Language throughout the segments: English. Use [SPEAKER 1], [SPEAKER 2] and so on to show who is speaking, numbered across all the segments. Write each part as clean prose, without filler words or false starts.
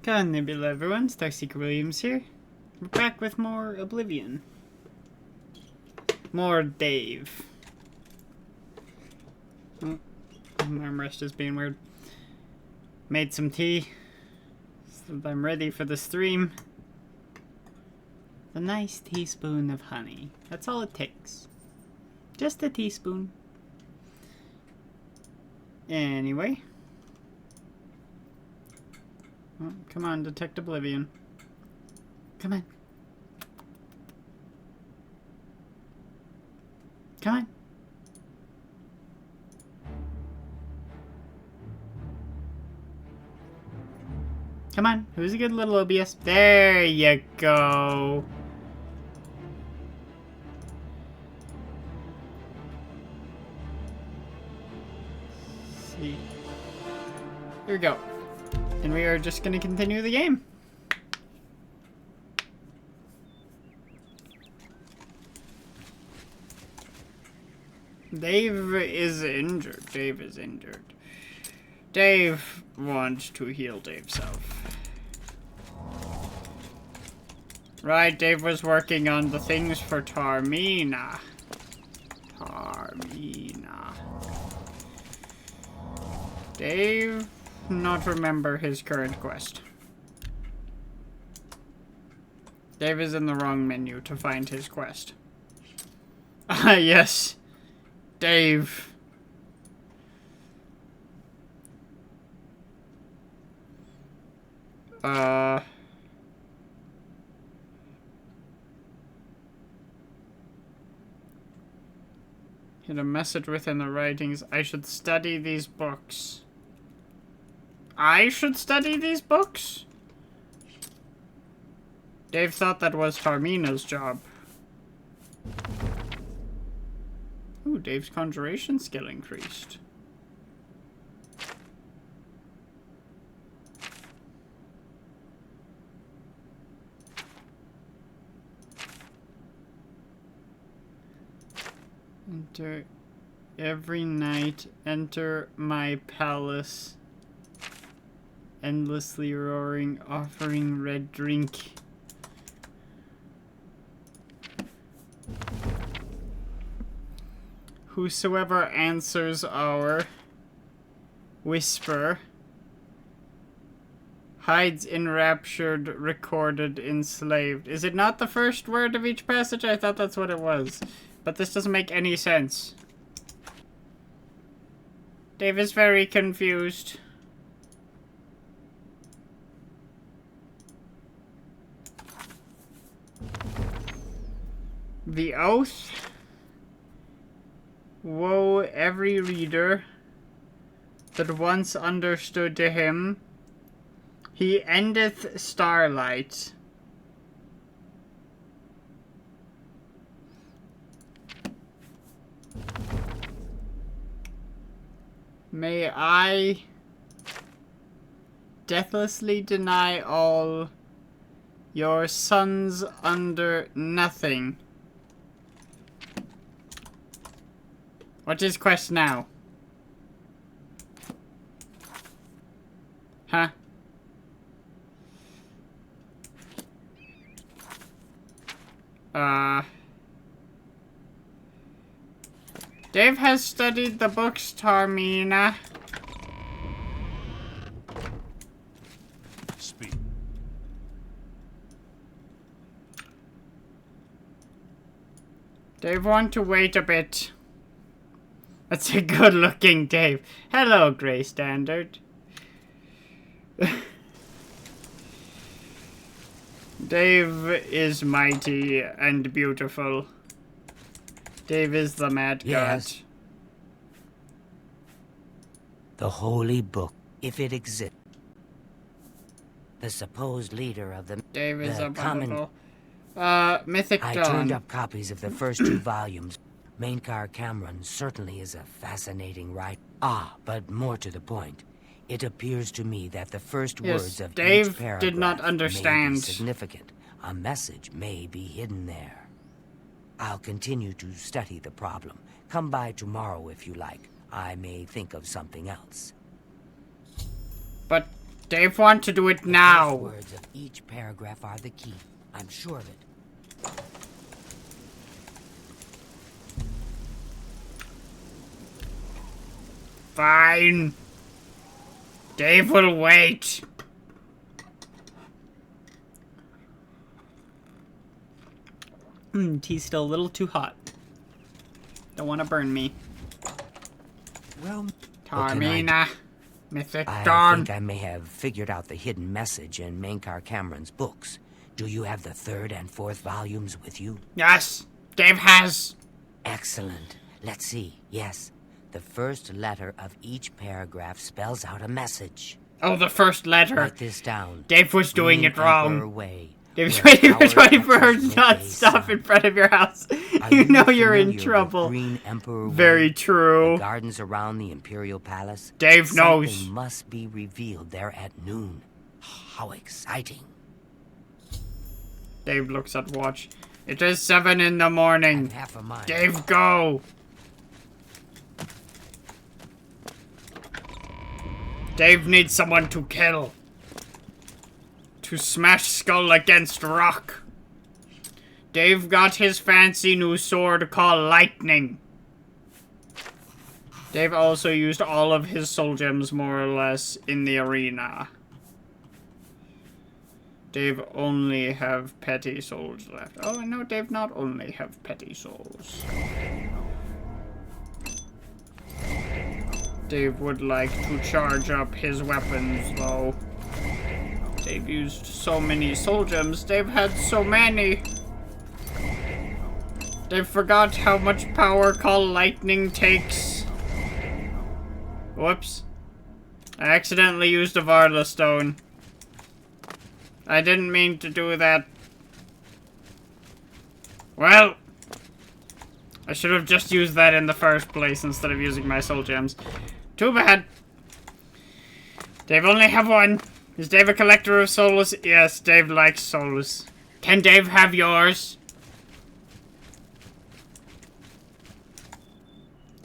[SPEAKER 1] Konnichiwa everyone, Toxic Williams here. We're back with more Oblivion. More Dave. Oh, my armrest is being weird. Made some tea, so that I'm ready for the stream. A nice teaspoon of honey. That's all it takes. Just a teaspoon. Anyway. Oh, come on, detect Oblivion. Come on. Come on. Come on. Who's a good little OBS? There you go. See. Here we go. And we are just going to continue the game. Dave is injured. Dave is injured. Dave wants to heal Dave's self. Right, Dave was working on the things for Tarmina. Dave not remember his current quest. Dave is in the wrong menu to find his quest. Ah, yes. Dave. Hit a message within the writings. I should study these books. I should study these books? Dave thought that was Tarmina's job. Ooh, Dave's conjuration skill increased. Enter every night. Enter my palace. Endlessly roaring, offering red drink. Whosoever answers our whisper hides enraptured, recorded, enslaved. Is it not the first word of each passage? I thought that's what it was. But this doesn't make any sense. Dave is very confused. The oath. Woe every reader that once understood to him. He endeth starlight. May I deathlessly deny all your sons under nothing. What's his quest now? Huh? Dave has studied the books, Tarmina.
[SPEAKER 2] Speak.
[SPEAKER 1] Dave want to wait a bit. That's a good-looking Dave. Hello, Grey Standard. Dave is mighty and beautiful. Dave is the mad god.
[SPEAKER 3] The holy book, if it exists. The supposed leader of the...
[SPEAKER 1] Dave is
[SPEAKER 3] the
[SPEAKER 1] abominable. Mythic Dawn.
[SPEAKER 3] I turned up copies of the first two volumes. Mainkar Cameron certainly is a fascinating writer. But more to the point, it appears to me that the first words of
[SPEAKER 1] Dave
[SPEAKER 3] each paragraph
[SPEAKER 1] did not understand.
[SPEAKER 3] may be significant. A message may be hidden there. I'll continue to study the problem. Come by tomorrow if you like. I may think of something else.
[SPEAKER 1] But Dave want to do it
[SPEAKER 3] The
[SPEAKER 1] now.
[SPEAKER 3] first words of each paragraph are the key. I'm sure of it.
[SPEAKER 1] Fine. Dave will wait. Tea's still a little too hot. Don't want to burn me.
[SPEAKER 3] Well,
[SPEAKER 1] Carmina. Mythic
[SPEAKER 3] I
[SPEAKER 1] Dawn.
[SPEAKER 3] think I may have figured out the hidden message in Mainkar Cameron's books. Do you have the third and fourth volumes with you?
[SPEAKER 1] Yes, Dave has.
[SPEAKER 3] Excellent. Let's see. Yes. The first letter of each paragraph spells out a message.
[SPEAKER 1] Oh, the first letter.
[SPEAKER 3] Write this down.
[SPEAKER 1] Dave was doing
[SPEAKER 3] Green
[SPEAKER 1] it wrong.
[SPEAKER 3] Emperor Way,
[SPEAKER 1] Dave's
[SPEAKER 3] where
[SPEAKER 1] waiting for
[SPEAKER 3] our
[SPEAKER 1] 24 hours
[SPEAKER 3] actions
[SPEAKER 1] not
[SPEAKER 3] make a
[SPEAKER 1] stop
[SPEAKER 3] sound.
[SPEAKER 1] in front of your house.
[SPEAKER 3] Are
[SPEAKER 1] You know you're in
[SPEAKER 3] familiar with
[SPEAKER 1] trouble.
[SPEAKER 3] Green Emperor Way?
[SPEAKER 1] Very true.
[SPEAKER 3] The gardens around the Imperial Palace.
[SPEAKER 1] Dave knows.
[SPEAKER 3] Something must be revealed there at noon. How exciting.
[SPEAKER 1] Dave looks at watch. It is 7 in the morning.
[SPEAKER 3] I'm half a mile.
[SPEAKER 1] Dave, go. Dave needs someone to kill. To smash skull against rock. Dave got his fancy new sword called Lightning. Dave also used all of his soul gems, more or less, in the arena. Dave only have petty souls left. Oh, no, Dave not only have petty souls. Dave would like to charge up his weapons, though. Dave used so many soul gems. Dave had so many. Dave forgot how much power Call Lightning takes. Whoops. I accidentally used a Varla Stone. I didn't mean to do that. Well, I should have just used that in the first place instead of using my soul gems. Too bad. Dave only have one. Is Dave a collector of souls? Yes, Dave likes souls. Can Dave have yours?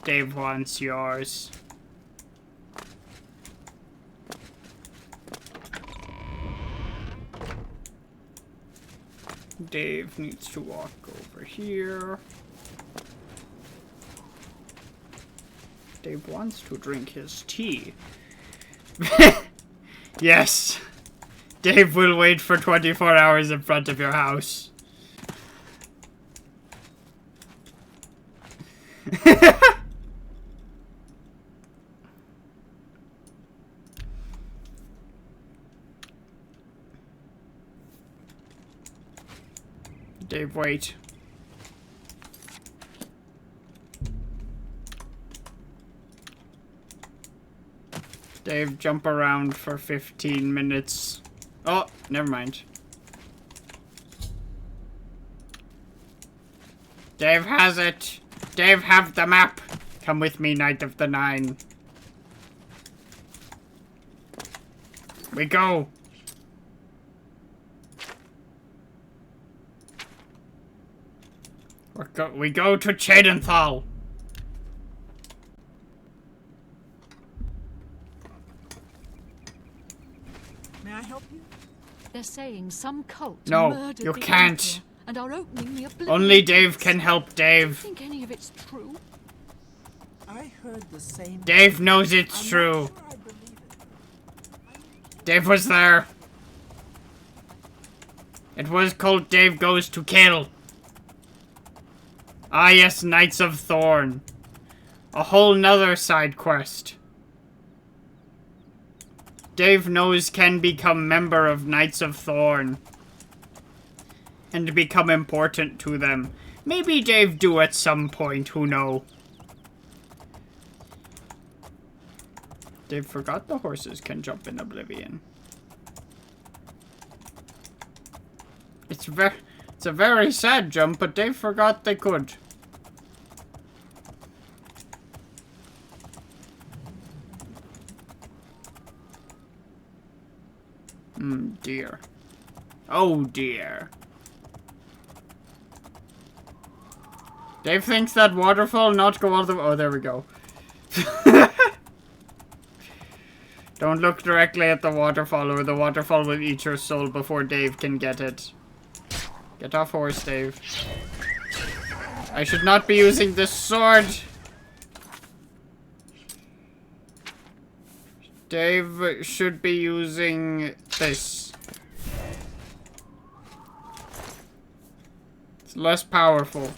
[SPEAKER 1] Dave wants yours. Dave needs to walk over here. Dave wants to drink his tea. Yes. Dave will wait for 24 hours in front of your house. Dave, wait. Dave, jump around for 15 minutes. Oh, never mind. Dave has it. Dave have the map. Come with me, Knight of the Nine. We go. We go to Chedenthal.
[SPEAKER 2] May I help you?
[SPEAKER 4] They're saying some cult
[SPEAKER 1] No,
[SPEAKER 4] murdered
[SPEAKER 1] you
[SPEAKER 4] the
[SPEAKER 1] can't.
[SPEAKER 4] Emperor and are opening the Oblivion
[SPEAKER 1] Only Dave
[SPEAKER 4] gates.
[SPEAKER 1] can help
[SPEAKER 4] Do you
[SPEAKER 1] Dave.
[SPEAKER 4] think any of it's true?
[SPEAKER 2] I heard the same.
[SPEAKER 1] Dave knows it's
[SPEAKER 2] I'm
[SPEAKER 1] true.
[SPEAKER 2] not sure I believe it.
[SPEAKER 1] Dave was there. It was called Dave Goes to Kill. Ah yes, Knights of Thorn. A whole nother side quest. Dave knows can become member of Knights of Thorn. And become important to them. Maybe Dave do at some point, who know. Dave forgot the horses can jump in Oblivion. It's a very sad jump, but Dave forgot they could. Dear. Oh dear. Dave thinks that waterfall not go all the way. Oh, there we go. Don't look directly at the waterfall, or the waterfall will eat your soul before Dave can get it. Get off horse, Dave. I should not be using this sword. Dave should be using this. It's less powerful.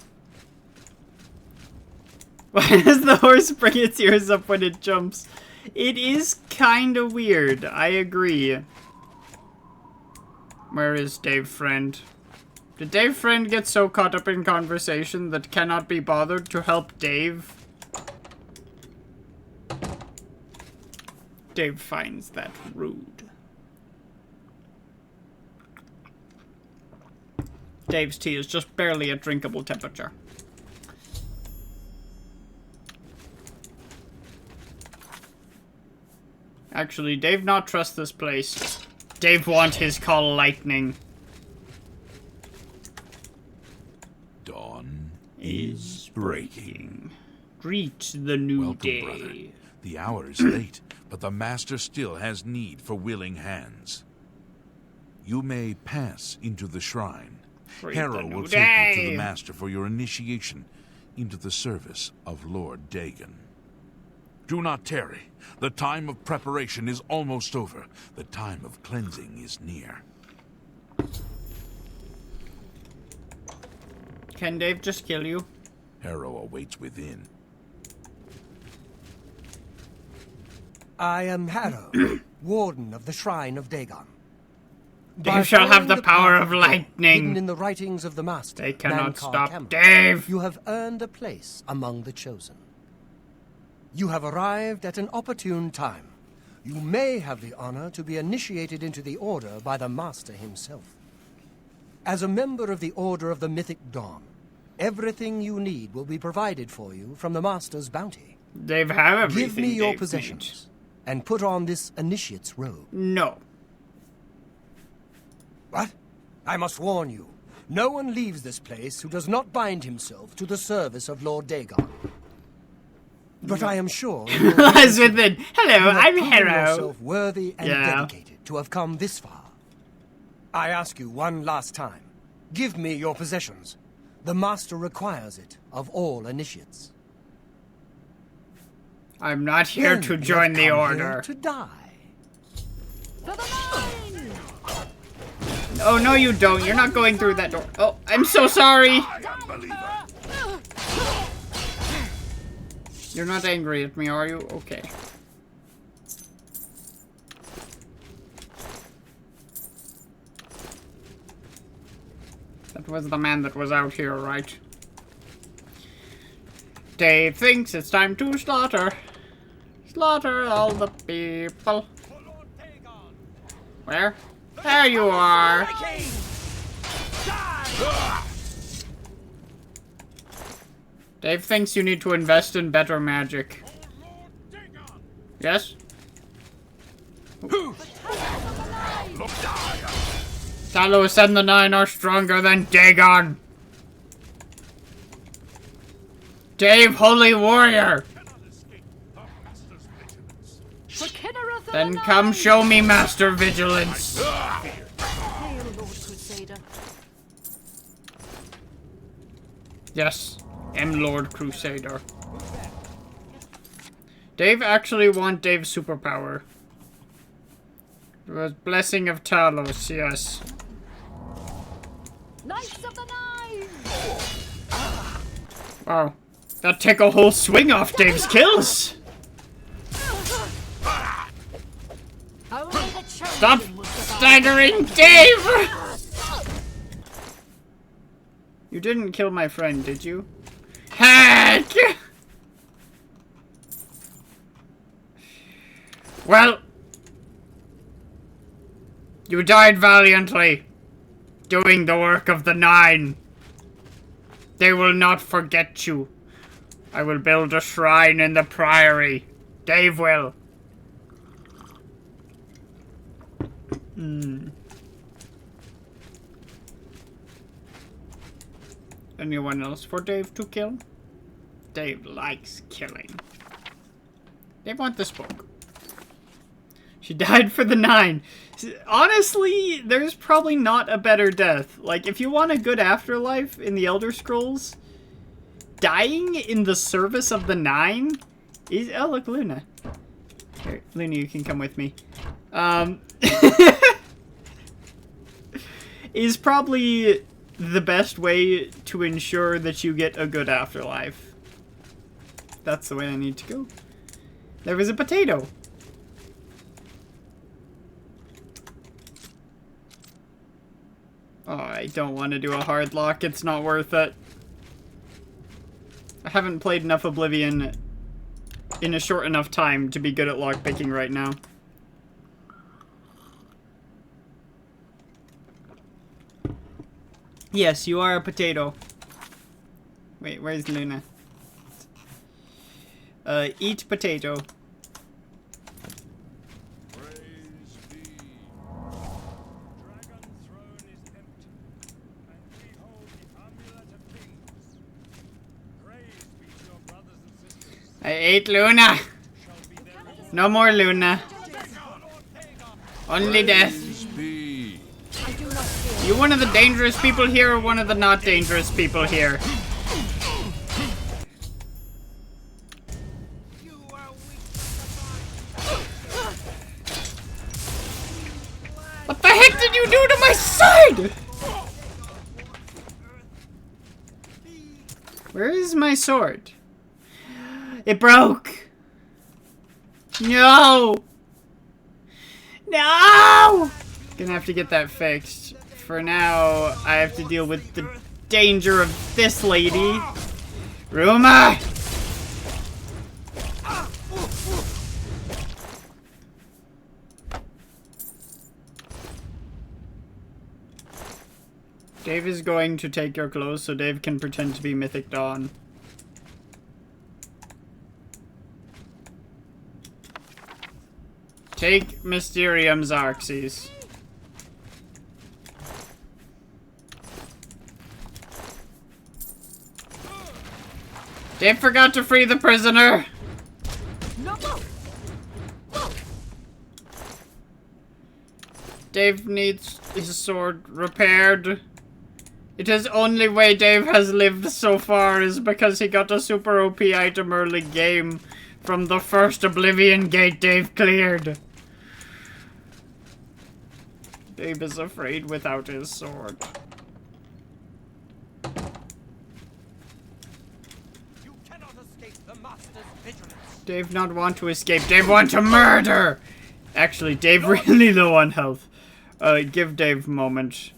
[SPEAKER 1] Why does the horse bring its ears up when it jumps? It is kind of weird. I agree. Where is Dave Friend? Did Dave Friend get so caught up in conversation that cannot be bothered to help Dave? Dave finds that rude. Dave's tea is just barely at drinkable temperature. Actually, Dave not trust this place. Dave want his call lightning.
[SPEAKER 5] Dawn is breaking.
[SPEAKER 1] Greet the new
[SPEAKER 5] Welcome,
[SPEAKER 1] day.
[SPEAKER 5] brother. The hour is late, but the Master still has need for willing hands. You may pass into the shrine.
[SPEAKER 1] Greet
[SPEAKER 5] Harrow
[SPEAKER 1] the new
[SPEAKER 5] will take you to
[SPEAKER 1] day.
[SPEAKER 5] the Master for your initiation into the service of Lord Dagon. Do not tarry. The time of preparation is almost over. The time of cleansing is near.
[SPEAKER 1] Can Dave just kill you?
[SPEAKER 5] Harrow awaits within.
[SPEAKER 6] I am Harrow, Warden of the Shrine of Dagon. By
[SPEAKER 1] Dave shall have
[SPEAKER 6] following
[SPEAKER 1] the power of
[SPEAKER 6] path
[SPEAKER 1] lightning.
[SPEAKER 6] hidden in the writings of the Master,
[SPEAKER 1] They cannot
[SPEAKER 6] Nankar
[SPEAKER 1] stop
[SPEAKER 6] Cameron,
[SPEAKER 1] Dave.
[SPEAKER 6] You have earned a place among the chosen. You have arrived at an opportune time. You may have the honor to be initiated into the Order by the Master himself. As a member of the Order of the Mythic Dawn, everything you need will be provided for you from the Master's bounty.
[SPEAKER 1] Dave have everything.
[SPEAKER 6] Give me your
[SPEAKER 1] Dave
[SPEAKER 6] possessions,
[SPEAKER 1] needs.
[SPEAKER 6] and put on this initiate's robe.
[SPEAKER 1] No.
[SPEAKER 6] What? I must warn you. No one leaves this place who does not bind himself to the service of Lord Dagon. But I am sure you will
[SPEAKER 1] Lies within. Hello,
[SPEAKER 6] you have
[SPEAKER 1] I'm
[SPEAKER 6] proven
[SPEAKER 1] Harrow.
[SPEAKER 6] yourself worthy and
[SPEAKER 1] Yeah.
[SPEAKER 6] dedicated to have come this far. I ask you one last time. Give me your possessions. The Master requires it of all initiates.
[SPEAKER 1] I'm not here
[SPEAKER 6] Then
[SPEAKER 1] to
[SPEAKER 6] you
[SPEAKER 1] join
[SPEAKER 6] have
[SPEAKER 1] the
[SPEAKER 6] come
[SPEAKER 1] Order.
[SPEAKER 6] here to die.
[SPEAKER 4] For the mine!
[SPEAKER 1] Oh, no, you don't. You're not going through that door. Oh, I'm so sorry. You're not angry at me, are you? Okay. That was the man that was out here, right? Dave thinks it's time to slaughter. Slaughter all the people. Where? There you are. Dave thinks you need to invest in better magic. Yes? Talos and the Nine are stronger than Dagon. Dave, holy warrior.
[SPEAKER 4] For Kinnereth of
[SPEAKER 1] Then
[SPEAKER 4] the
[SPEAKER 1] come
[SPEAKER 4] Nine!
[SPEAKER 1] show me Master Vigilance.
[SPEAKER 4] Hail, Lord Crusader.
[SPEAKER 1] Yes, M Lord Crusader. Dave actually want Dave's superpower. It was Blessing of Talos, yes.
[SPEAKER 4] Knights of the Nine!
[SPEAKER 1] Wow. That take a whole swing off Dave's kills.
[SPEAKER 4] Only the chosen
[SPEAKER 1] Stop
[SPEAKER 4] will survive.
[SPEAKER 1] staggering Dave! You didn't kill my friend, did you? Heck! Well, you died valiantly, doing the work of the Nine. They will not forget you. I will build a shrine in the Priory. Dave will. Anyone else for Dave to kill? Dave likes killing. They want this book. She died for the 9. Honestly, there's probably not a better death. Like, if you want a good afterlife in the Elder Scrolls, dying in the service of the 9 is... Oh, look, Luna. Here, Luna, you can come with me. Is probably the best way to ensure that you get a good afterlife. That's the way I need to go. There was a potato. Oh, I don't want to do a hard lock. It's not worth it. I haven't played enough Oblivion in a short enough time to be good at lockpicking right now. Yes, you are a potato. Wait, where's Luna? Eat potato. I ate Luna. No more Luna. Only death. You one of the dangerous people here or one of the not dangerous people here? What the heck did you do to my sword? Where is my sword? It broke. No. No. Gonna have to get that fixed. For now, I have to deal with the danger of this lady. Ruma! Dave is going to take your clothes so Dave can pretend to be Mythic Dawn. Take Mysterium Xarxes. Dave forgot to free the prisoner. Dave needs his sword repaired. It is only way Dave has lived so far is because he got a super OP item early game from the first Oblivion gate Dave cleared. Dave is afraid without his sword. Dave not want to escape. Dave want to murder! Actually, Dave really low on health. Give Dave a moment.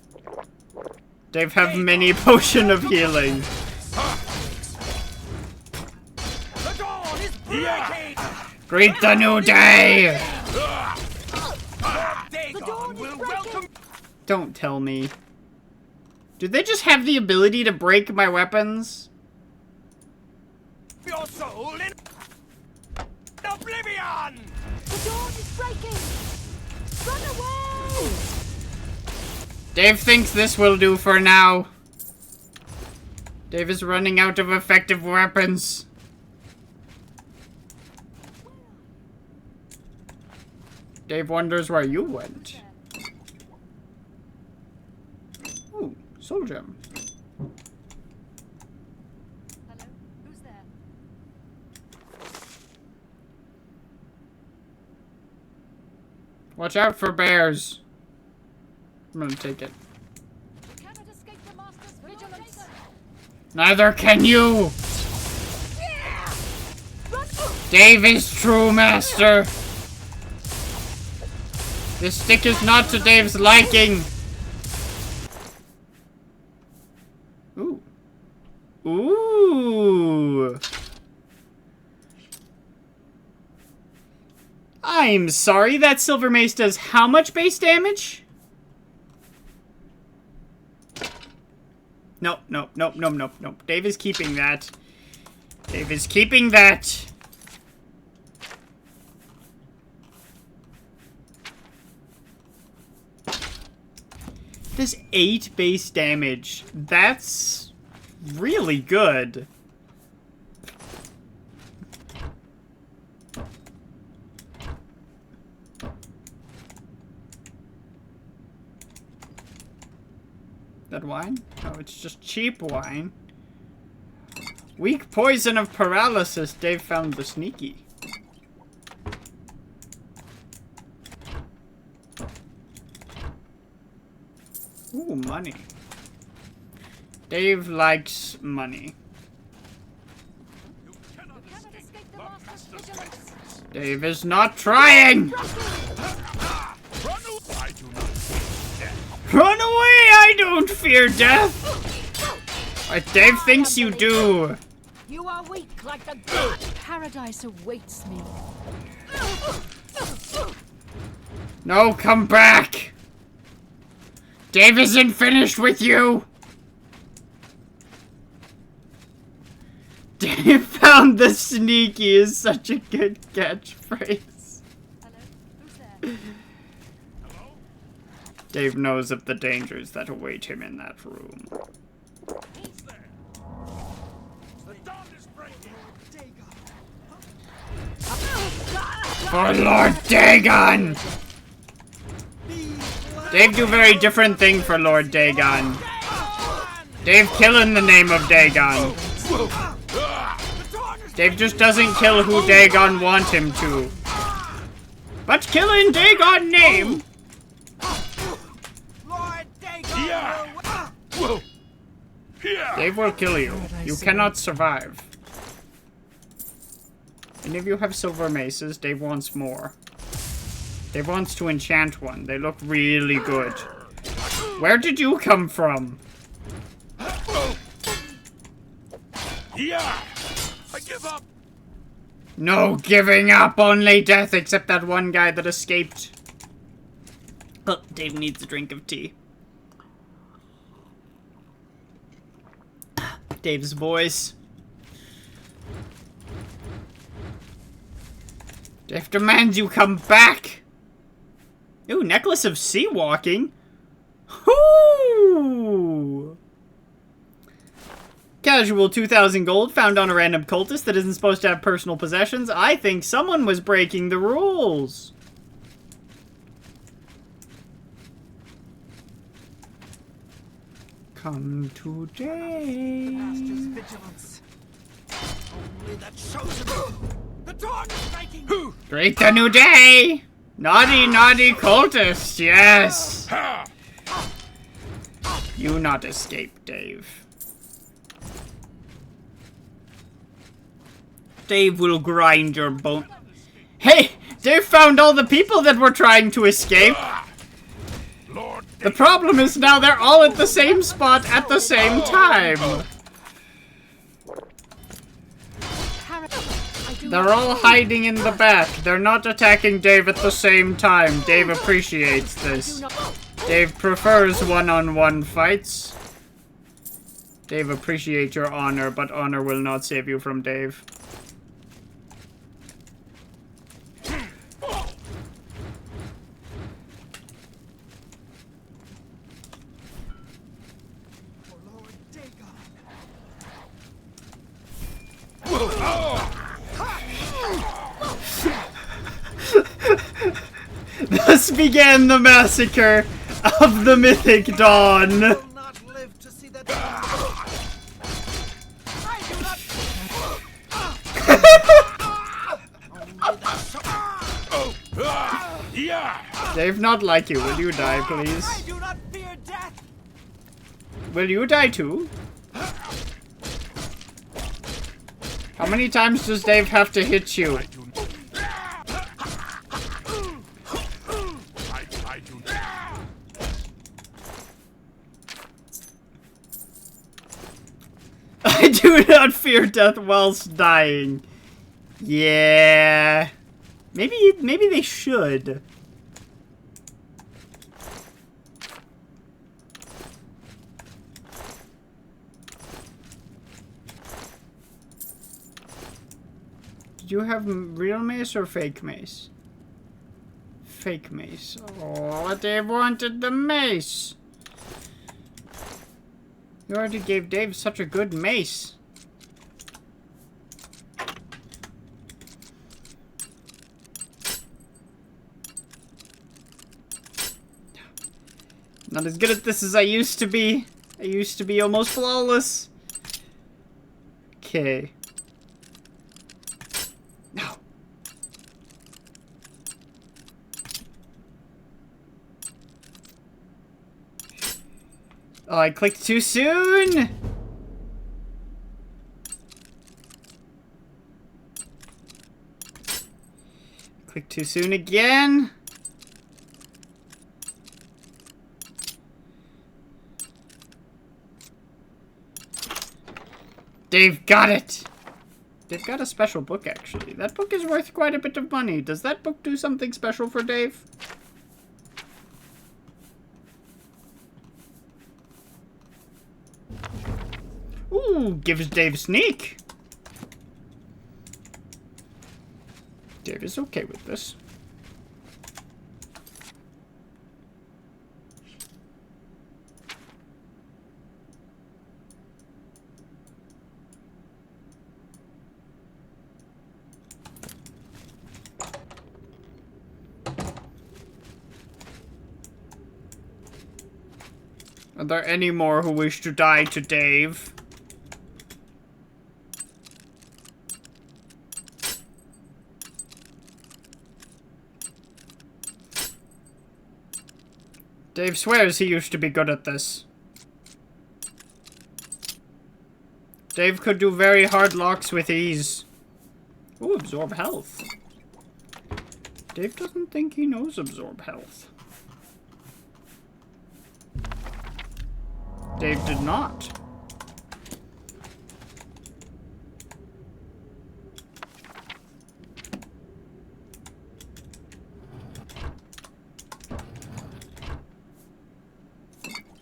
[SPEAKER 1] Dave have many potion of healing. Greet the new day! Don't tell me. Do they just have the ability to break my weapons?
[SPEAKER 6] Your soul in Oblivion!
[SPEAKER 4] The dawn is breaking! Run away!
[SPEAKER 1] Dave thinks this will do for now. Dave is running out of effective weapons. Dave wonders where you went. Ooh, soul gem.
[SPEAKER 4] Hello? Who's there?
[SPEAKER 1] Watch out for bears. I'm gonna take it.
[SPEAKER 4] You cannot escape the master's vigilance!
[SPEAKER 1] Neither can you! Dave is true master! This stick is not to Dave's liking! Ooh. Ooh! I'm sorry, that silver mace does how much base damage? Nope, nope, nope, nope, nope, nope. Dave is keeping that. Dave is keeping that. Does 8 base damage. That's really good. that wine? Oh, it's just cheap wine. Weak poison of paralysis. Dave found the sneaky. Ooh, money. Dave likes money.
[SPEAKER 4] Cannot escape the master's vigilance.
[SPEAKER 1] Dave is not trying! Run away! I don't fear death! Dave thinks you do.
[SPEAKER 4] You are weak like the god. Paradise awaits me.
[SPEAKER 1] No, come back! Dave isn't finished with you! Dave found the sneaky is such a good catchphrase.
[SPEAKER 4] Hello? Who's there?
[SPEAKER 1] Dave knows of the dangers that await him in that room. For Lord Dagon! Dave do very different thing for Lord Dagon. Dave kill in the name of Dagon. Dave just doesn't kill who Dagon want him to. But kill in Dagon name! Dave will kill you. You cannot survive. Any of you have silver maces? Dave wants more. Dave wants to enchant one. They look really good. Where did you come from?
[SPEAKER 5] Yeah! I give up!
[SPEAKER 1] No giving up, only death, except that one guy that escaped. Oh, Dave needs a drink of tea. Dave's voice. Dave demands you come back! Ooh, necklace of sea walking. Ooh! Casual 2,000 gold found on a random cultist that isn't supposed to have personal possessions. I think someone was breaking the rules. Come today.
[SPEAKER 2] Master's vigilance. Only the chosen. The dawn is breaking.
[SPEAKER 1] Break the new day. Naughty, naughty cultist. Yes. You not escape, Dave. Dave will grind your bone. Hey, Dave found all the people that were trying to escape. The problem is now they're all at the same spot at the same time. They're all hiding in the back. They're not attacking Dave at the same time. Dave appreciates this. Dave prefers one-on-one fights. Dave appreciates your honor, but honor will not save you from Dave. Thus began the massacre of the Mythic Dawn.
[SPEAKER 2] I will not live to see that. I do not.
[SPEAKER 1] Dave not like you. Will you die, please?
[SPEAKER 2] I do not fear death.
[SPEAKER 1] Will you die too? How many times does Dave have to hit you? I do not fear death whilst dying. Yeah. Maybe they should. Did you have real mace or fake mace? Fake mace. Oh, Dave wanted the mace. You already gave Dave such a good mace. Not as good at this as I used to be. I used to be almost flawless. Okay. No. Oh, I clicked too soon! Clicked too soon again. Dave got it! They've got a special book, actually. That book is worth quite a bit of money. Does that book do something special for Dave? Ooh, gives Dave sneak. Dave is okay with this. Are there any more who wish to die to Dave? Dave swears he used to be good at this. Dave could do very hard locks with ease. Ooh, absorb health. Dave doesn't think he knows absorb health. Dave did not.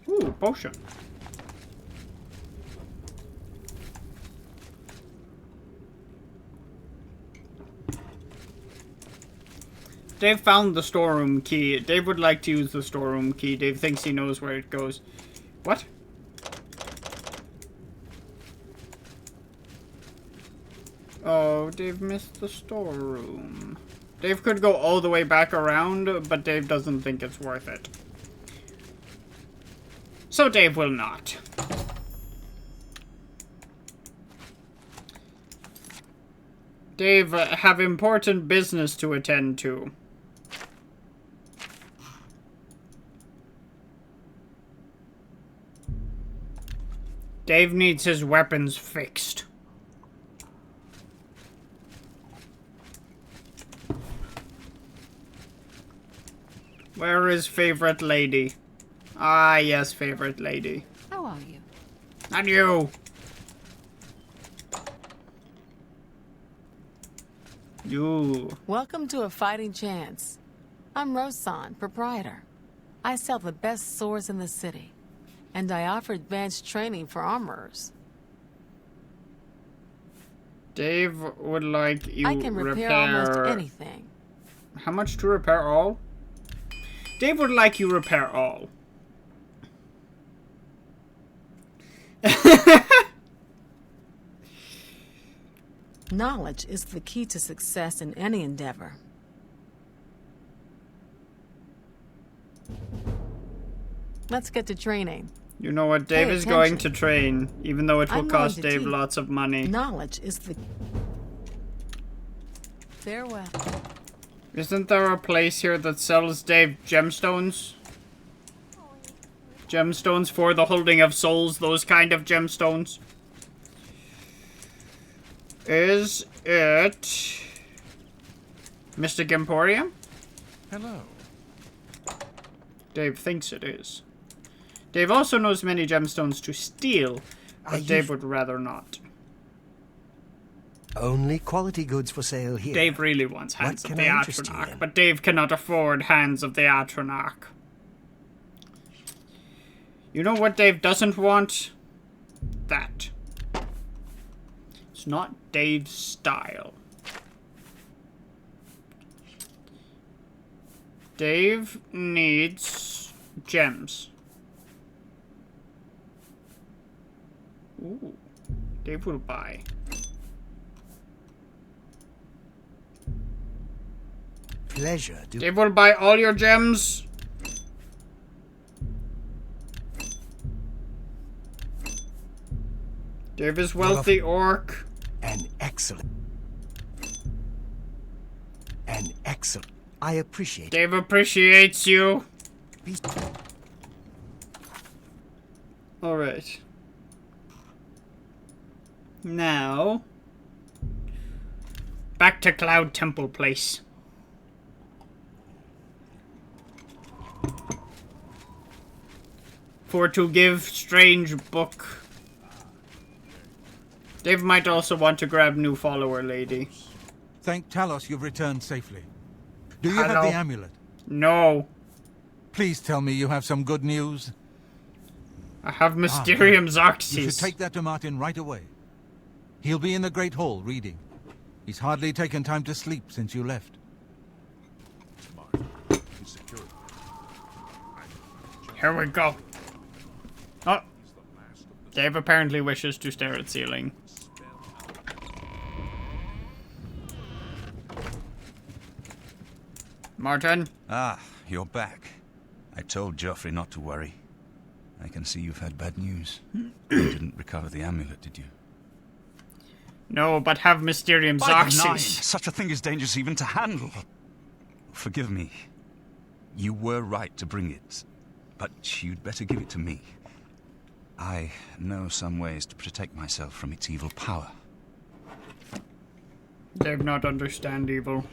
[SPEAKER 1] Ooh, potion. Dave found the storeroom key. Dave would like to use the storeroom key. Dave thinks he knows where it goes. What? Oh, Dave missed the storeroom. Dave could go all the way back around, but Dave doesn't think it's worth it. So Dave will not. Dave have important business to attend to. Dave needs his weapons fixed. Where is favorite lady? Ah, yes, favorite lady.
[SPEAKER 4] How are you?
[SPEAKER 1] Not you! You.
[SPEAKER 7] Welcome to A Fighting Chance. I'm Rosan, proprietor. I sell the best swords in the city, and I offer advanced training for armorers.
[SPEAKER 1] Dave would like you
[SPEAKER 7] I can repair almost anything.
[SPEAKER 1] How much to repair all? Dave would like you repair all.
[SPEAKER 7] Knowledge is the key to success in any endeavor. Let's get to training.
[SPEAKER 1] You know what? Dave is going to train, even though it will cost Dave
[SPEAKER 7] teach.
[SPEAKER 1] lots of money.
[SPEAKER 7] Knowledge is the... Farewell.
[SPEAKER 1] Isn't there a place here that sells Dave gemstones? Gemstones for the holding of souls, those kind of gemstones. Is it Mystic Emporium?
[SPEAKER 5] Hello.
[SPEAKER 1] Dave thinks it is. Dave also knows many gemstones to steal, but Dave would rather not.
[SPEAKER 6] Only quality goods for sale here.
[SPEAKER 1] Dave really wants Hands of
[SPEAKER 6] What
[SPEAKER 1] the
[SPEAKER 6] can I interest you
[SPEAKER 1] Atronach,
[SPEAKER 6] in?
[SPEAKER 1] but Dave cannot afford Hands of the Atronach. You know what Dave doesn't want? That. It's not Dave's style. Dave needs gems. Ooh. Dave will buy.
[SPEAKER 6] Pleasure.
[SPEAKER 1] Dave will buy all your gems. Dave is wealthy orc.
[SPEAKER 6] An excellent. I appreciate it.
[SPEAKER 1] Dave appreciates you. Alright. Now, back to Cloud Temple Place. For to give strange book. Dave might also want to grab new follower lady.
[SPEAKER 2] Thank Talos you've returned safely. Do you
[SPEAKER 1] Hello.
[SPEAKER 2] have the amulet?
[SPEAKER 1] No.
[SPEAKER 2] Please tell me you have some good news.
[SPEAKER 1] I have Mysterium
[SPEAKER 2] You
[SPEAKER 1] Xerxes.
[SPEAKER 2] should take that to Martin right away. He'll be in the Great Hall reading. He's hardly taken time to sleep since you left.
[SPEAKER 1] Here we go. Oh. Dave apparently wishes to stare at ceiling. Martin?
[SPEAKER 8] Ah, you're back. I told Joffrey not to worry. I can see you've had bad news. You didn't recover the amulet, did you?
[SPEAKER 1] No, but have Mysterium
[SPEAKER 8] By the nine,
[SPEAKER 1] Xerxes.
[SPEAKER 8] such a thing is dangerous even to handle. Forgive me. You were right to bring it, but you'd better give it to me. I know some ways to protect myself from its evil power.
[SPEAKER 1] Dave not understand evil.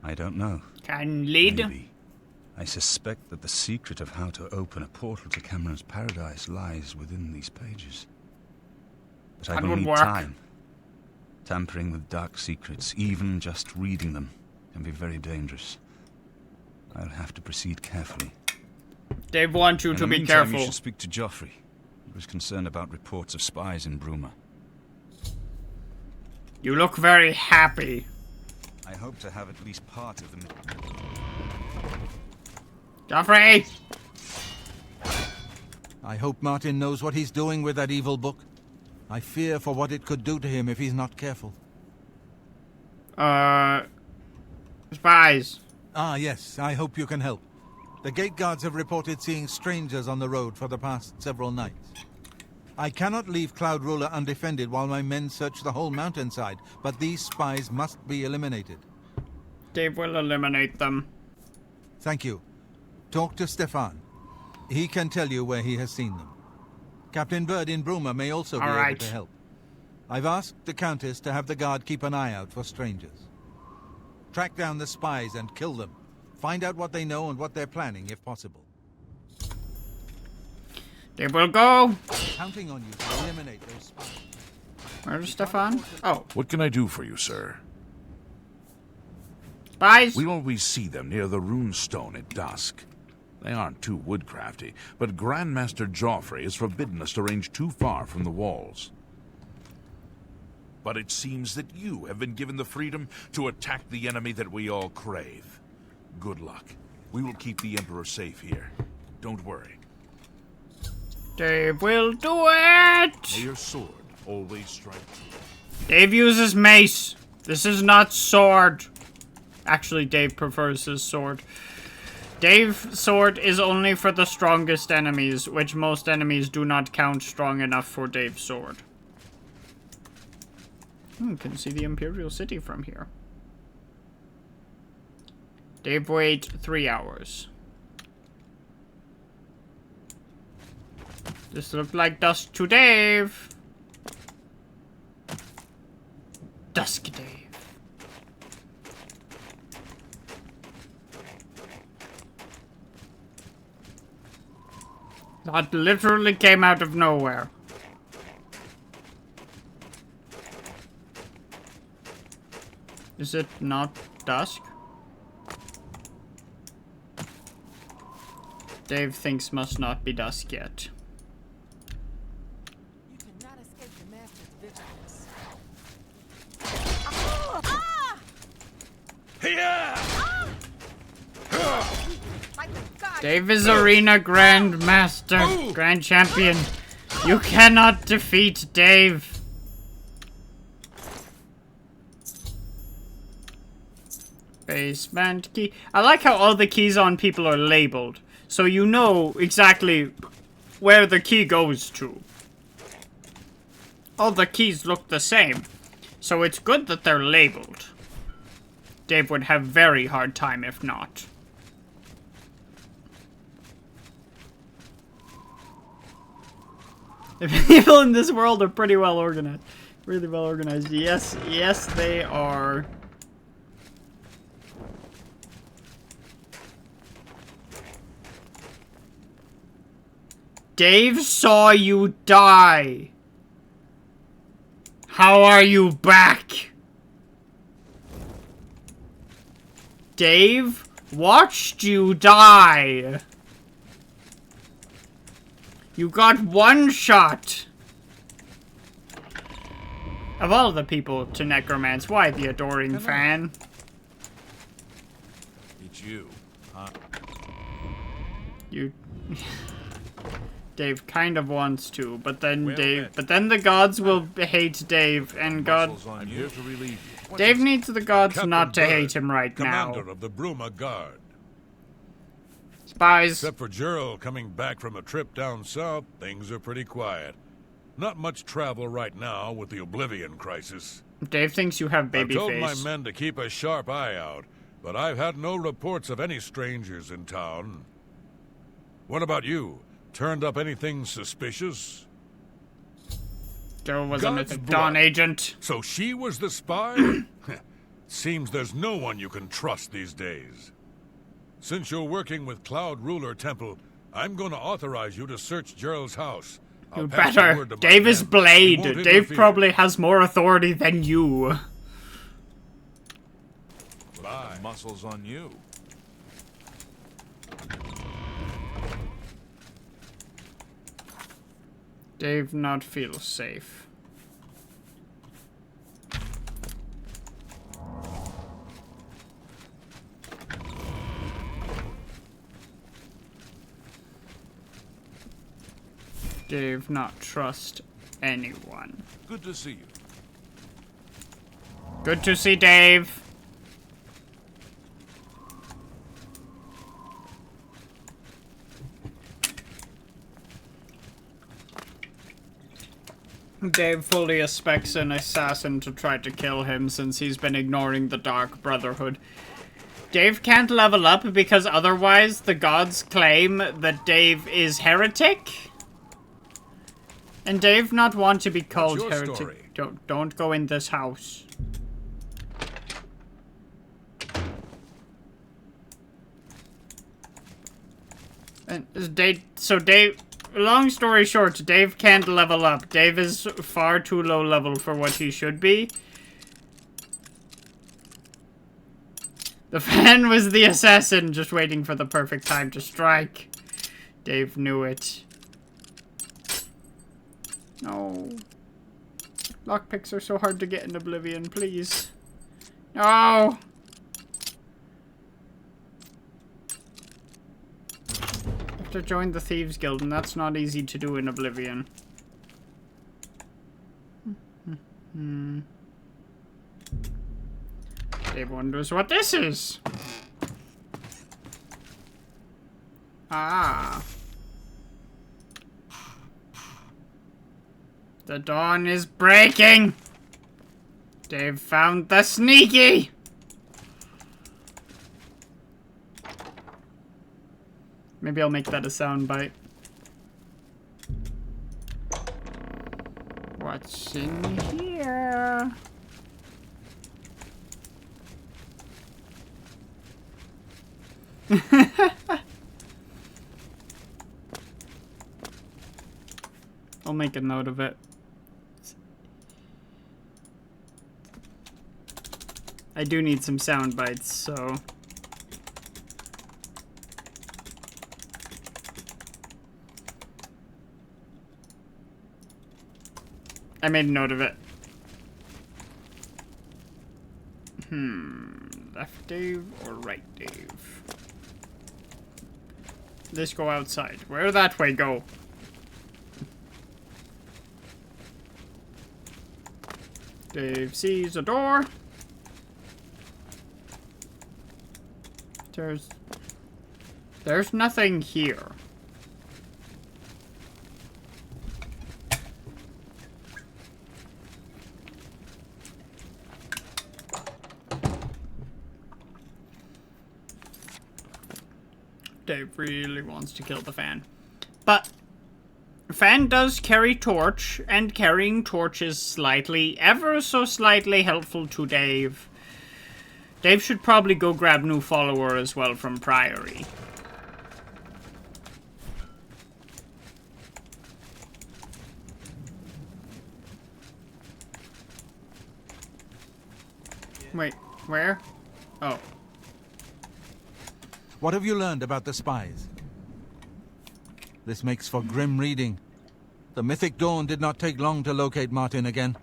[SPEAKER 8] I don't know.
[SPEAKER 1] Can lead.
[SPEAKER 8] Maybe. I suspect that the secret of how to open a portal to Cameron's paradise lies within these pages. But I
[SPEAKER 1] That
[SPEAKER 8] will
[SPEAKER 1] would
[SPEAKER 8] need
[SPEAKER 1] work.
[SPEAKER 8] time. Tampering with dark secrets, even just reading them, can be very dangerous. I'll have to proceed carefully.
[SPEAKER 1] Dave wants you
[SPEAKER 8] In
[SPEAKER 1] to
[SPEAKER 8] the
[SPEAKER 1] be
[SPEAKER 8] meantime,
[SPEAKER 1] careful.
[SPEAKER 8] You should speak to Joffrey. He was concerned about reports of spies in Bruma.
[SPEAKER 1] You look very happy.
[SPEAKER 8] I hope to have at least part of them.
[SPEAKER 1] Joffrey!
[SPEAKER 2] I hope Martin knows what he's doing with that evil book. I fear for what it could do to him if he's not careful.
[SPEAKER 1] Spies.
[SPEAKER 2] Ah, yes, I hope you can help. The gate guards have reported seeing strangers on the road for the past several nights. I cannot leave Cloud Ruler undefended while my men search the whole mountainside, but these spies must be eliminated.
[SPEAKER 1] Dave will eliminate them.
[SPEAKER 2] Thank you. Talk to Stefan. He can tell you where he has seen them. Captain Bird in Bruma may also be able to help. I've asked the Countess to have the guard keep an eye out for strangers. Track down the spies and kill them. Find out what they know and what they're planning, if possible.
[SPEAKER 1] Dave will go.
[SPEAKER 2] Counting on you to eliminate those spies.
[SPEAKER 1] Where's Stefan? Oh,
[SPEAKER 5] What can I do for you, sir?
[SPEAKER 1] spies.
[SPEAKER 5] We always see them near the rune stone at dusk. They aren't too woodcrafty, but Grandmaster Joffrey has forbidden us to range too far from the walls. But it seems that you have been given the freedom to attack the enemy that we all crave. Good luck. We will keep the Emperor safe here. Don't worry.
[SPEAKER 1] Dave will do it.
[SPEAKER 5] May your sword always strike true.
[SPEAKER 1] Dave uses mace. This is not sword. Actually, Dave prefers his sword. Dave's sword is only for the strongest enemies, which most enemies do not count strong enough for Dave's sword. Can see the Imperial City from here. Dave wait 3 hours. This looked like dusk to Dave. Dusk Dave. That literally came out of nowhere. Is it not dusk? Dave thinks must not be dusk yet.
[SPEAKER 7] You cannot escape the master's vigilance.
[SPEAKER 1] Dave is Arena Grand Master, Grand Champion. You cannot defeat Dave. Basement key. I like how all the keys on people are labeled, so you know exactly where the key goes to. All the keys look the same. So it's good that they're labeled. Dave would have very hard time if not. The people in this world are pretty well organized. Really well organized. Yes, yes they are. Dave saw you die. How are you back? Dave watched you die. You got one shot. Of all the people to necromance, why the adoring fan?
[SPEAKER 5] It's you, huh?
[SPEAKER 1] You... Dave kind of wants to, but then the gods will hate Dave, and God...
[SPEAKER 5] I'm here to relieve you.
[SPEAKER 1] Dave needs the gods
[SPEAKER 9] Captain
[SPEAKER 1] not to
[SPEAKER 9] Bird,
[SPEAKER 1] hate him right now.
[SPEAKER 9] Commander of the Bruma Guard.
[SPEAKER 1] Spies.
[SPEAKER 9] Except for Gerald coming back from a trip down south, things are pretty quiet. Not much travel right now with the Oblivion crisis.
[SPEAKER 1] Dave thinks you have baby
[SPEAKER 9] I've told
[SPEAKER 1] face.
[SPEAKER 9] my men to keep a sharp eye out, but I've had no reports of any strangers in town. What about you? Turned up anything suspicious?
[SPEAKER 1] Joe was
[SPEAKER 9] God's
[SPEAKER 1] a Dawn
[SPEAKER 9] blood.
[SPEAKER 1] agent.
[SPEAKER 9] So she was the spy? Seems there's no one you can trust these days. Since you're working with Cloud Ruler Temple, I'm going to authorize you to search Gerald's house.
[SPEAKER 1] You better. Dave is Blade. Dave probably has more authority than you.
[SPEAKER 5] Bye. Muscles on you.
[SPEAKER 1] Dave not feel safe. Dave not trust anyone.
[SPEAKER 5] Good to see you.
[SPEAKER 1] Good to see Dave. Dave fully expects an assassin to try to kill him since he's been ignoring the Dark Brotherhood. Dave can't level up because otherwise the gods claim that Dave is heretic. And Dave not want to be called heretic.
[SPEAKER 9] Story?
[SPEAKER 1] Don't go in this house. And Dave, long story short, Dave can't level up. Dave is far too low level for what he should be. The fan was the assassin, just waiting for the perfect time to strike. Dave knew it. No. Lockpicks are so hard to get in Oblivion, please. No! I have to join the Thieves Guild, and that's not easy to do in Oblivion. Dave wonders what this is. Ah. The dawn is breaking! Dave found the sneaky! Maybe I'll make that a soundbite. What's in here? I'll make a note of it. I do need some sound bites, so... I made a note of it. Left Dave or right Dave? Let's go outside. Where that way go? Dave sees a door. There's nothing here. Dave really wants to kill the fan. But fan does carry torch, and carrying torch is slightly, ever so slightly helpful to Dave. Dave should probably go grab new follower as well from Priory. Wait, where? Oh.
[SPEAKER 2] What have you learned about the spies? This makes for grim reading. The Mythic Dawn did not take long to locate Martin again.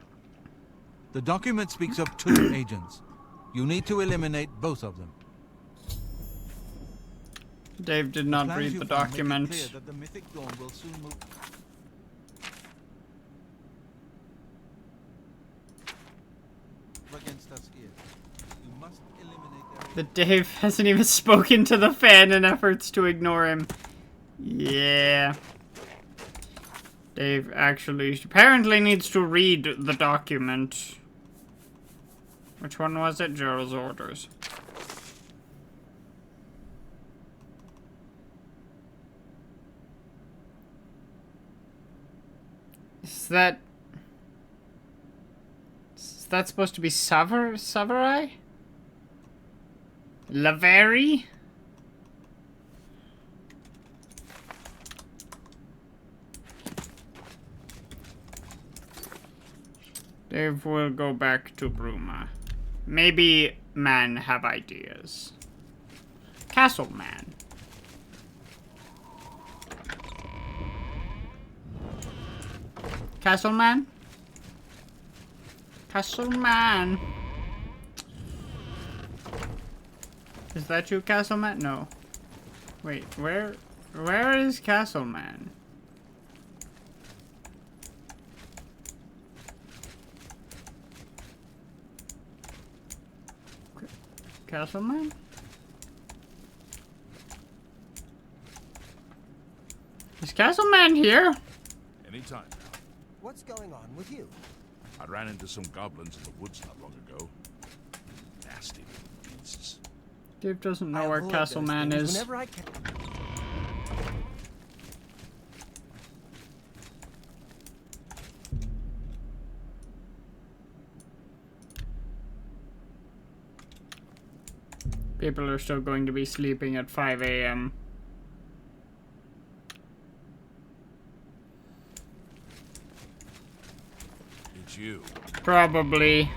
[SPEAKER 2] The document speaks of 2 agents. You need to eliminate both of them.
[SPEAKER 1] Dave did not read the document.
[SPEAKER 2] Make it clear that the Mythic Dawn will soon move against us here. You must eliminate their...
[SPEAKER 1] But Dave hasn't even spoken to the fan in efforts to ignore him. Yeah. Dave actually apparently needs to read the document. Which one was it? Gerald's orders. Is that supposed to be Saverai? Laveri? Dave will go back to Bruma. Maybe man have ideas. Castle man. Castle man? Castle man. Is that you, Castle man? No. Wait, where is Castle man? Castleman? Is Castleman here?
[SPEAKER 5] Anytime now.
[SPEAKER 6] What's going on with you?
[SPEAKER 5] I ran into some goblins in the woods not long ago. Nasty little beasts.
[SPEAKER 1] Dave doesn't know where Castleman is.
[SPEAKER 6] Whenever I can.
[SPEAKER 1] People are still going to be sleeping at 5 a.m.
[SPEAKER 5] It's you.
[SPEAKER 1] Probably.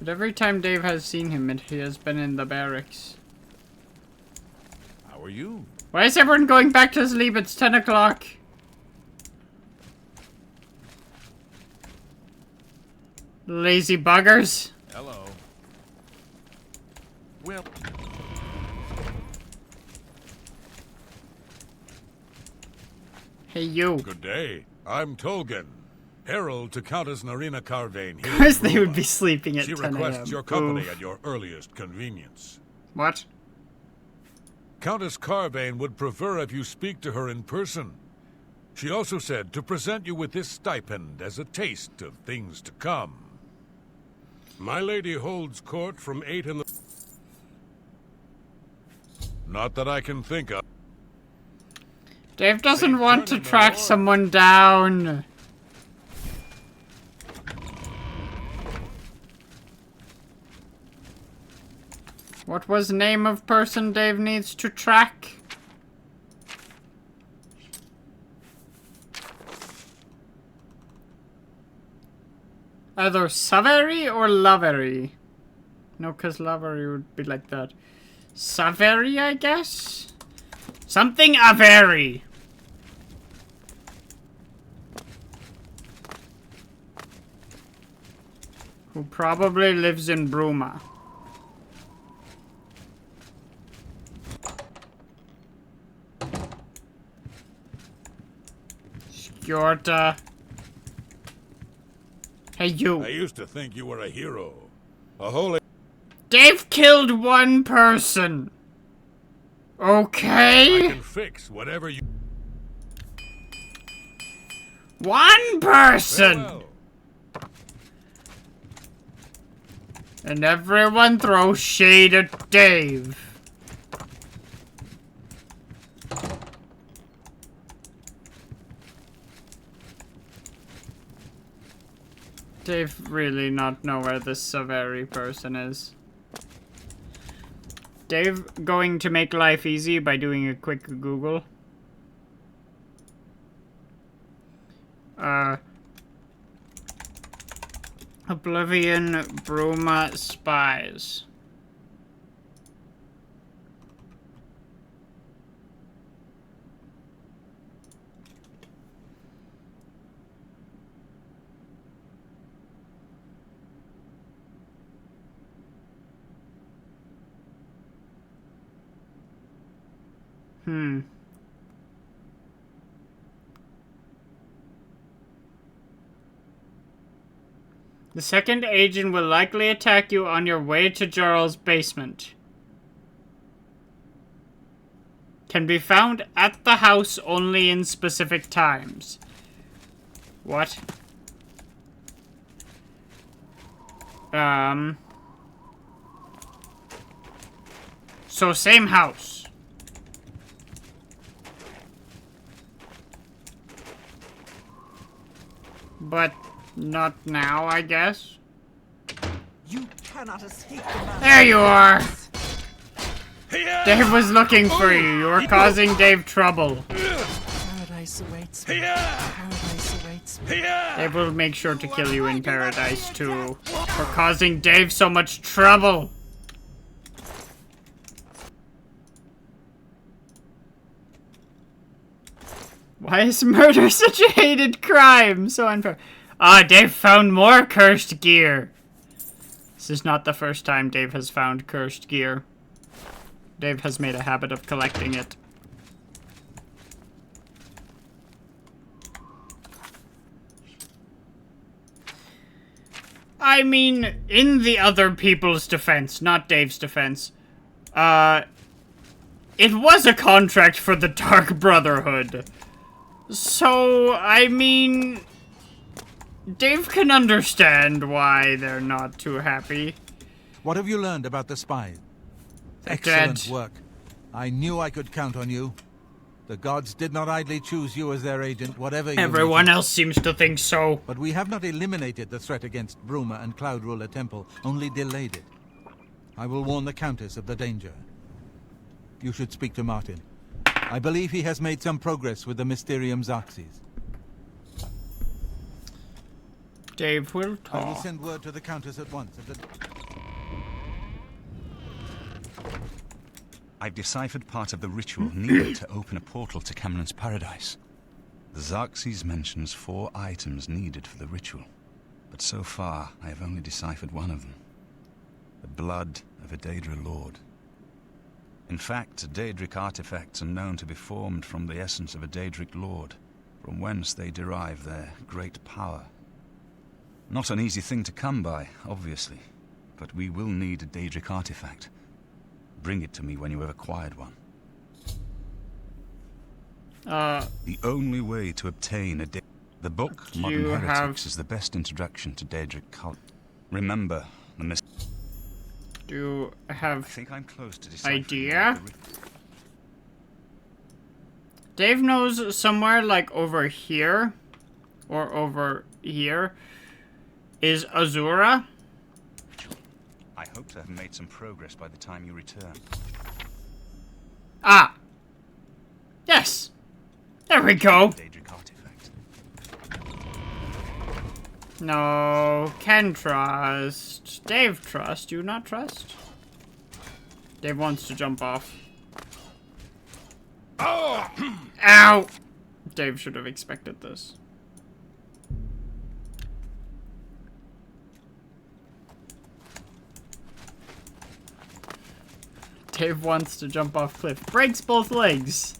[SPEAKER 1] But every time Dave has seen him, he has been in the barracks.
[SPEAKER 5] How are you?
[SPEAKER 1] Why is everyone going back to sleep? It's 10 o'clock. Lazy buggers.
[SPEAKER 5] Hello. Well.
[SPEAKER 1] Hey, you.
[SPEAKER 9] Good day. I'm Tolgan, herald to Countess Narina Carvane.
[SPEAKER 1] Of course they would be sleeping at 10
[SPEAKER 9] She
[SPEAKER 1] a.m.
[SPEAKER 9] requests your company
[SPEAKER 1] Oof.
[SPEAKER 9] at your earliest convenience.
[SPEAKER 1] What?
[SPEAKER 9] Countess Carvane would prefer if you speak to her in person. She also said to present you with this stipend as a taste of things to come. My lady holds court from 8 in the... Not that I can think of.
[SPEAKER 1] Dave doesn't want to track someone down. What was the name of person Dave needs to track? Either Saveri or Laveri. No, because Laveri would be like that. Saveri, I guess? Something Averi. Who probably lives in Bruma. Skjorta. Hey, you.
[SPEAKER 9] I used to think you were a hero. A holy...
[SPEAKER 1] Dave killed one person. Okay?
[SPEAKER 9] I can fix whatever you...
[SPEAKER 1] One person!
[SPEAKER 9] Farewell.
[SPEAKER 1] And everyone throws shade at Dave. Dave really not know where this Saveri person is. Dave going to make life easy by doing a quick Google. Oblivion Bruma spies. The second agent will likely attack you on your way to Jarl's basement. Can be found at the house only in specific times. What? So same house. But not now, I guess.
[SPEAKER 10] You cannot escape the man.
[SPEAKER 1] There you are. Dave was looking for you. You were causing Dave trouble.
[SPEAKER 10] Paradise awaits me. Paradise awaits me.
[SPEAKER 1] Dave will make sure to kill you in paradise too. For causing Dave so much trouble. Why is murder such a hated crime? So unfair. Ah, Dave found more cursed gear. This is not the first time Dave has found cursed gear. Dave has made a habit of collecting it. I mean, in the other people's defense, not Dave's defense, it was a contract for the Dark Brotherhood. So, I mean, Dave can understand why they're not too happy.
[SPEAKER 2] What have you learned about the spies?
[SPEAKER 1] They're
[SPEAKER 2] Excellent
[SPEAKER 1] dead.
[SPEAKER 2] work. I knew I could count on you. The gods did not idly choose you as their agent, whatever you
[SPEAKER 1] Everyone
[SPEAKER 2] may
[SPEAKER 1] else seems to think so.
[SPEAKER 2] But we have not eliminated the threat against Bruma and Cloud Ruler Temple, only delayed it. I will warn the Countess of the danger. You should speak to Martin. I believe he has made some progress with the Mysterium Xerxes.
[SPEAKER 1] Dave will
[SPEAKER 2] I will
[SPEAKER 1] talk.
[SPEAKER 2] send word to the Countess at once.
[SPEAKER 8] I've deciphered part of the ritual needed to open a portal to Cameron's paradise. The Xerxes mentions 4 items needed for the ritual, but so far I have only deciphered one of them. The blood of a Daedra lord. In fact, Daedric artifacts are known to be formed from the essence of a Daedric lord, from whence they derive their great power. Not an easy thing to come by, obviously, but we will need a Daedric artifact. Bring it to me when you have acquired one. The only way to obtain the book, Modern Heretics, is the best introduction to Daedric cult. Remember, the
[SPEAKER 1] Do you have
[SPEAKER 8] I think I'm close to deciphering
[SPEAKER 1] idea? Dave knows somewhere like over here or over here is Azura.
[SPEAKER 8] I hope to have made some progress by the time you return.
[SPEAKER 1] Ah. Yes. There we go.
[SPEAKER 8] Daedric artifact.
[SPEAKER 1] No, can trust. Dave trust, you not trust? Dave wants to jump off.
[SPEAKER 9] Oh!
[SPEAKER 1] Ow! Dave should have expected this. Dave wants to jump off cliff. Breaks both legs.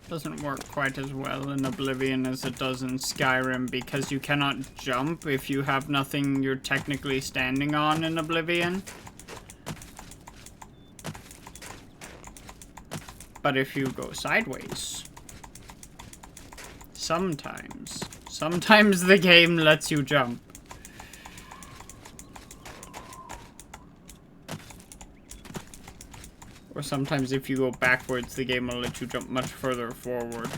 [SPEAKER 1] Doesn't work quite as well in Oblivion as it does in Skyrim because you cannot jump if you have nothing you're technically standing on in Oblivion. But if you go sideways, Sometimes. Sometimes the game lets you jump. Or sometimes if you go backwards, the game will let you jump much further forward.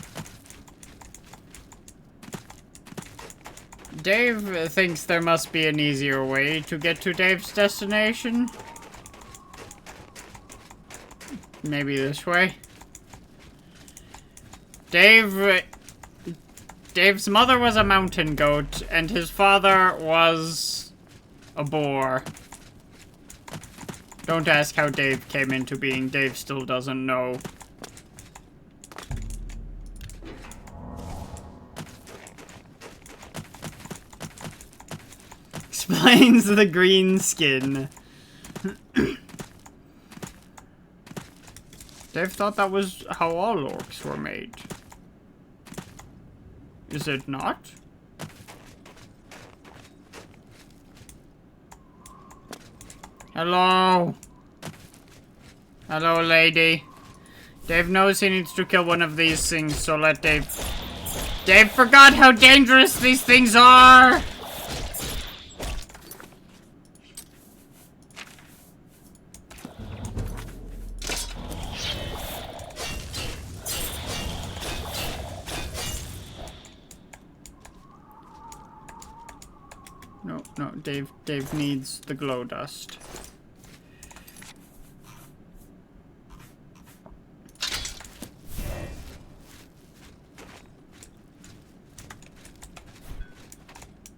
[SPEAKER 1] Dave thinks there must be an easier way to get to Dave's destination. Maybe this way. Dave's mother was a mountain goat, and his father was a boar. Don't ask how Dave came into being. Dave still doesn't know. Explains the green skin. Dave thought that was how all orcs were made. Is it not? Hello? Hello, lady. Dave knows he needs to kill one of these things, so let Dave... Dave forgot how dangerous these things are! No, Dave needs the glow dust.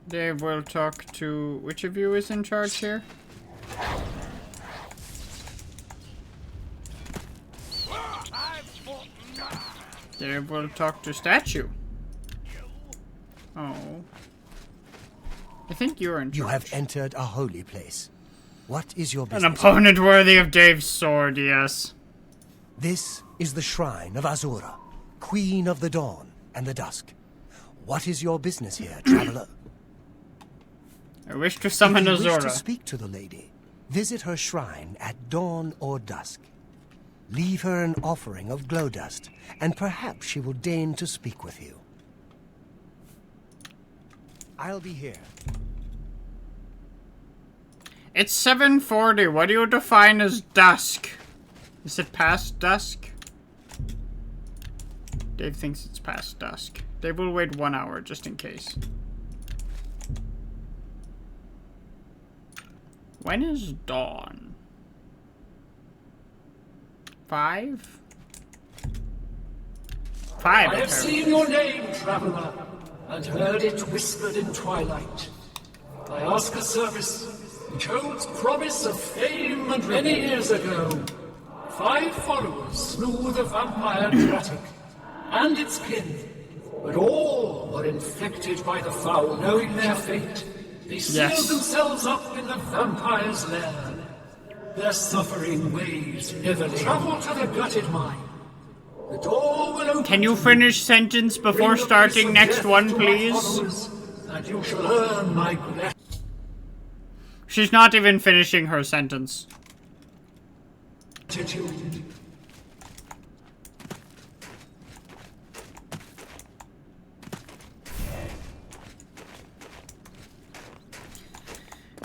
[SPEAKER 1] Dave will talk to... Which of you is in charge here? Dave will talk to statue. Oh. I think you're in charge.
[SPEAKER 6] You have entered a holy place. What is your business?
[SPEAKER 1] An opponent worthy of Dave's sword, yes.
[SPEAKER 6] This is the shrine of Azura, Queen of the Dawn and the Dusk. What is your business here, traveler?
[SPEAKER 1] I wish to summon Azura.
[SPEAKER 6] If you wish to speak to the lady, visit her shrine at dawn or dusk. Leave her an offering of glow dust, and perhaps she will deign to speak with you. I'll be here.
[SPEAKER 1] It's 7:40. What do you define as dusk? Is it past dusk? Dave thinks it's past dusk. Dave will wait 1 hour just in case. When is dawn? 5? 5.
[SPEAKER 11] I have seen your name, traveler, and heard it whispered in twilight. I ask a service, which holds promise of fame, and many years ago, 5 followers slew the vampire Dratic and its kin, but all were infected by the foul. Knowing their fate, they sealed themselves up in the vampire's lair. Their suffering weighs heavily. Travel to the gutted mine. The door will open.
[SPEAKER 1] Can you finish sentence before starting next one, please?
[SPEAKER 11] And you shall earn my gratitude.
[SPEAKER 1] She's not even finishing her sentence.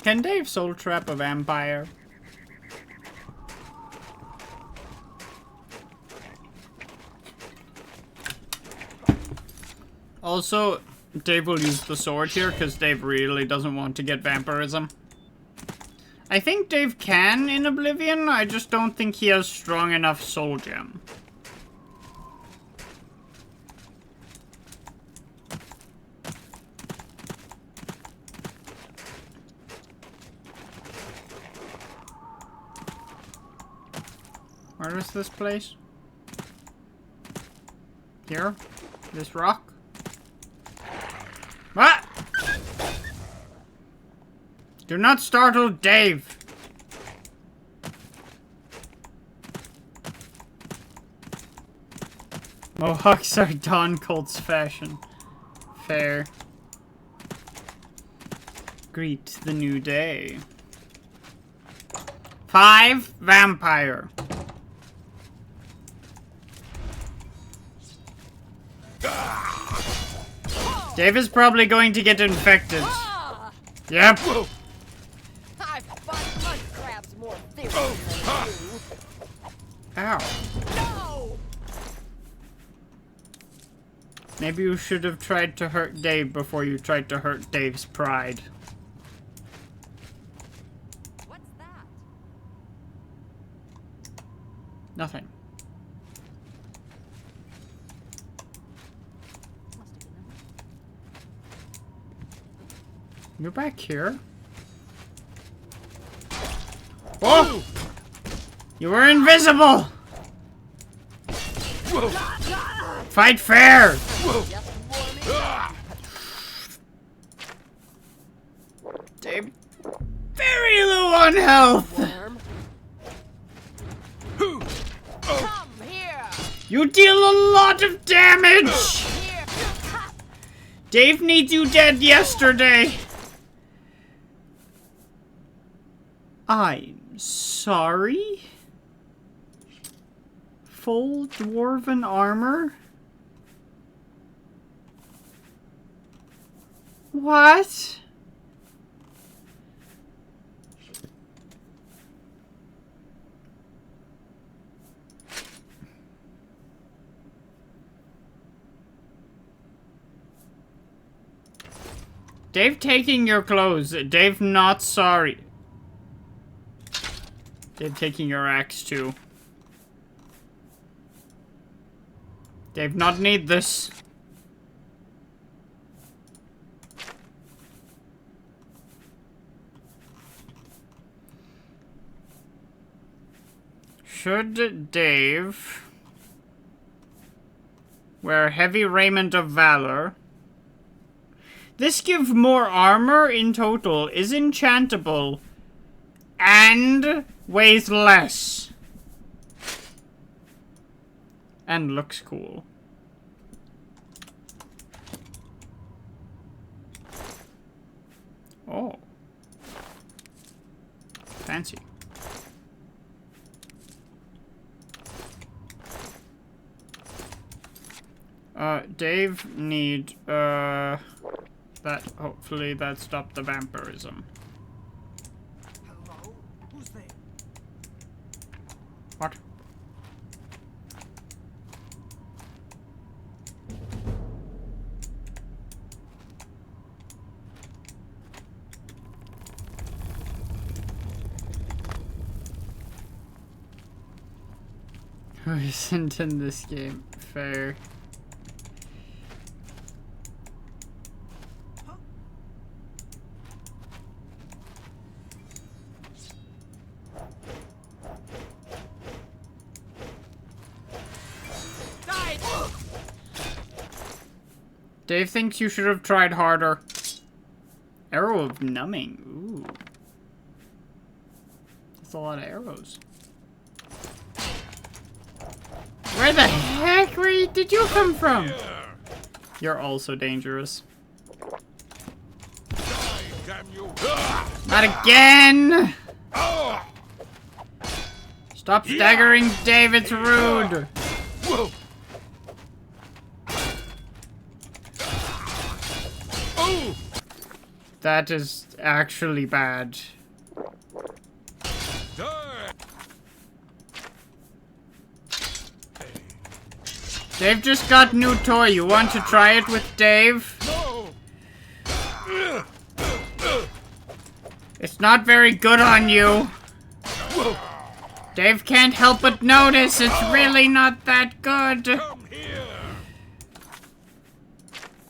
[SPEAKER 1] Can Dave soul trap a vampire? Also, Dave will use the sword here because Dave really doesn't want to get vampirism. I think Dave can in Oblivion, I just don't think he has strong enough soul gem. Where is this place? Here? This rock? What? Do not startle Dave! Mohawks are Dawn Colt's fashion. Fair. Greet the new day. 5 vampire. Dave is probably going to get infected. Yep.
[SPEAKER 4] I've fought mud crabs more fiercely than you.
[SPEAKER 1] Ow.
[SPEAKER 4] No!
[SPEAKER 1] Maybe you should have tried to hurt Dave before you tried to hurt Dave's pride.
[SPEAKER 4] What's that?
[SPEAKER 1] Nothing. You're back here. Oh! You were invisible! Fight fair! Dave, very low on health!
[SPEAKER 4] Come here!
[SPEAKER 1] You deal a lot of damage! Dave needs you dead yesterday! I'm sorry? Full dwarven armor? What? Dave taking your clothes. Dave not sorry. Dave taking your axe too. Dave not need this. Should Dave wear heavy raiment of valor? This gives more armor in total, is enchantable, and weighs less. And looks cool. Oh. Fancy. Dave need, that, hopefully that stopped the vampirism.
[SPEAKER 6] Hello? Who's there?
[SPEAKER 1] What? Who isn't in this game? Fair. Dave thinks you should have tried harder. Arrow of numbing. Ooh. That's a lot of arrows. Where the heck did you come from? You're also dangerous. Not again! Stop staggering, Dave, it's rude! That is actually bad. Dave just got a new toy. You want to try it with Dave? It's not very good on you. Dave can't help but notice it's really not that good.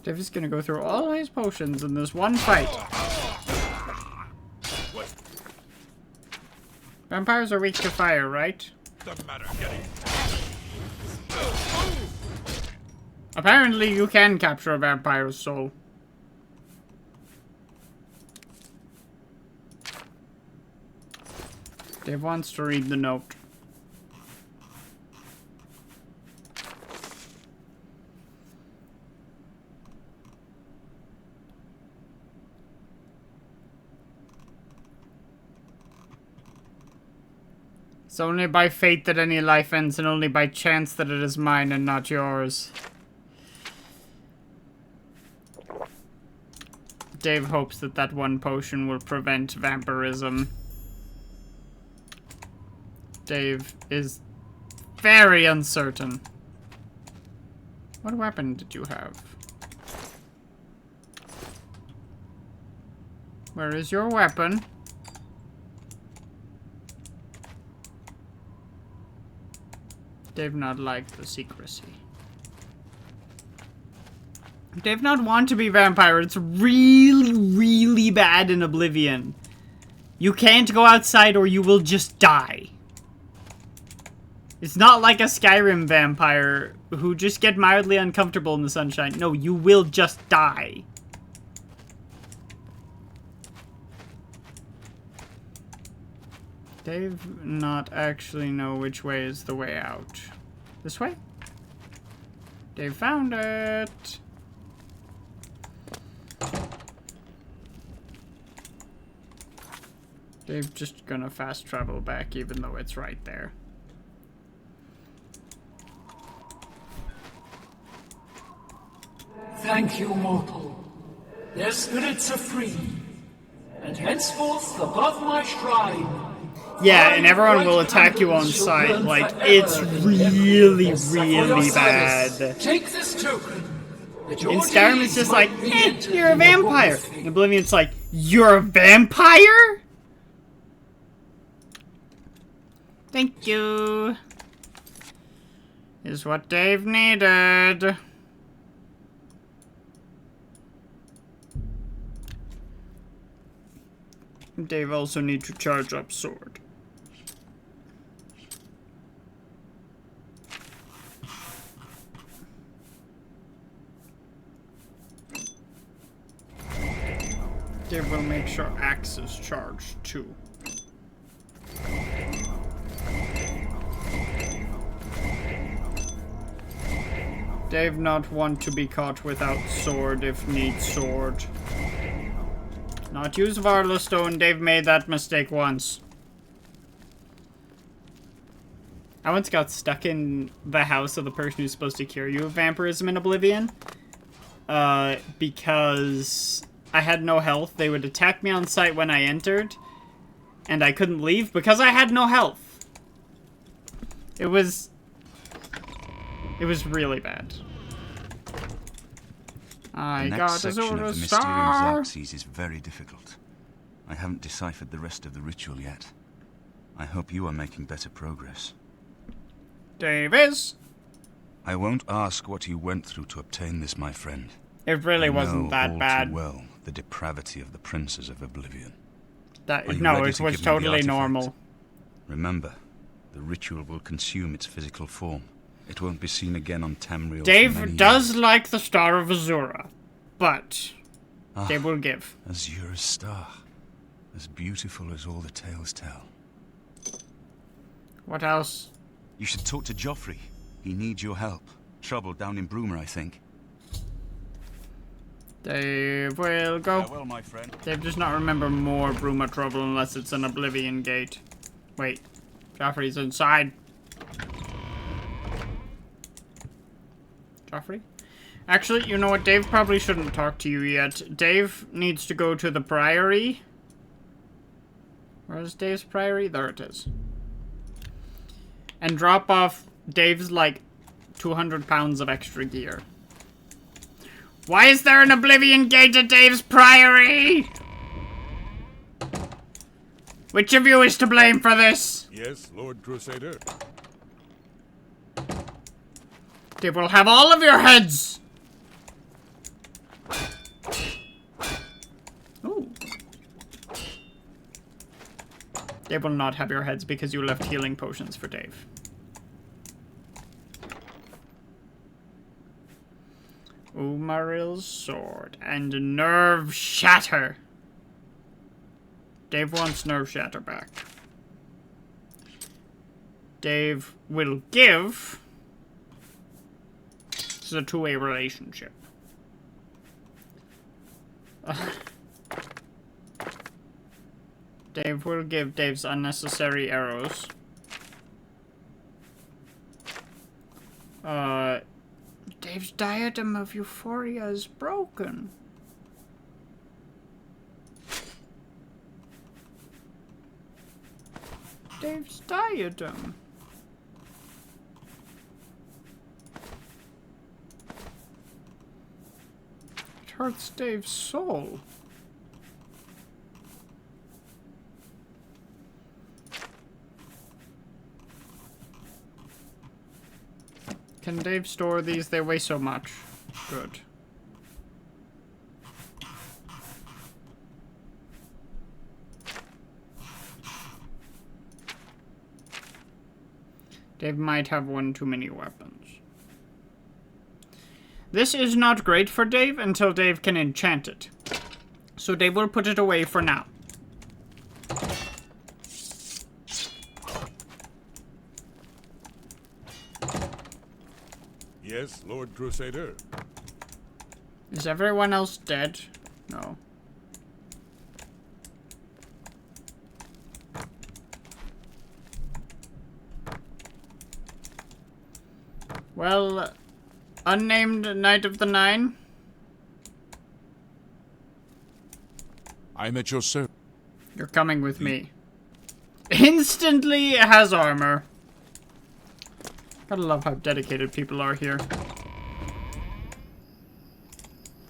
[SPEAKER 1] Dave is gonna go through all his potions in this one fight. Vampires are weak to fire, right? Apparently you can capture a vampire's soul. Dave wants to read the note. It's only by fate that any life ends, and only by chance that it is mine and not yours. Dave hopes that that one potion will prevent vampirism. Dave is very uncertain. What weapon did you have? Where is your weapon? Dave not like the secrecy. Dave not want to be vampire. It's really, really bad in Oblivion. You can't go outside or you will just die. It's not like a Skyrim vampire who just get mildly uncomfortable in the sunshine. No, you will just die. Dave not actually know which way is the way out. This way? Dave found it. Dave just gonna fast travel back even though it's right there.
[SPEAKER 11] Thank you, mortal. Their spirits are free, and henceforth above my shrine.
[SPEAKER 1] Yeah, and everyone will attack you on sight. Like, it's really, really bad.
[SPEAKER 11] Take this token.
[SPEAKER 1] In Skyrim, it's just like, you're a vampire. In Oblivion, it's like, you're a vampire? Thank you. Is what Dave needed. Dave also needs to charge up sword. Dave will make sure axe is charged too. Dave not want to be caught without sword if need sword. Not use Varla Stone. Dave made that mistake once. I once got stuck in the house of the person who's supposed to cure you of vampirism in Oblivion. Because I had no health. They would attack me on sight when I entered. And I couldn't leave because I had no health. It was really bad. I
[SPEAKER 8] the
[SPEAKER 1] got
[SPEAKER 8] next section
[SPEAKER 1] Azura
[SPEAKER 8] of the
[SPEAKER 1] Star.
[SPEAKER 8] Mysterium Xerxes is very difficult. I haven't deciphered the rest of the ritual yet. I hope you are making better progress.
[SPEAKER 1] Davis.
[SPEAKER 8] I won't ask what you went through to obtain this, my friend.
[SPEAKER 1] It really
[SPEAKER 8] I
[SPEAKER 1] wasn't
[SPEAKER 8] know
[SPEAKER 1] that
[SPEAKER 8] all
[SPEAKER 1] bad.
[SPEAKER 8] Too well, the depravity of the princes of Oblivion.
[SPEAKER 1] No, it was totally normal.
[SPEAKER 8] Remember, the ritual will consume its physical form. It won't be seen again on Tamriel.
[SPEAKER 1] Dave does like the Star of Azura, but they will give.
[SPEAKER 8] Azura's star, as beautiful as all the tales tell.
[SPEAKER 1] What else?
[SPEAKER 8] You should talk to Joffrey. He needs your help. Trouble down in Bruma, I think.
[SPEAKER 1] Dave will go.
[SPEAKER 8] Farewell, my friend.
[SPEAKER 1] Dave does not remember more Bruma trouble unless it's an Oblivion gate. Wait, Joffrey's inside. Joffrey? Actually, you know what? Dave probably shouldn't talk to you yet. Dave needs to go to the Priory. Where's Dave's Priory? There it is. And drop off Dave's, like, 200 pounds of extra gear. Why is there an Oblivion gate at Dave's Priory? Which of you is to blame for this?
[SPEAKER 9] Yes, Lord Crusader.
[SPEAKER 1] Dave will have all of your heads! Ooh. Dave will not have your heads because you left healing potions for Dave. Umaril's sword and nerve shatter. Dave wants nerve shatter back. Dave will give. This is a two-way relationship. Dave will give Dave's unnecessary arrows. Dave's diadem of euphoria is broken. Dave's diadem? It hurts Dave's soul. Can Dave store these? They weigh so much. Good. Dave might have one too many weapons. This is not great for Dave until Dave can enchant it. So Dave will put it away for now.
[SPEAKER 9] Yes, Lord Crusader.
[SPEAKER 1] Is everyone else dead? No. Well, unnamed Knight of the Nine?
[SPEAKER 5] I'm at your service.
[SPEAKER 1] You're coming with me. Instantly has armor. Gotta love how dedicated people are here.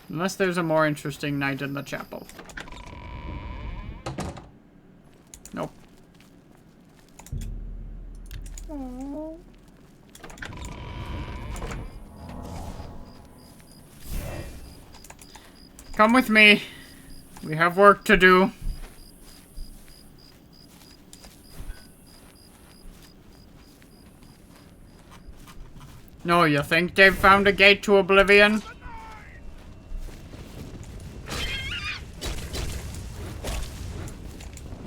[SPEAKER 1] Unless there's a more interesting knight in the chapel. Nope. Aww. Come with me. We have work to do. No, you think they've found a gate to Oblivion?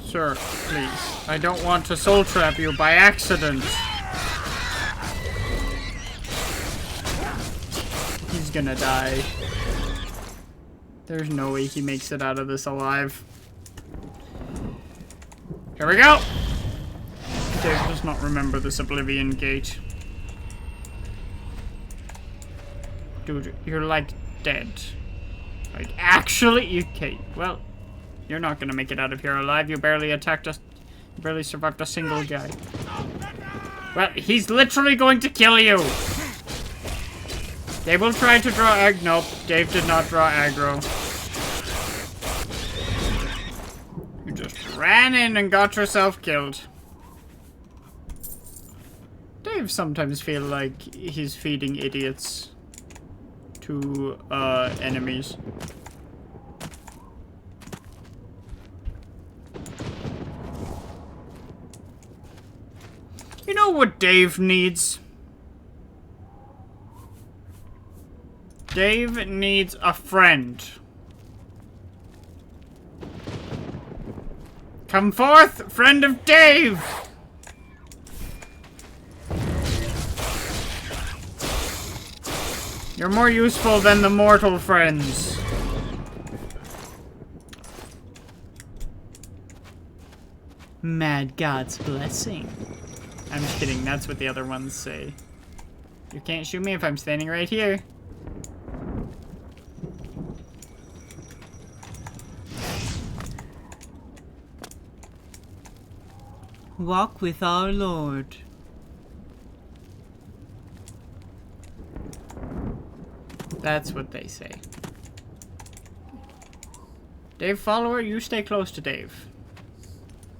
[SPEAKER 1] Sir, please. I don't want to soul trap you by accident. He's gonna die. There's no way he makes it out of this alive. Here we go! Dave does not remember this Oblivion gate. Dude, you're like dead. Like, actually? Okay, well, you're not gonna make it out of here alive. You barely attacked us. You barely survived a single guy. Well, he's literally going to kill you! Dave will try to draw ag. Nope, Dave did not draw aggro. You just ran in and got yourself killed. Dave sometimes feels like he's feeding idiots to enemies. You know what Dave needs? Dave needs a friend. Come forth, friend of Dave! You're more useful than the mortal friends. Mad God's blessing. I'm just kidding, that's what the other ones say. You can't shoot me if I'm standing right here. Walk with our Lord. That's what they say. Dave, follower, you stay close to Dave.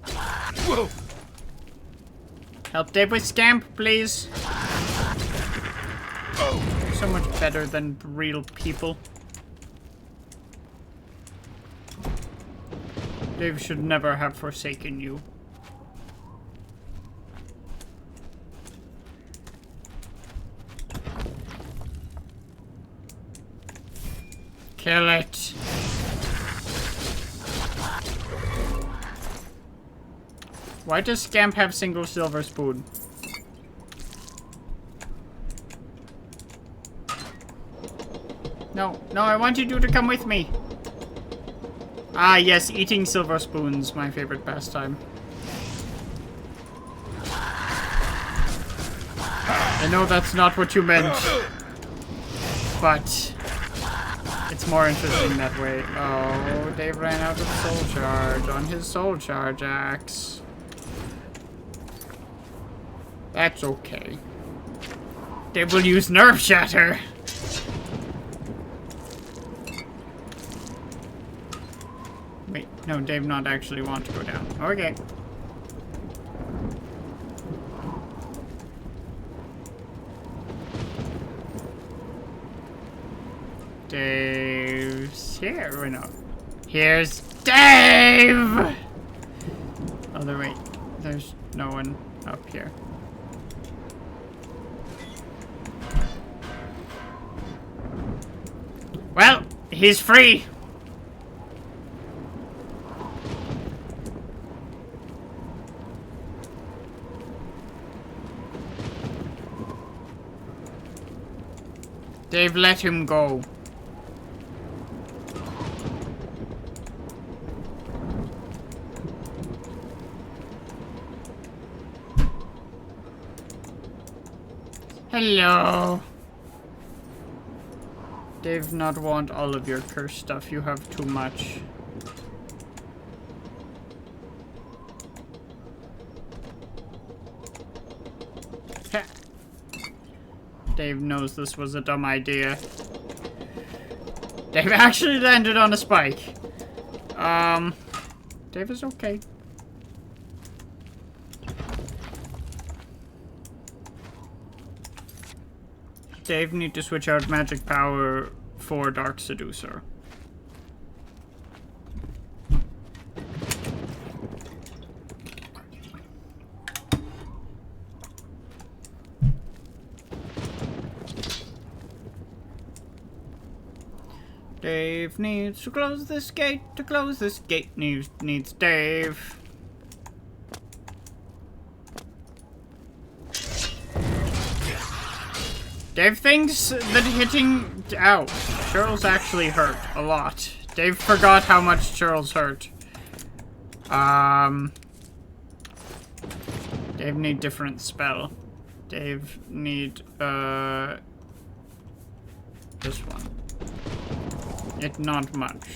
[SPEAKER 9] Whoa.
[SPEAKER 1] Help Dave with Scamp, please.
[SPEAKER 9] Oh.
[SPEAKER 1] So much better than real people. Dave should never have forsaken you. Kill it. Why does Scamp have single silver spoon? No, no, I want you to come with me. Ah, yes, eating silver spoons, my favorite pastime. I know that's not what you meant, but it's more interesting that way. Oh, Dave ran out of soul charge on his soul charge axe. That's okay. They will use nerve shatter. Wait, no, Dave not actually want to go down. Okay. Dave's here or no? Here's Dave! Oh, wait. There's no one up here. Well, he's free. Dave, let him go. Hello. Dave not want all of your cursed stuff. You have too much. Dave knows this was a dumb idea. Dave actually landed on a spike. Dave is okay. Dave need to switch out magic power for Dark Seducer. Dave needs to close this gate. To close this gate needs Dave. Dave thinks that hitting... Ow. Cheryl's actually hurt a lot. Dave forgot how much Cheryl's hurt. Dave need different spell. Dave need, this one. It not much,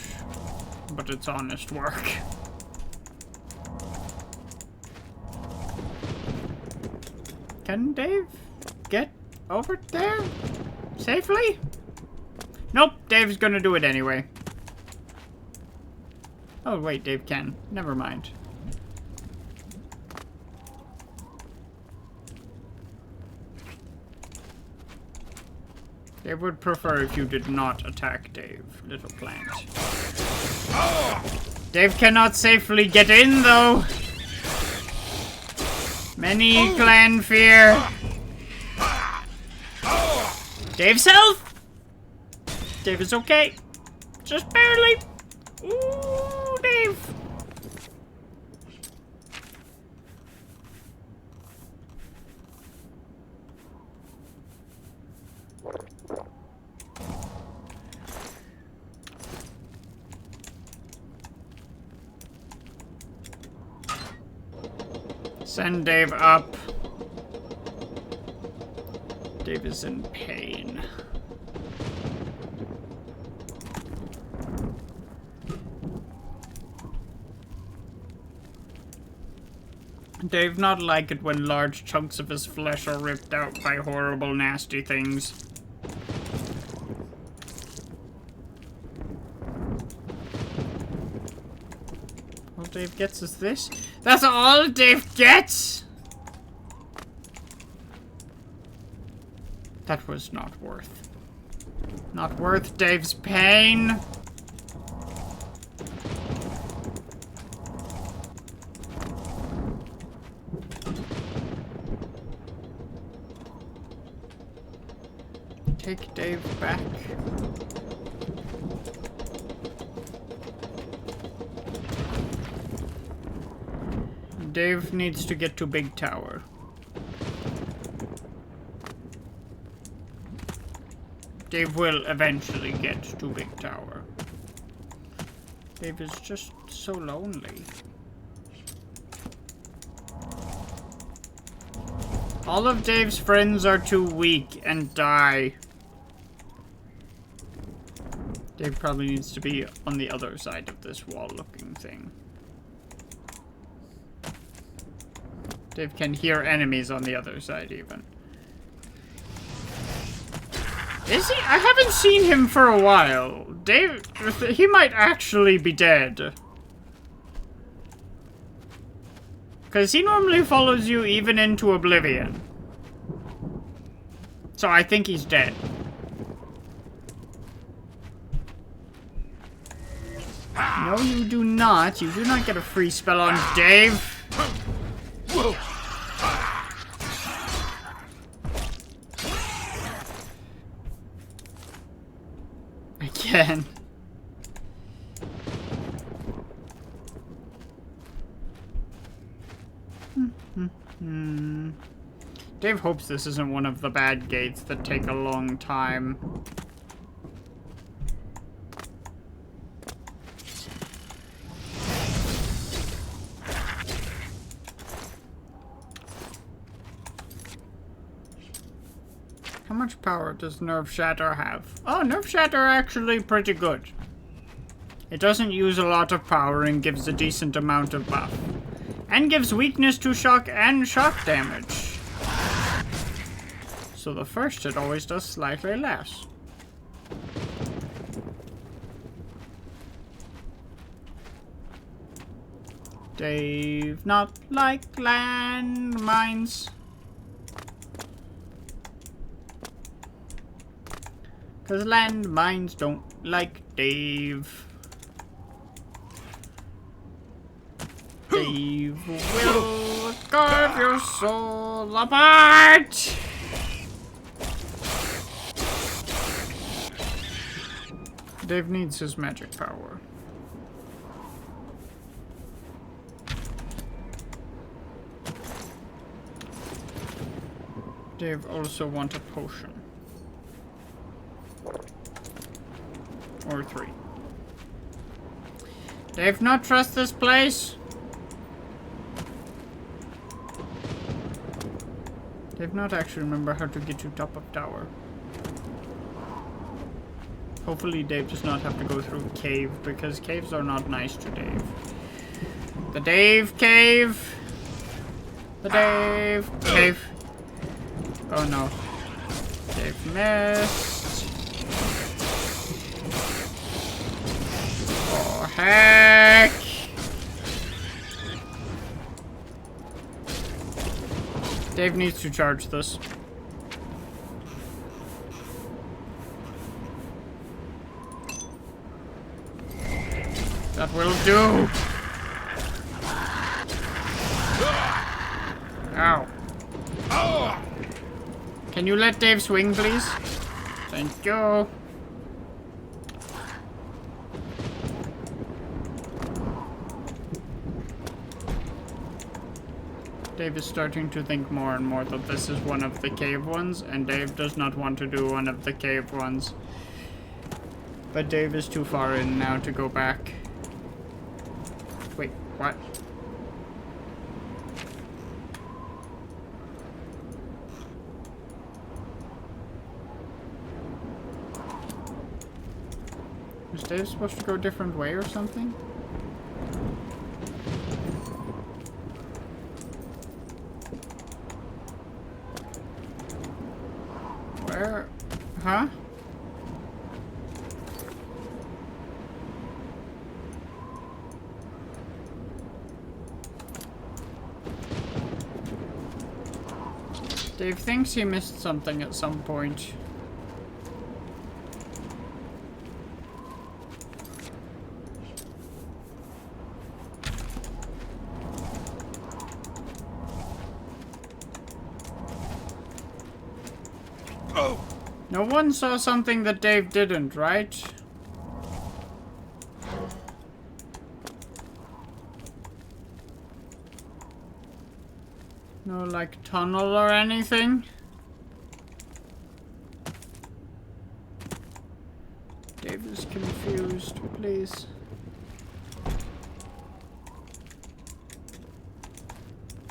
[SPEAKER 1] but it's honest work. Can Dave get over there safely? Nope, Dave's gonna do it anyway. Oh wait, Dave can. Never mind. Dave would prefer if you did not attack Dave, little plant. Dave cannot safely get in, though. Many clan fear. Dave's health! Dave is okay. Just barely. Ooh, Dave. Send Dave up. Dave is in pain. Dave not like it when large chunks of his flesh are ripped out by horrible, nasty things. All Dave gets is this? That's all Dave gets? That was not worth. Not worth Dave's pain. Take Dave back. Dave needs to get to Big Tower. Dave will eventually get to Big Tower. Dave is just so lonely. All of Dave's friends are too weak and die. Dave probably needs to be on the other side of this wall-looking thing. Dave can hear enemies on the other side, even. Is he? I haven't seen him for a while. Dave, he might actually be dead. Because he normally follows you even into Oblivion. So I think he's dead. No, you do not. You do not get a free spell on Dave.
[SPEAKER 9] Whoa.
[SPEAKER 1] Again. Dave hopes this isn't one of the bad gates that take a long time. How much power does Nerve Shatter have? Oh, Nerve Shatter actually pretty good. It doesn't use a lot of power and gives a decent amount of buff. And gives weakness to shock and shock damage. So the first hit always does slightly less. Dave not like landmines. Cause landmines don't like Dave. Dave will carve your soul apart! Dave needs his magic power. Dave also wants a potion. Or 3. Dave not trust this place? Dave not actually remember how to get to top of tower. Hopefully Dave does not have to go through cave, because caves are not nice to Dave. The Dave cave! The Dave cave! Oh no. Dave missed. Oh heck! Dave needs to charge this. That will do! Ow. Can you let Dave swing, please? Thank you. Dave is starting to think more and more that this is one of the cave ones, and Dave does not want to do one of the cave ones. But Dave is too far in now to go back. Wait, what? Was Dave supposed to go a different way or something? Where? Huh? Dave thinks he missed something at some point.
[SPEAKER 9] Oh!
[SPEAKER 1] No one saw something that Dave didn't, right? No, like, tunnel or anything? Dave is confused, please.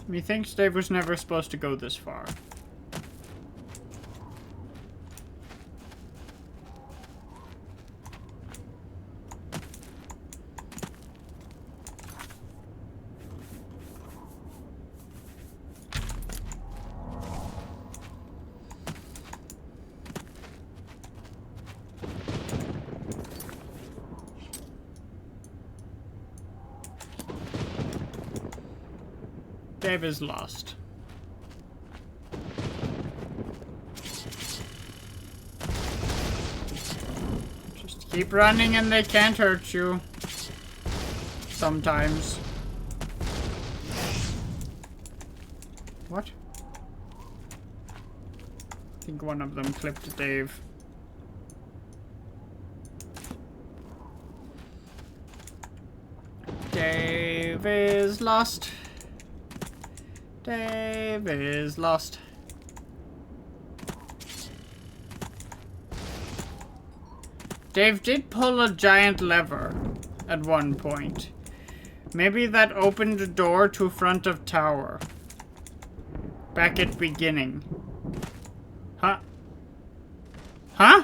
[SPEAKER 1] Methinks Dave was never supposed to go this far. Dave is lost. Just keep running and they can't hurt you. Sometimes. What? I think one of them clipped Dave. Dave is lost. Dave is lost. Dave did pull a giant lever at one point. Maybe that opened the door to front of tower. Back at beginning. Huh? Huh?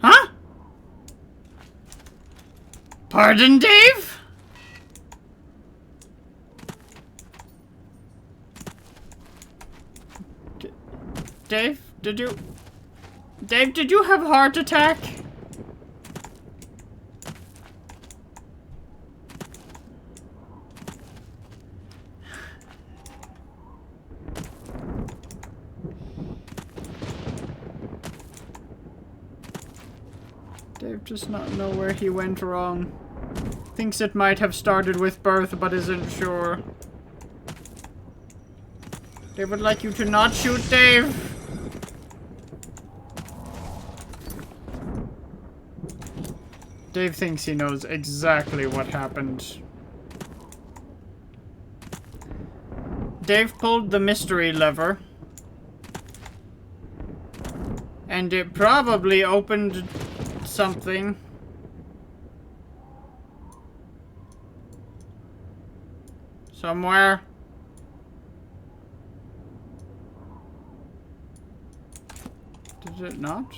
[SPEAKER 1] Huh? Pardon, Dave? Dave, did you... Dave, did you have a heart attack? Dave does not know where he went wrong. Thinks it might have started with birth, but isn't sure. They would like you to not shoot Dave. Dave thinks he knows exactly what happened. Dave pulled the mystery lever. And it probably opened something. Somewhere. Did it not?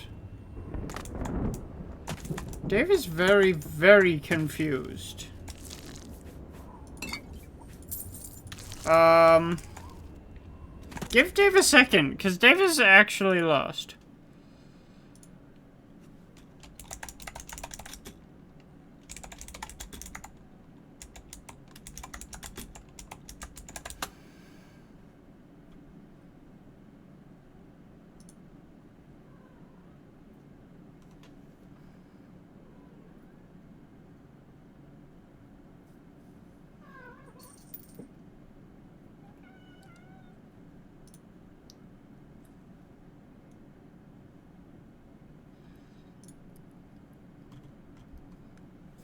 [SPEAKER 1] Dave is very, very confused. Give Dave a second, because Dave is actually lost.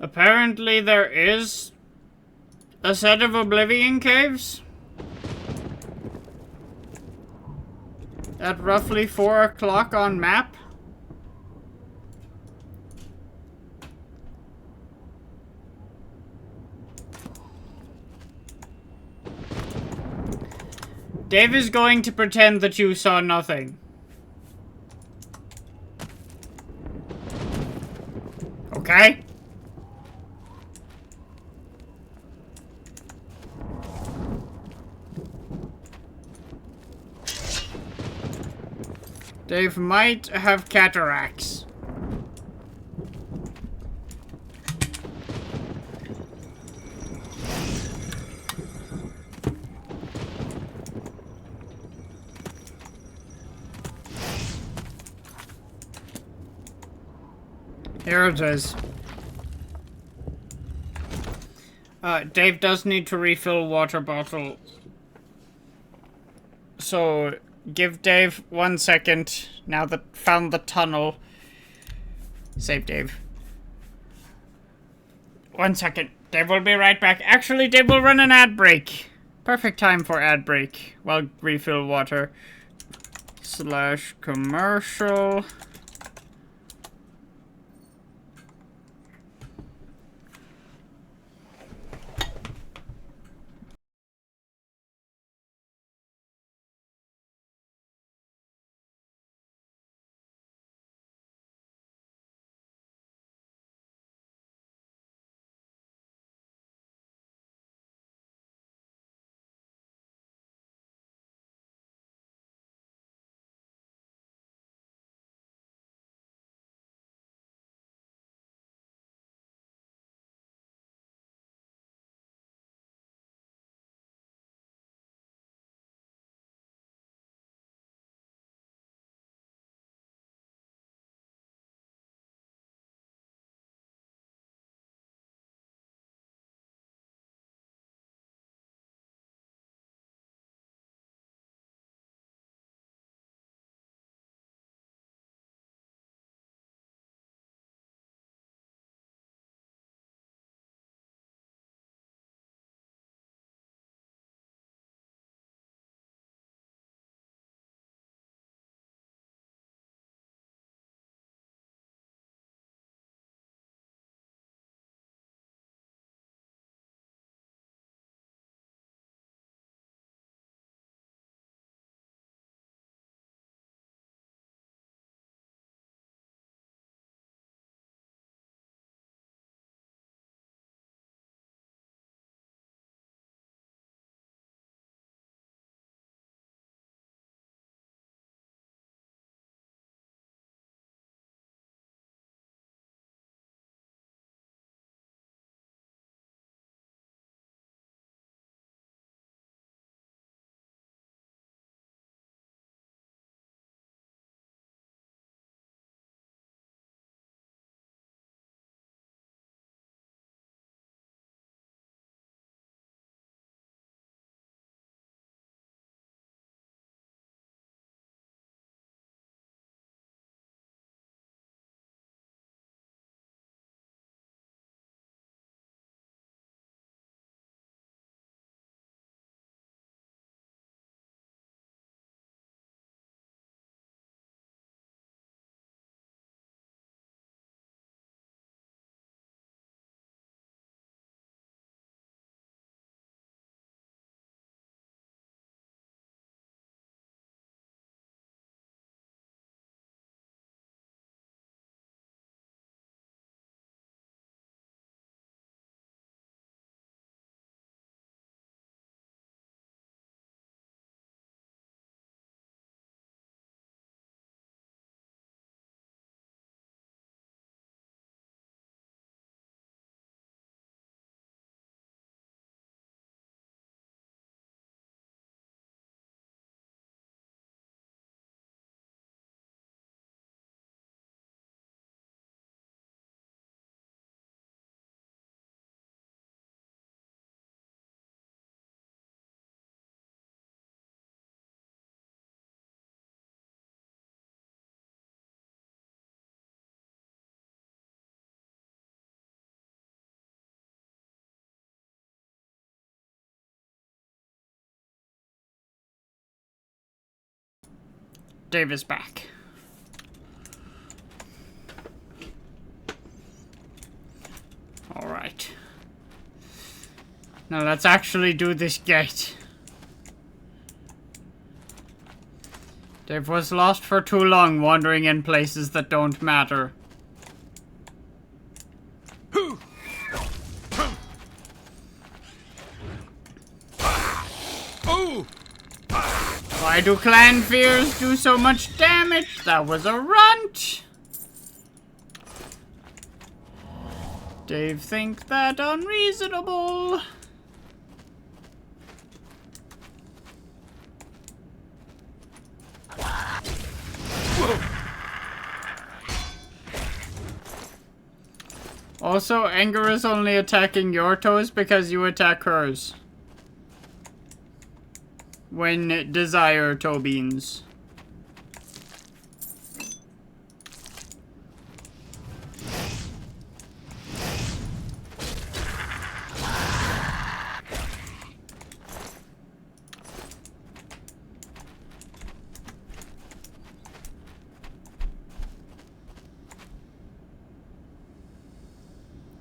[SPEAKER 1] Apparently there is a set of Oblivion caves at roughly 4 o'clock on map. Dave is going to pretend that you saw nothing. Okay? Dave might have cataracts. Here it is. Dave does need to refill water bottle. So, give Dave 1 second. Now that found the tunnel. Save Dave. 1 second. Dave will be right back. Actually, Dave will run an ad break. Perfect time for ad break. While refill water. / commercial. Dave is back. Alright. Now let's actually do this gate. Dave was lost for too long, wandering in places that don't matter. Why do clan fears do so much damage? That was a runt! Dave thinks that unreasonable. Also, anger is only attacking your toes because you attack hers. When desire toe beans.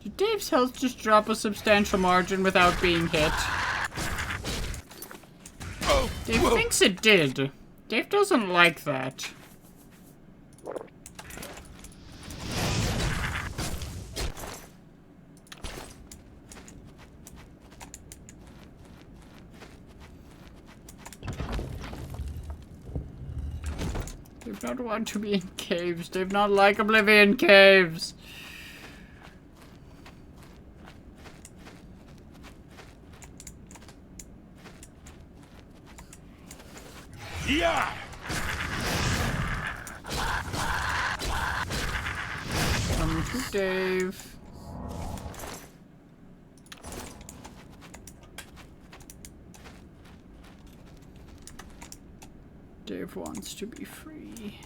[SPEAKER 1] Did Dave's health just drop a substantial margin without being hit? Dave thinks it did. Dave doesn't like that. Dave not want to be in caves. Dave not like Oblivion caves.
[SPEAKER 9] Yeah.
[SPEAKER 1] Come to Dave. Dave wants to be free.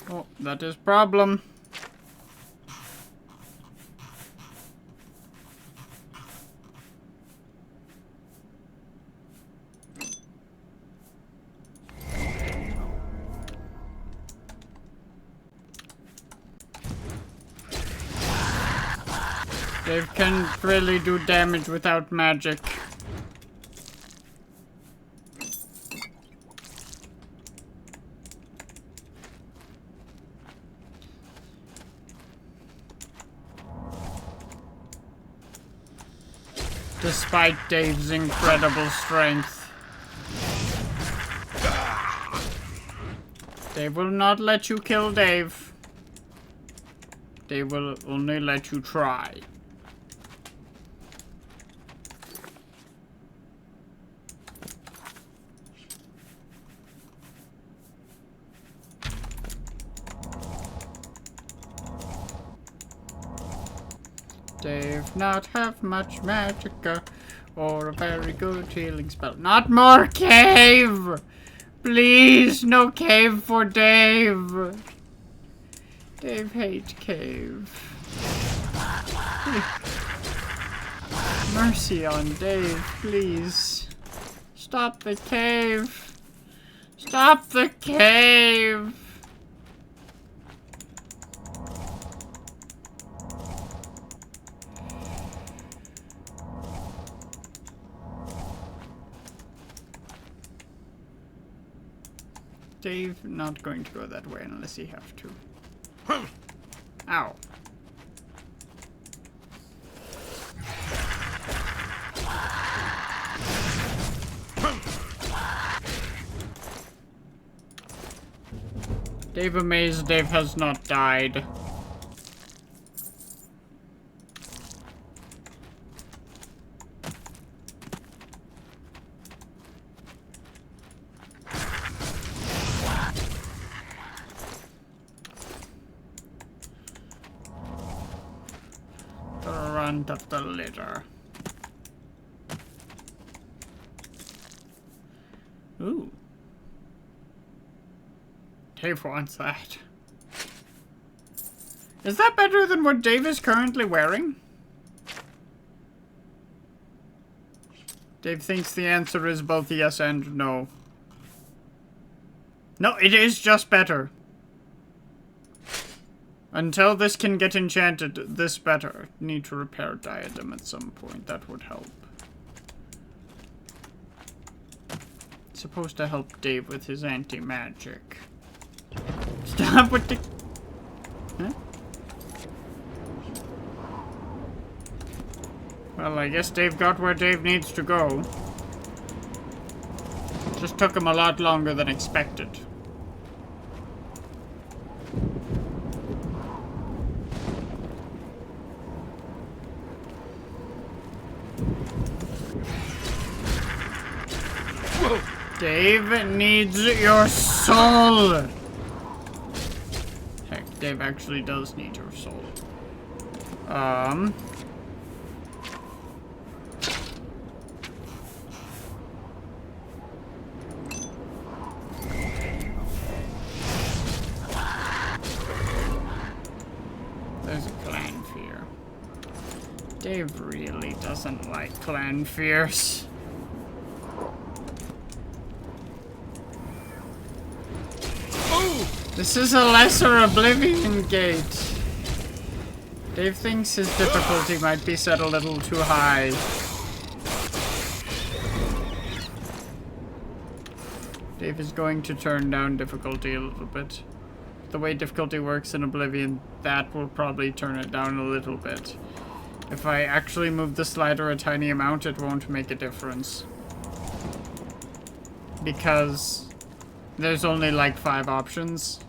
[SPEAKER 1] Oh, that is problem. Dave can't really do damage without magic. Despite Dave's incredible strength. Dave will not let you kill Dave. Dave will only let you try. Dave not have much magicka or a very good healing spell. Not more cave! Please, no cave for Dave. Dave hate cave. Mercy on Dave, please. Stop the cave. Stop the cave. Dave not going to go that way unless he have to. Ow. Dave amazed Dave has not died. Of the litter. Ooh. Dave wants that. Is that better than what Dave is currently wearing? Dave thinks the answer is both yes and no. No, it is just better. Until this can get enchanted, this better. Need to repair diadem at some point. That would help. It's supposed to help Dave with his anti-magic. Stop with the... Huh? Well, I guess Dave got where Dave needs to go. Just took him a lot longer than expected. Dave needs your soul! Heck, Dave actually does need your soul. There's a clan fear. Dave really doesn't like clan fears. This is a lesser Oblivion gate. Dave thinks his difficulty might be set a little too high. Dave is going to turn down difficulty a little bit. The way difficulty works in Oblivion, that will probably turn it down a little bit. If I actually move the slider a tiny amount, it won't make a difference. Because there's only like 5 options.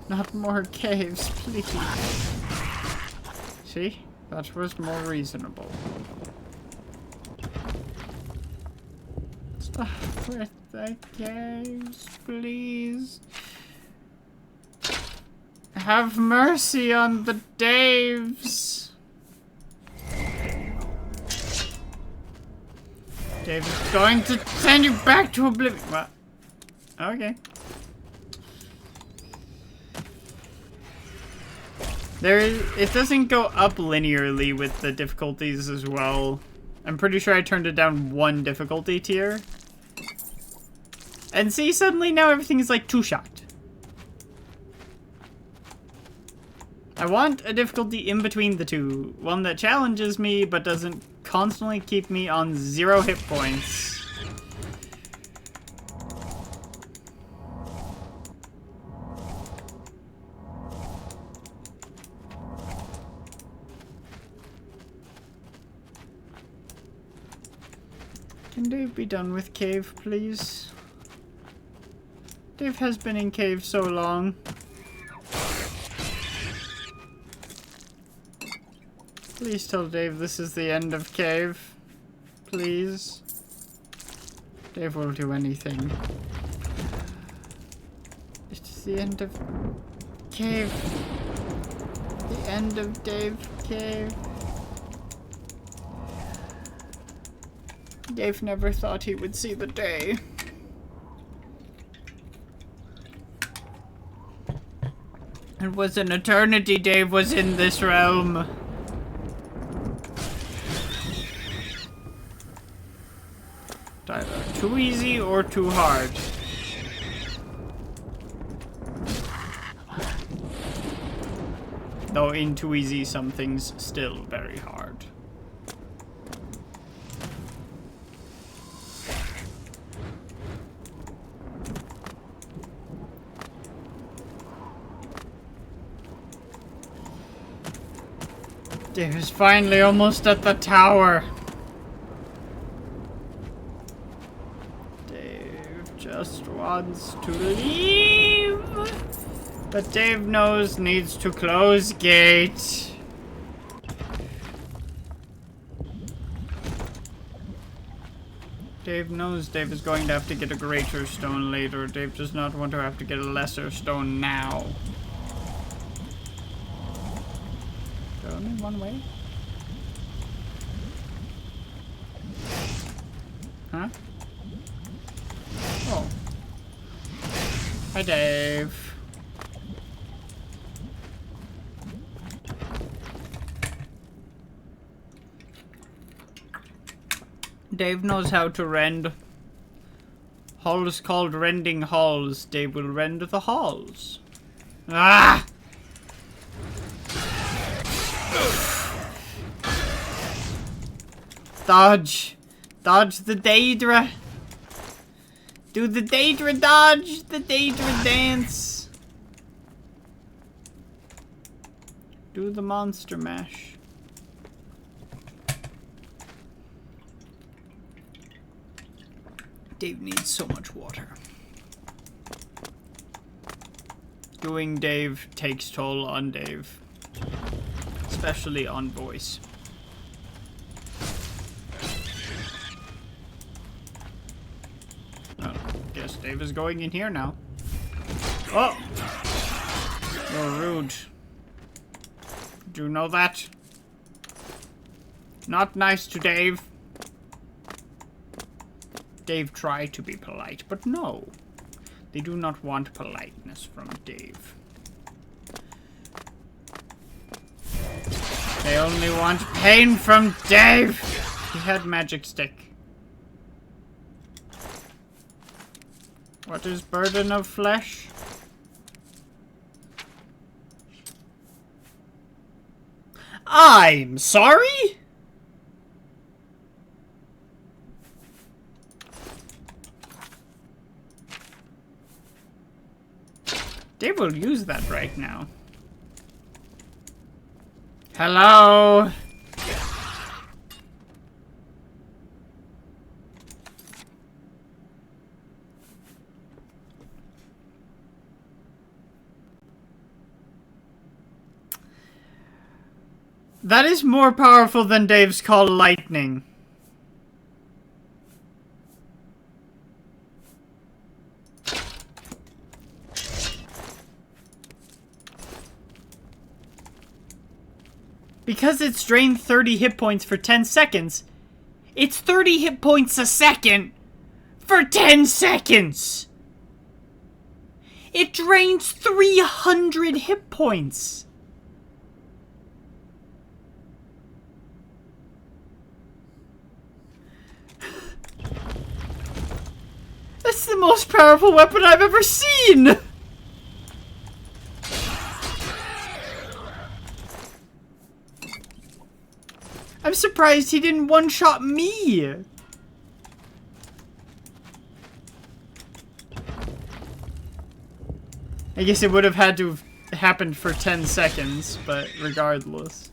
[SPEAKER 1] Not more caves, please. See? That was more reasonable. Stop with the caves, please. Have mercy on the Daves. Dave is going to send you back to Oblivion. Well, okay. It doesn't go up linearly with the difficulties as well. I'm pretty sure I turned it down 1 difficulty tier. And see, suddenly now everything is like 2-shot. I want a difficulty in between the two. One that challenges me, but doesn't constantly keep me on 0 hit points. Can Dave be done with cave, please? Dave has been in cave so long. Please tell Dave this is the end of cave. Please. Dave will do anything. It's the end of cave. The end of Dave cave. Dave never thought he would see the day. It was an eternity Dave was in this realm. Either too easy or too hard. Though in too easy, some things still very hard. Dave is finally almost at the tower. Dave just wants to leave. But Dave knows needs to close gate. Dave knows Dave is going to have to get a greater stone later. Dave does not want to have to get a lesser stone now. Only one way? Huh? Oh. Hi, Dave. Dave knows how to rend. Halls called rending halls. Dave will rend the halls. Ah! Dodge. Dodge the Daedra. Do the Daedra dodge. The Daedra dance. Do the monster mash. Dave needs so much water. Doing Dave takes toll on Dave. Especially on voice. Oh, guess Dave is going in here now. Oh! You're rude. Do you know that? Not nice to Dave. Dave tried to be polite, but no. They do not want politeness from Dave. They only want pain from Dave! He had magic stick. What is burden of flesh? I'm sorry? Dave will use that right now. Hello? That is more powerful than Dave's call lightning. Because it's drained 30 hit points for 10 seconds, it's 30 hit points a second for 10 seconds! It drains 300 hit points! That's the most powerful weapon I've ever seen! I'm surprised he didn't one-shot me! I guess it would have had to have happened for 10 seconds, but regardless.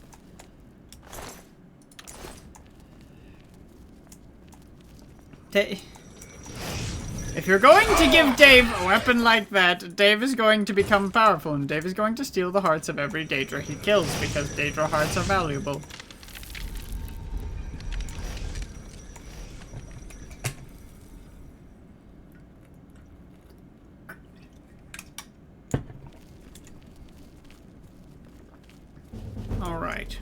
[SPEAKER 1] If you're going to give Dave a weapon like that, Dave is going to become powerful, and Dave is going to steal the hearts of every Daedra he kills, because Daedra hearts are valuable. Alright.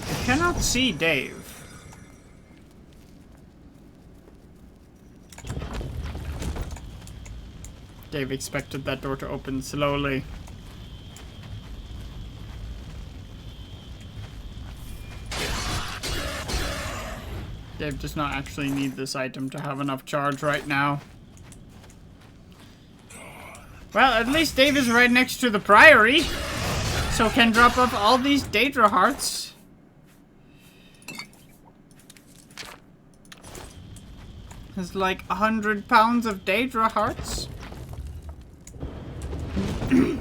[SPEAKER 1] I cannot see Dave. Dave expected that door to open slowly. Dave does not actually need this item to have enough charge right now. Well, at least Dave is right next to the Priory, so can drop off all these Daedra hearts. There's like 100 pounds of Daedra hearts. I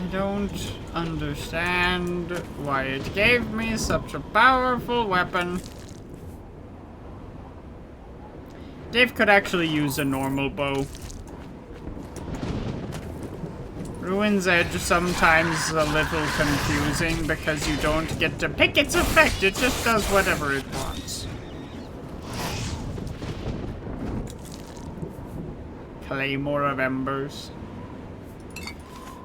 [SPEAKER 1] don't understand why it gave me such a powerful weapon. Dave could actually use a normal bow. Ruin's Edge sometimes a little confusing because you don't get to pick its effect, it just does whatever it wants. Claymore of Embers.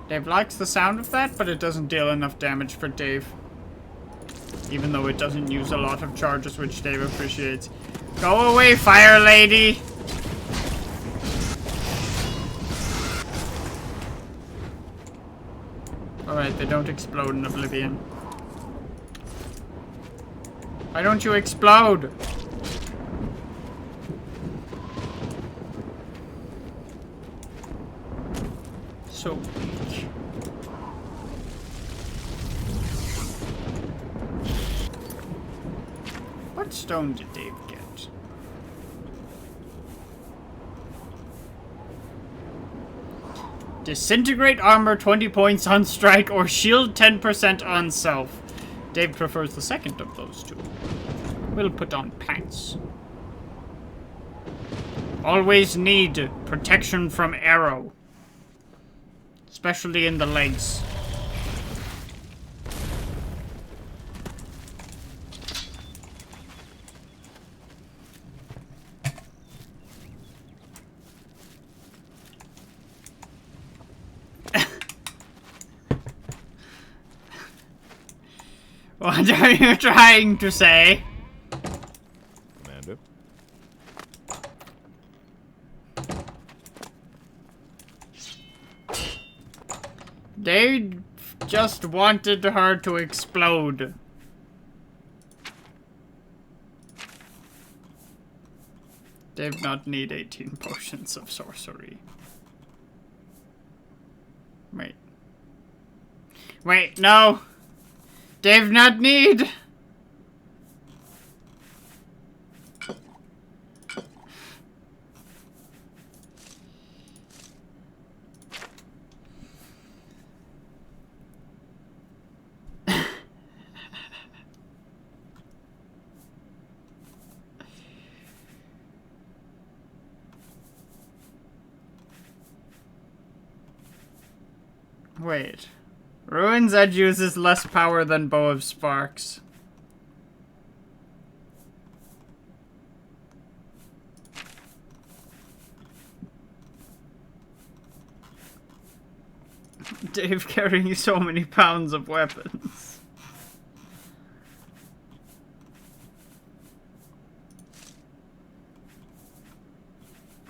[SPEAKER 1] Dave likes the sound of that, but it doesn't deal enough damage for Dave. Even though it doesn't use a lot of charges, which Dave appreciates. Go away, fire lady! Alright, they don't explode in Oblivion. Why don't you explode? So weak. What stone did Dave get? Disintegrate armor 20 points on strike or shield 10% on self. Dave prefers the second of those two. We'll put on pants. Always need protection from arrow. Especially in the legs. What are you trying to say?
[SPEAKER 12] Commander?
[SPEAKER 1] They just wanted her to explode. They've not need 18 potions of sorcery. Wait. Wait, no! Dave not need! Wait. Ruin's Edge uses less power than Bow of Sparks. Dave carrying so many pounds of weapons.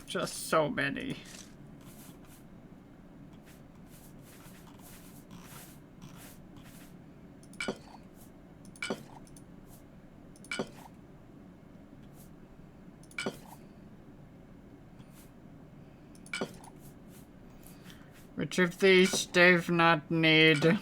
[SPEAKER 1] Just so many. Which of these Dave not need?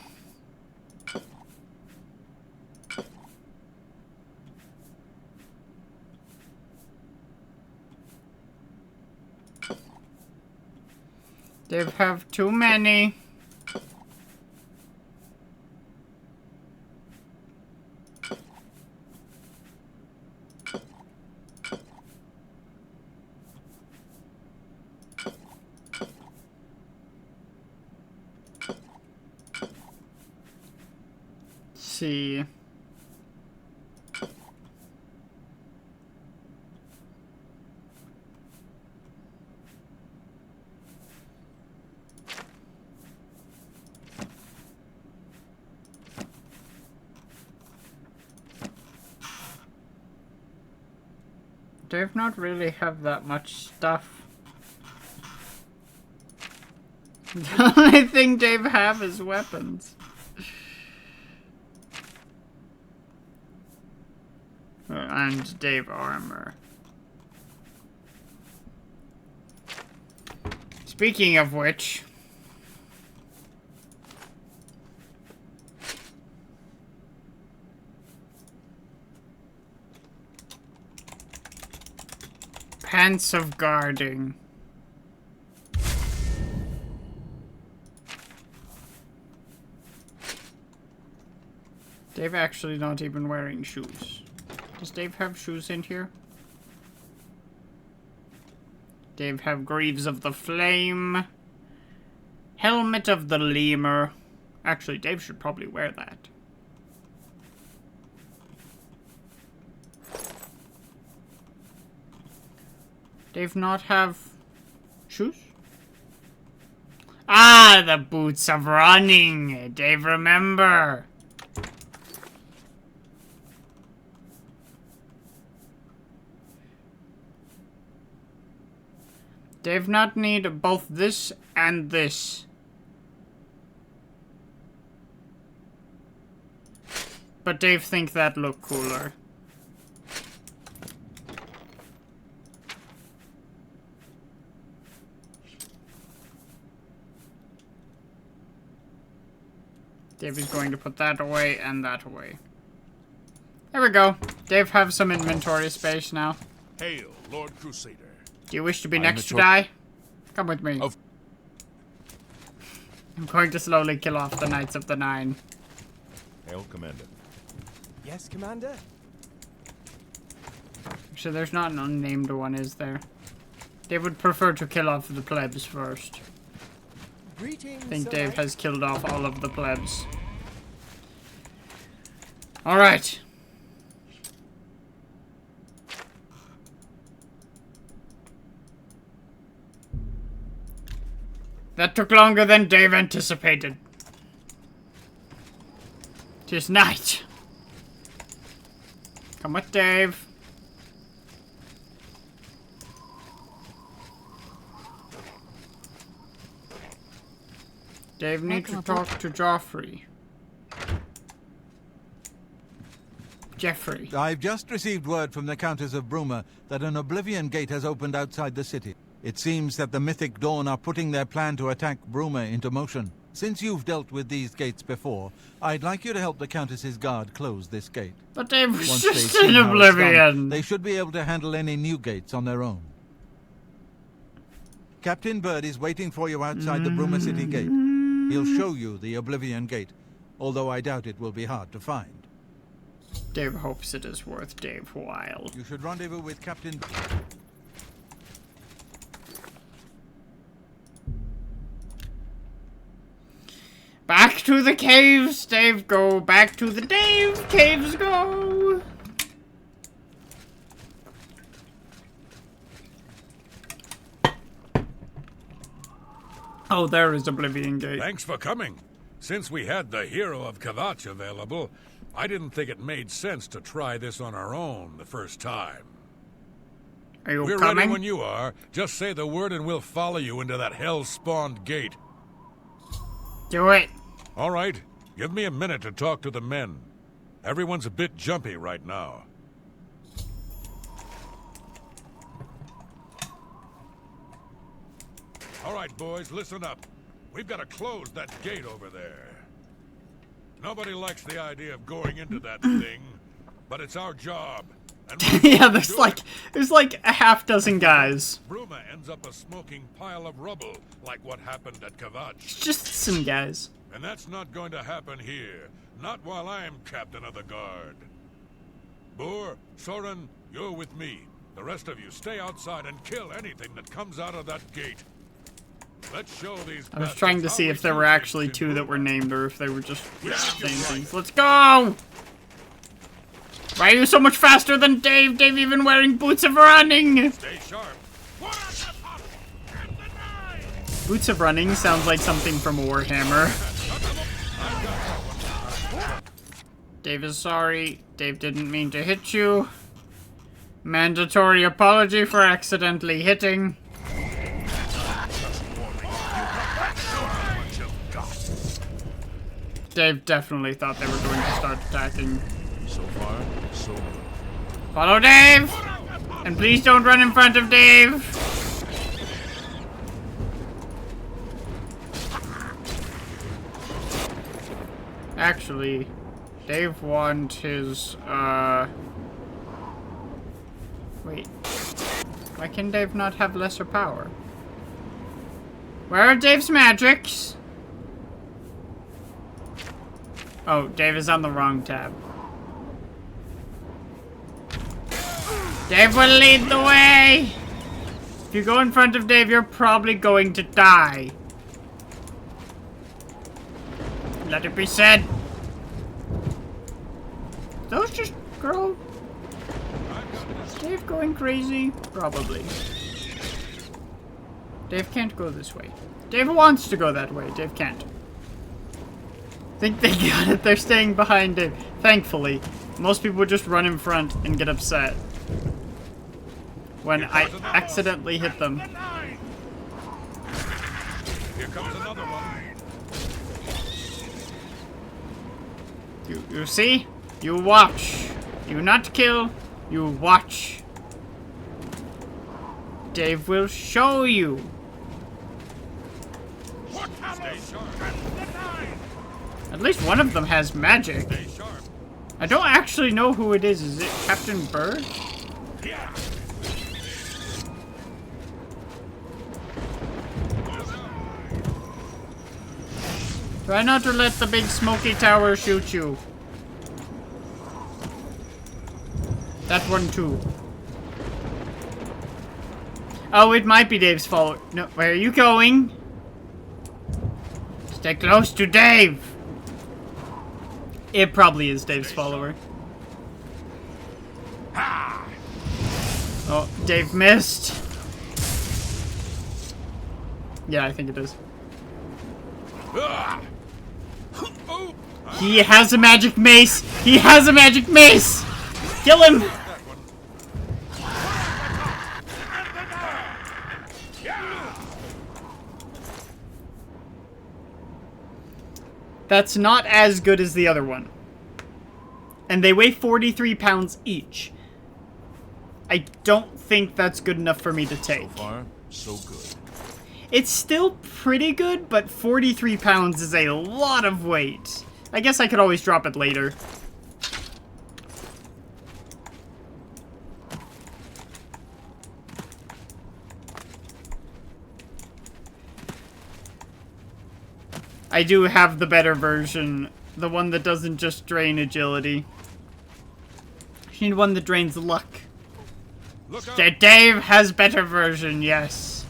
[SPEAKER 1] Dave have too many. See. Dave not really have that much stuff. The only thing Dave have is weapons. And Dave armor. Speaking of which, pants of guarding. Dave actually not even wearing shoes. Does Dave have shoes in here? Dave have Greaves of the Flame. Helmet of the Lemur. Actually, Dave should probably wear that. Dave not have shoes? Ah, the boots of running. Dave remember. Dave not need both this and this. But Dave think that look cooler. Dave is going to put that away and that away. There we go. Dave have some inventory space now.
[SPEAKER 5] Hail, Lord Crusader.
[SPEAKER 1] Do you wish to be next to die? Come with me. I'm going to slowly kill off the Knights of the Nine.
[SPEAKER 12] Hail, Commander.
[SPEAKER 6] Yes, Commander?
[SPEAKER 1] So there's not an unnamed one, is there? They would prefer to kill off the plebs first.
[SPEAKER 6] Greetings,
[SPEAKER 1] I think
[SPEAKER 6] sir.
[SPEAKER 1] Dave has killed off all of the plebs. Alright. That took longer than Dave anticipated. 'Tis night. Come with Dave. Dave needs to talk to Joffrey. Jeffrey.
[SPEAKER 2] I've just received word from the Countess of Bruma that an Oblivion gate has opened outside the city. It seems that the Mythic Dawn are putting their plan to attack Bruma into motion. Since you've dealt with these gates before, I'd like you to help the Countess's guard close this gate.
[SPEAKER 1] But Dave was
[SPEAKER 2] Once
[SPEAKER 1] just
[SPEAKER 2] they've
[SPEAKER 1] in
[SPEAKER 2] seen how it's done,
[SPEAKER 1] Oblivion.
[SPEAKER 2] they should be able to handle any new gates on their own. Captain Bird is waiting for you outside the Bruma City gate. He'll show you the Oblivion gate, although I doubt it will be hard to find.
[SPEAKER 1] Dave hopes it is worth Dave's while.
[SPEAKER 2] You should rendezvous with Captain...
[SPEAKER 1] Back to the caves, Dave, go. Back to the Dave caves, go. Oh, there is Oblivion Gate.
[SPEAKER 9] Thanks for coming. Since we had the hero of Kvatch available, I didn't think it made sense to try this on our own the first time.
[SPEAKER 1] Are you
[SPEAKER 9] We're
[SPEAKER 1] coming?
[SPEAKER 9] ready when you are. Just say the word and we'll follow you into that hell-spawned gate.
[SPEAKER 1] Do it.
[SPEAKER 9] All right. Give me a minute to talk to the men. Everyone's a bit jumpy right now. All right, boys, listen up. We've got to close that gate over there. Nobody likes the idea of going into that thing, but it's our job. And
[SPEAKER 1] Yeah, there's like a half dozen guys.
[SPEAKER 9] Bruma ends up a smoking pile of rubble, like what happened at Kvatch.
[SPEAKER 1] It's just some guys.
[SPEAKER 9] And that's not going to happen here. Not while I'm captain of the guard. Boor, Soren, you're with me. The rest of you stay outside and kill anything that comes out of that gate. Let's show these.
[SPEAKER 1] I was trying to see if there were actually two that were named or if they were just saying things. Let's go! Why are you so much faster than Dave? Dave even wearing boots of running!
[SPEAKER 9] Stay sharp.
[SPEAKER 1] Boots of running sounds like something from Warhammer. Dave is sorry. Dave didn't mean to hit you. Mandatory apology for accidentally hitting. Dave definitely thought they were going to start attacking.
[SPEAKER 5] So far, so good.
[SPEAKER 1] Follow Dave! And please don't run in front of Dave! Actually, Dave wants his, wait. Why can Dave not have lesser power? Where are Dave's magics? Oh, Dave is on the wrong tab. Dave will lead the way! If you go in front of Dave, you're probably going to die. Let it be said. Those just grow. Is Dave going crazy? Probably. Dave can't go this way. Dave wants to go that way. Dave can't. Think they got it. They're staying behind Dave. Thankfully. Most people would just run in front and get upset when I accidentally hit them.
[SPEAKER 9] comes another one.
[SPEAKER 1] You see? You watch. You not kill. You watch. Dave will show you. At least one of them has magic. I don't actually know who it is. Is it Captain Bird? Try not to let the big smoky tower shoot you. That one too. Oh, it might be Dave's follower. No, where are you going? Stay close to Dave. It probably is Dave's follower. Oh, Dave missed. Yeah, I think it is. He has a magic mace! He has a magic mace! Kill him! That's not as good as the other one. And they weigh 43 pounds each. I don't think that's good enough for me to take.
[SPEAKER 5] So far, so good.
[SPEAKER 1] It's still pretty good, but 43 pounds is a lot of weight. I guess I could always drop it later. I do have the better version. The one that doesn't just drain agility. I need one that drains luck. Dave has better version, yes.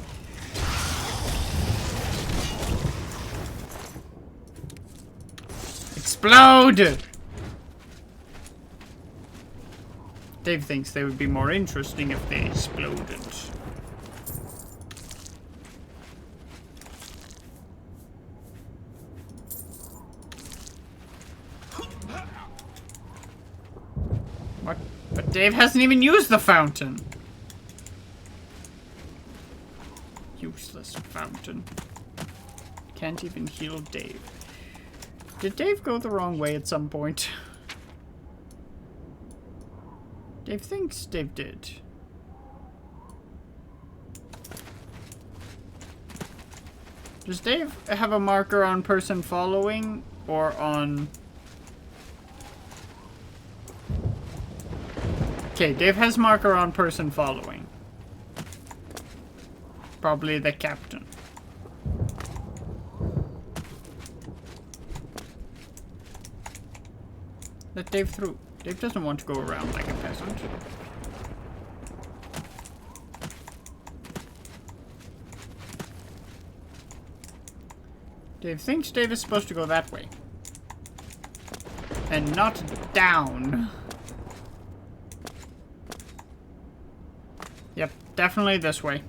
[SPEAKER 1] Explode! Dave thinks they would be more interesting if they exploded. What? But Dave hasn't even used the fountain. Useless fountain. Can't even heal Dave. Did Dave go the wrong way at some point? Dave thinks Dave did. Does Dave have a marker on person following or on... Okay, Dave has marker on person following. Probably the captain. Let Dave through. Dave doesn't want to go around like a peasant. Dave thinks Dave is supposed to go that way. And not down. Yep, definitely this way.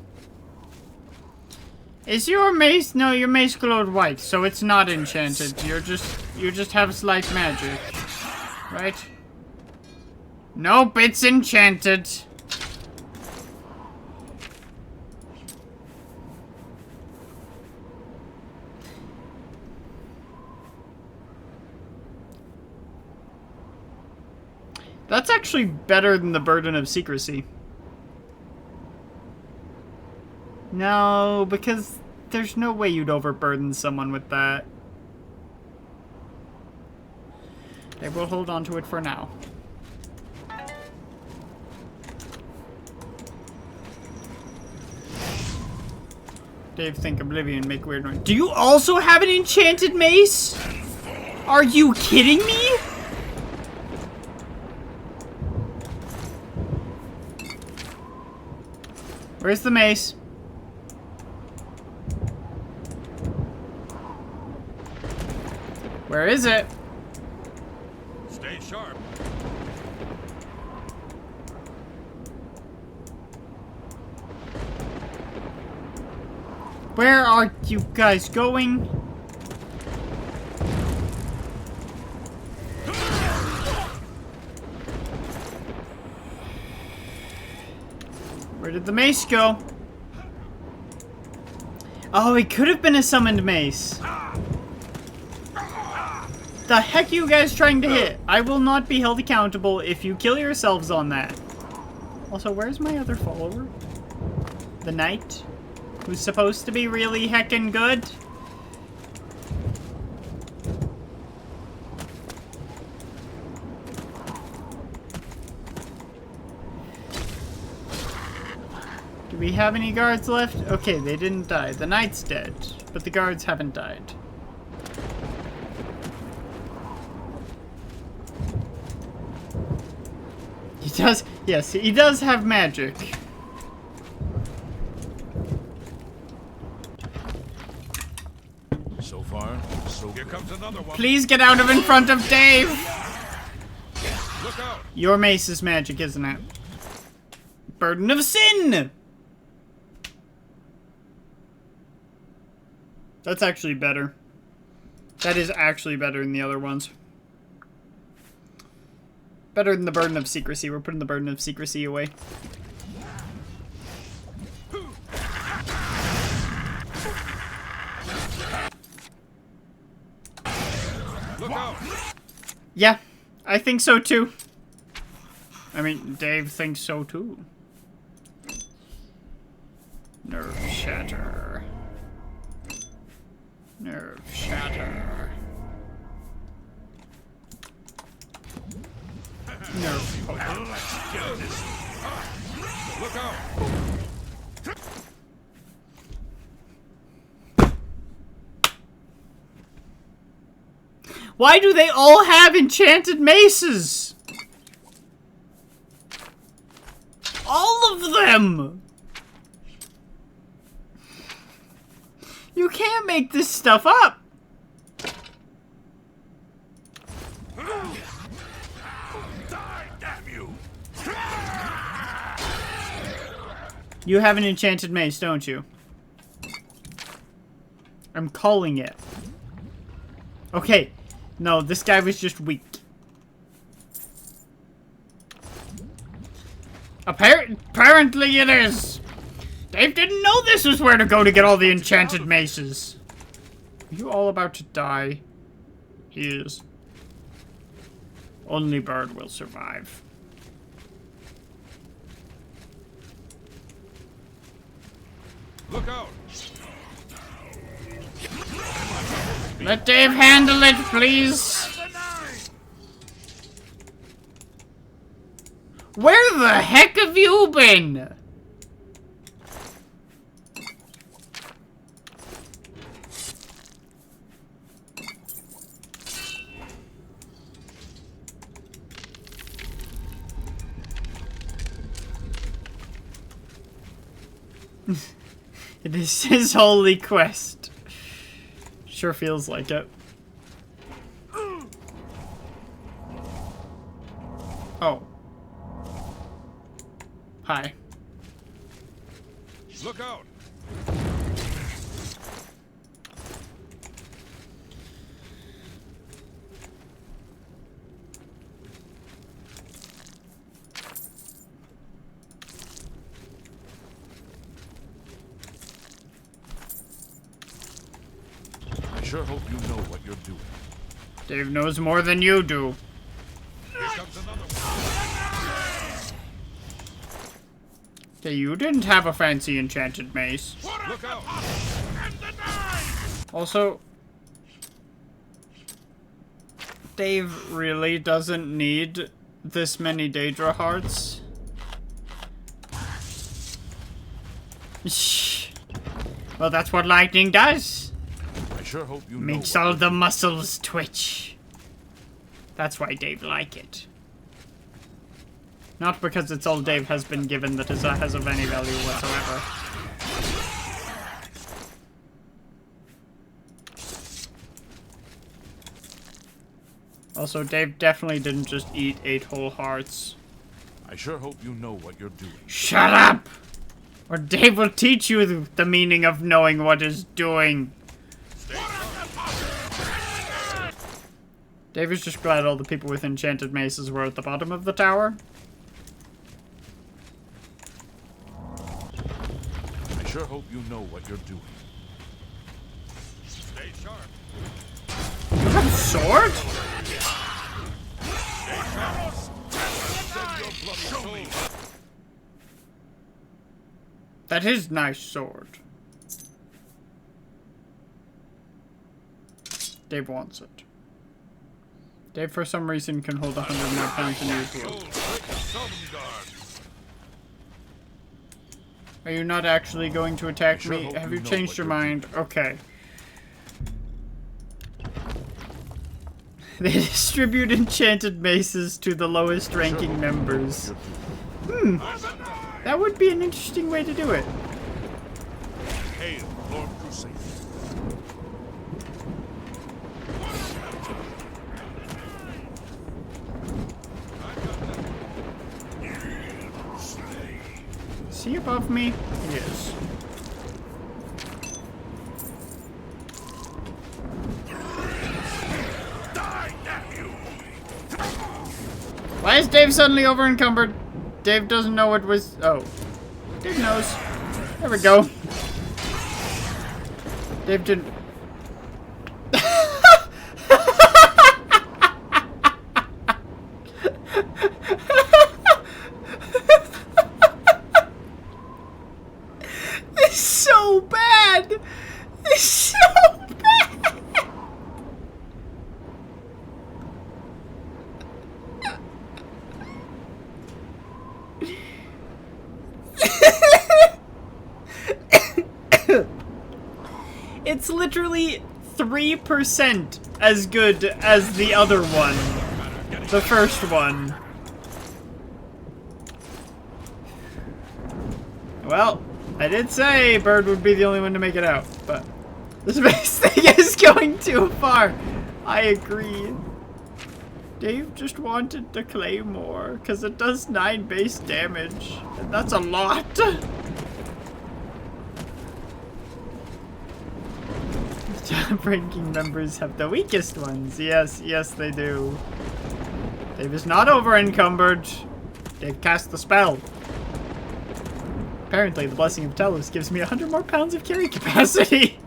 [SPEAKER 1] Is your mace? No, your mace glowed white, so it's not enchanted. You just have slight magic. Right? Nope, it's enchanted. That's actually better than the burden of secrecy. No, because there's no way you'd overburden someone with that. They will hold on to it for now. Dave think Oblivion make weird noise. Do you also have an enchanted mace? Are you kidding me? Where's the mace? Where is it?
[SPEAKER 9] Stay sharp.
[SPEAKER 1] Where are you guys going? Where did the mace go? Oh, it could have been a summoned mace. The heck are you guys trying to hit? I will not be held accountable if you kill yourselves on that. Also, where's my other follower? The knight? Who's supposed to be really heckin' good? Do we have any guards left? Okay, they didn't die. The knight's dead, but the guards haven't died. He does, yes, he does have magic.
[SPEAKER 5] So far, so good. Here comes another one.
[SPEAKER 1] Please get out of in front of Dave!
[SPEAKER 9] Look out.
[SPEAKER 1] Your mace is magic, isn't it? Burden of sin! That's actually better. That is actually better than the other ones. Better than the burden of secrecy. We're putting the burden of secrecy away.
[SPEAKER 9] Look out.
[SPEAKER 1] Yeah, I think so too. I mean, Dave thinks so too. Nerve shatter. Nerve shatter. Nerve poker.
[SPEAKER 9] Look out.
[SPEAKER 1] Why do they all have enchanted maces? All of them! You can't make this stuff up!
[SPEAKER 5] Die, damn you!
[SPEAKER 1] You have an enchanted mace, don't you? I'm calling it. Okay. No, this guy was just weak. Apparently it is! Dave didn't know this was where to go to get all the enchanted maces. Are you all about to die? He is. Only Bird will survive.
[SPEAKER 9] Look out.
[SPEAKER 1] Let Dave handle it, please. Where the heck have you been? It is his holy quest. Sure feels like it. Oh. Hi.
[SPEAKER 9] Look out.
[SPEAKER 5] I sure hope you know what you're doing.
[SPEAKER 1] Dave knows more than you do.
[SPEAKER 9] Here comes another one.
[SPEAKER 1] Okay, you didn't have a fancy enchanted mace.
[SPEAKER 9] Look out.
[SPEAKER 1] Also, Dave really doesn't need this many Daedra hearts. Shh. Well, that's what lightning does.
[SPEAKER 5] I sure hope you
[SPEAKER 1] Makes
[SPEAKER 5] know
[SPEAKER 1] all the muscles twitch. That's why Dave like it. Not because it's all Dave has been given that has of any value whatsoever. Also, Dave definitely didn't just eat 8 whole hearts.
[SPEAKER 5] I sure hope you know what you're doing.
[SPEAKER 1] Shut up! Or Dave will teach you the meaning of knowing what is doing. Dave is just glad all the people with enchanted maces were at the bottom of the tower.
[SPEAKER 5] I sure hope you know what you're doing.
[SPEAKER 1] sword? That is nice sword. Dave wants it. Dave, for some reason, can hold 100 more pounds than usual. Are you not actually going to attack me? Have you changed your mind? Okay. They distribute enchanted maces to the lowest ranking members. That would be an interesting way to do it.
[SPEAKER 5] Hail, Lord Crusader.
[SPEAKER 1] Is he above me? He is. Why is Dave suddenly over encumbered? Dave doesn't know what was. Oh. Dave knows. There we go. Dave didn't. It's so bad. It's so bad. It's literally 3% as good as the other one. The first one. Well, I did say Bird would be the only one to make it out, but this base thing is going too far. I agree. Dave just wanted the claymore, because it does 9 base damage, and that's a lot. Top-ranking members have the weakest ones. Yes, yes they do. Dave is not over-encumbered. Dave cast the spell. Apparently, the Blessing of Telos gives me 100 more pounds of carry capacity.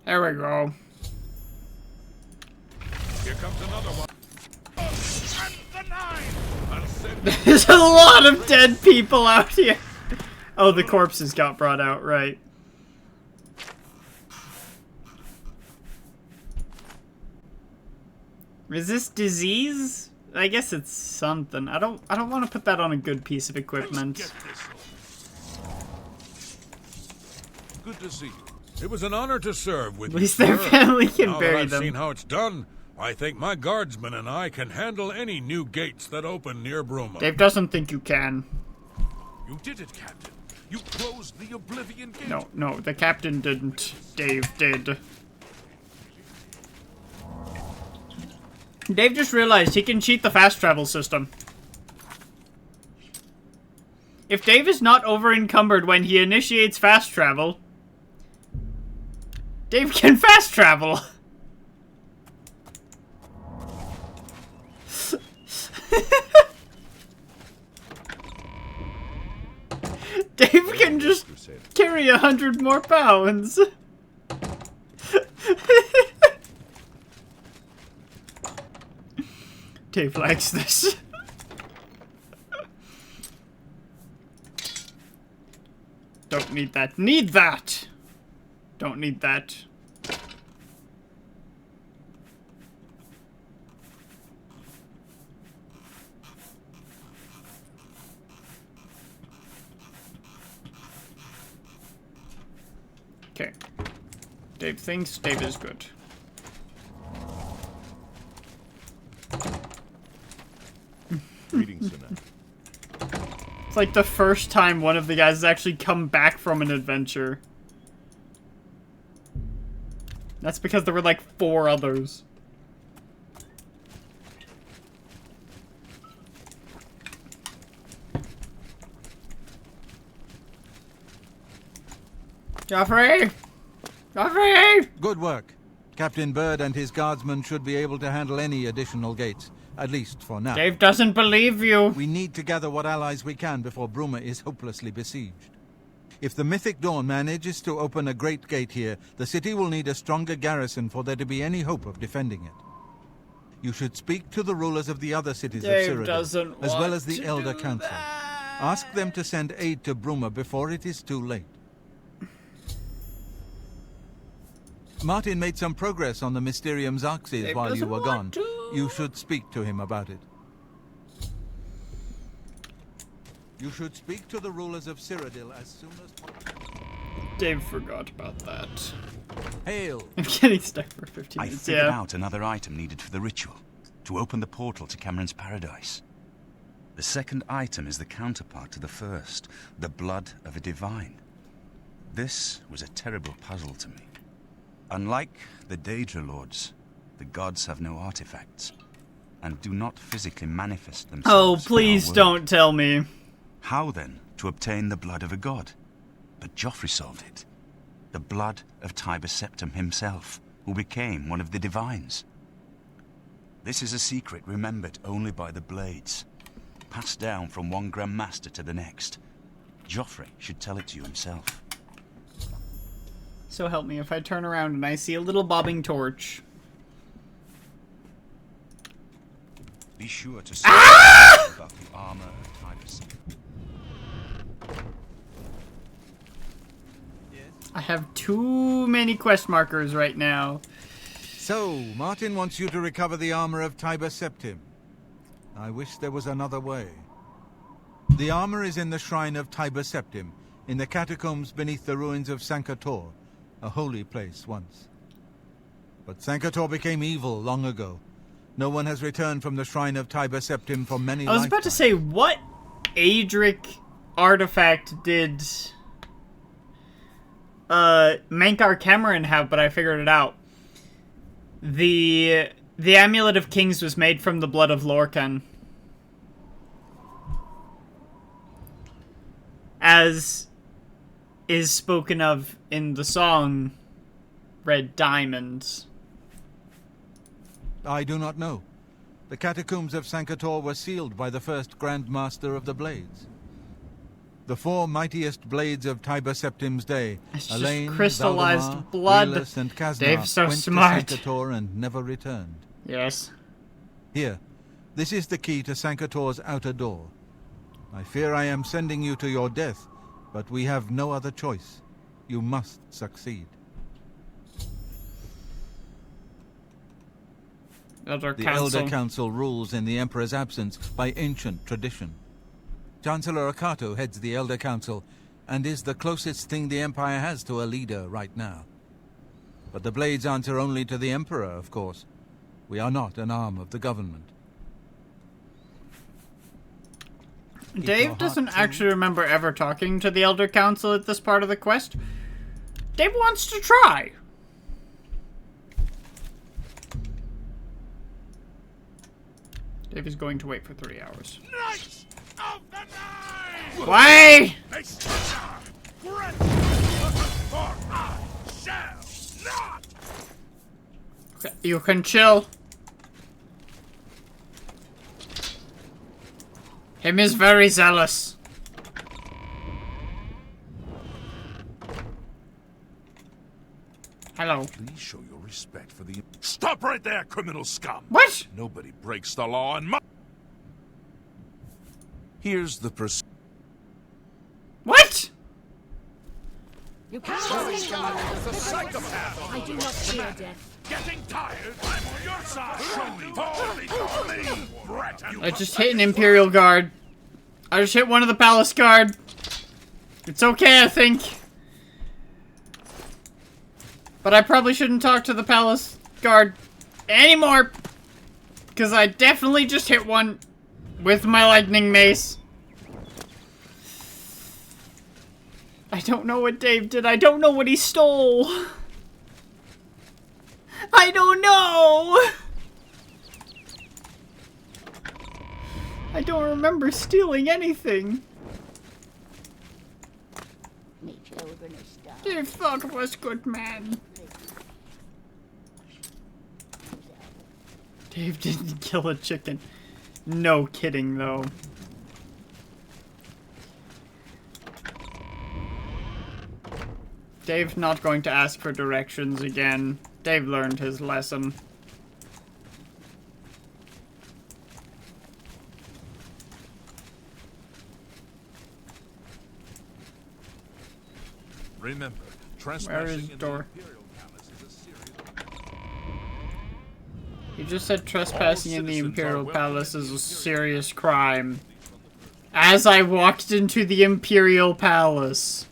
[SPEAKER 1] There we go.
[SPEAKER 9] Here comes another one.
[SPEAKER 1] There's a lot of dead people out here. Oh, the corpses got brought out, right. Resist disease? I guess it's something. I don't want to put that on a good piece of equipment.
[SPEAKER 9] Good to see you. It was an honor to serve with you.
[SPEAKER 1] At least their family can
[SPEAKER 9] now
[SPEAKER 1] bury
[SPEAKER 9] that I've
[SPEAKER 1] them.
[SPEAKER 9] seen how it's done, I think my guardsmen and I can handle any new gates that open near Bruma.
[SPEAKER 1] Dave doesn't think you can.
[SPEAKER 5] You did it, Captain. You closed the Oblivion gate.
[SPEAKER 1] No, the captain didn't. Dave did. Dave just realized he can cheat the fast travel system. If Dave is not over-encumbered when he initiates fast travel, Dave can fast travel. Dave can just carry 100 more pounds. Dave likes this. Don't need that. Need that! Don't need that. Okay. Dave thinks Dave is good.
[SPEAKER 12] Greetings, Sinette.
[SPEAKER 1] It's like the first time one of the guys has actually come back from an adventure. That's because there were like 4 others. Joffrey! Joffrey!
[SPEAKER 2] Good work. Captain Bird and his guardsmen should be able to handle any additional gates, at least for now.
[SPEAKER 1] Dave doesn't believe you.
[SPEAKER 2] We need to gather what allies we can before Bruma is hopelessly besieged. If the Mythic Dawn manages to open a great gate here, the city will need a stronger garrison for there to be any hope of defending it. You should speak to the rulers of the other cities of Cyrodiil, as well as the Elder Council. Ask them to send aid to Bruma before it is too late. Martin made some progress on the Mysterium Xarxes while you were gone. You should speak to him about it. You should speak to the rulers of Cyrodiil as soon as possible.
[SPEAKER 1] Dave forgot about that.
[SPEAKER 2] Hail!
[SPEAKER 1] I'm getting stuck for 15
[SPEAKER 8] I
[SPEAKER 1] minutes.
[SPEAKER 8] figured out another item needed for the ritual, to open the portal to Cameron's paradise. The second item is the counterpart to the first, the blood of a divine. This was a terrible puzzle to me. Unlike the Daedra lords, the gods have no artifacts, and do not physically manifest themselves.
[SPEAKER 1] Oh, please don't tell me.
[SPEAKER 8] How then to obtain the blood of a god? But Joffrey solved it. The blood of Tiber Septim himself, who became one of the divines. This is a secret remembered only by the Blades, passed down from one Grand Master to the next. Joffrey should tell it to you himself.
[SPEAKER 1] So help me if I turn around and I see a little bobbing torch.
[SPEAKER 8] Be sure to say about the armor of Tiber Septim.
[SPEAKER 1] I have too many quest markers right now.
[SPEAKER 2] So, Martin wants you to recover the armor of Tiber Septim. I wish there was another way. The armor is in the shrine of Tiber Septim, in the catacombs beneath the ruins of Sankator, a holy place once. But Sankator became evil long ago. No one has returned from the shrine of Tiber Septim for many lifetimes.
[SPEAKER 1] I was about to say, what Adric artifact did Mankar Cameron have, but I figured it out. The Amulet of Kings was made from the blood of Lorcan. As is spoken of in the song Red Diamonds.
[SPEAKER 2] I do not know. The catacombs of Sankator were sealed by the first Grand Master of the Blades. The four mightiest blades of Tiber Septim's day, Elaine,
[SPEAKER 1] crystallized
[SPEAKER 2] Valdemar,
[SPEAKER 1] blood.
[SPEAKER 2] Rhaelys, and Kaznar,
[SPEAKER 1] Dave's so
[SPEAKER 2] went
[SPEAKER 1] smart.
[SPEAKER 2] to Sankator and never returned.
[SPEAKER 1] Yes.
[SPEAKER 2] Here, this is the key to Sankator's outer door. I fear I am sending you to your death, but we have no other choice. You must succeed. The Elder Council rules in the Emperor's absence by ancient tradition. Chancellor Akato heads the Elder Council and is the closest thing the Empire has to a leader right now. But the Blades answer only to the Emperor, of course. We are not an arm of the government.
[SPEAKER 1] Dave doesn't actually remember ever talking to the Elder Council at this part of the quest. Dave wants to try. Dave is going to wait for 3 hours.
[SPEAKER 5] Knights of the Nine!
[SPEAKER 1] Why? Okay, you can chill. Him is very zealous. Hello.
[SPEAKER 5] Please show your respect for the... Stop right there, criminal scum!
[SPEAKER 1] What?
[SPEAKER 5] Nobody breaks the law and Here's the
[SPEAKER 1] What?
[SPEAKER 4] You can't resist a psychopath. I do not fear death.
[SPEAKER 5] Getting tired? I'm on your side. Show me. Brat,
[SPEAKER 1] I just hit an Imperial Guard. I just hit one of the Palace Guard. It's okay, I think. But I probably shouldn't talk to the Palace Guard anymore. Because I definitely just hit one with my lightning mace. I don't know what Dave did. I don't know what he stole. I don't know. I don't remember stealing anything. Dave thought was good man. Dave didn't kill a chicken. No kidding, though. Dave's not going to ask for directions again. Dave learned his lesson.
[SPEAKER 5] Remember,
[SPEAKER 1] Where is
[SPEAKER 5] trespassing
[SPEAKER 1] the
[SPEAKER 5] in
[SPEAKER 1] door?
[SPEAKER 5] the Imperial Palace is a serious...
[SPEAKER 1] You just said trespassing in the Imperial Palace is a serious crime. As I walked into the Imperial Palace.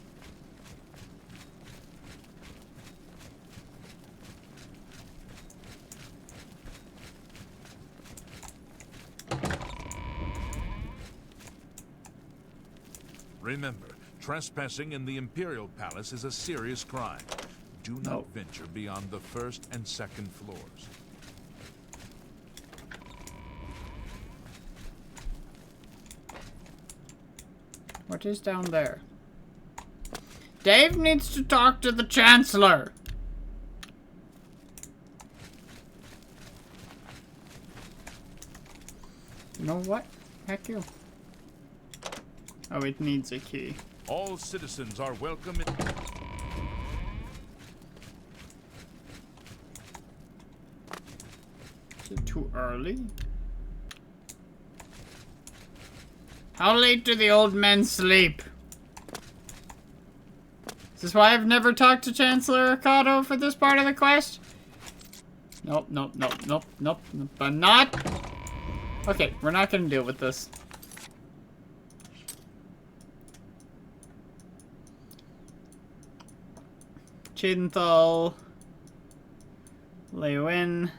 [SPEAKER 5] Remember, trespassing in the Imperial Palace is a serious crime. Do not venture beyond the first and second floors.
[SPEAKER 1] What is down there? Dave needs to talk to the Chancellor. You know what? Heck you. Oh, it needs a key.
[SPEAKER 5] All citizens are welcome in...
[SPEAKER 1] Is it too early? How late do the old men sleep? Is this why I've never talked to Chancellor Ocado for this part of the quest? Nope, nope, nope, nope, nope, nope. I'm not. Okay, we're not gonna deal with this. Chinthal. Lewin.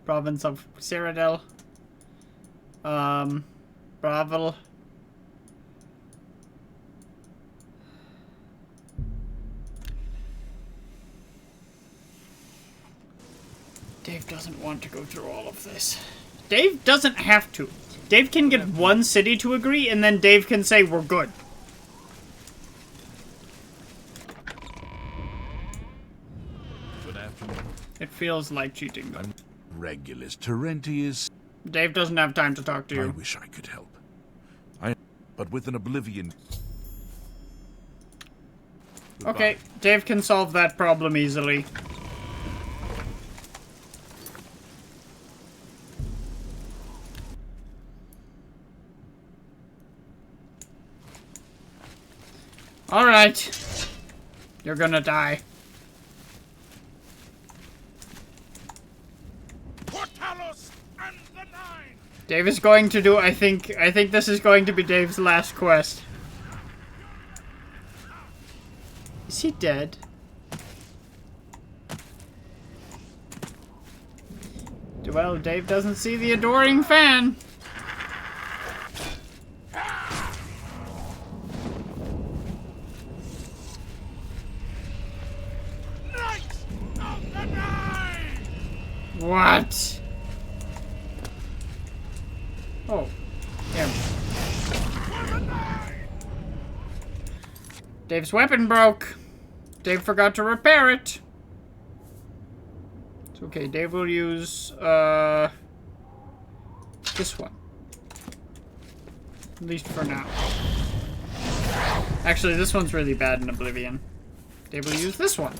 [SPEAKER 1] Province of Cyrodiil. Bravel. Dave doesn't want to go through all of this. Dave doesn't have to. Dave can get one city to agree, and then Dave can say, we're good.
[SPEAKER 5] Good afternoon.
[SPEAKER 1] It feels like cheating, though.
[SPEAKER 5] Regulus Terentius.
[SPEAKER 1] Dave doesn't have time to talk to you.
[SPEAKER 5] I wish I could help. But with an Oblivion...
[SPEAKER 1] Okay, Dave can solve that problem easily. Alright. You're gonna die. Dave is going to do, I think this is going to be Dave's last quest. Is he dead? Well, Dave doesn't see the adoring fan. What? Oh, damn. Dave's weapon broke. Dave forgot to repair it. It's okay, Dave will use, this one. At least for now. Actually, this one's really bad in Oblivion. Dave will use this one.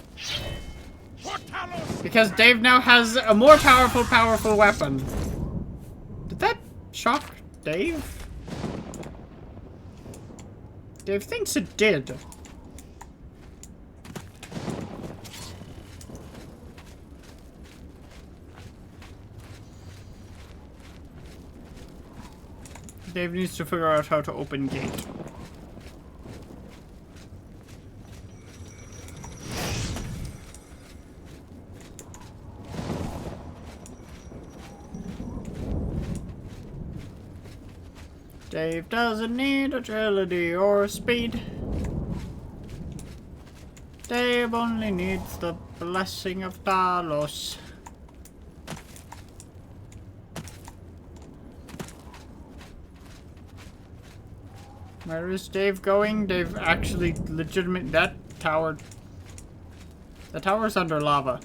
[SPEAKER 1] Because Dave now has a more powerful weapon. Did that shock Dave? Dave thinks it did. Dave needs to figure out how to open gate. Dave doesn't need agility or speed. Dave only needs the blessing of Talos. Where is Dave going? Dave actually legitimate that tower. The tower's under lava.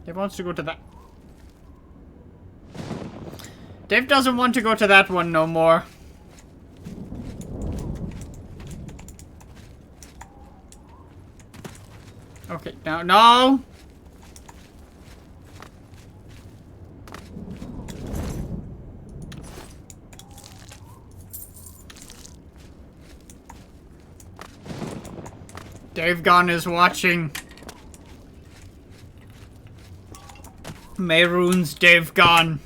[SPEAKER 1] Dave wants to go to that. Dave doesn't want to go to that one no more. Okay, now, no! Dave Gunn is watching. Mehrunes Dave Gunn.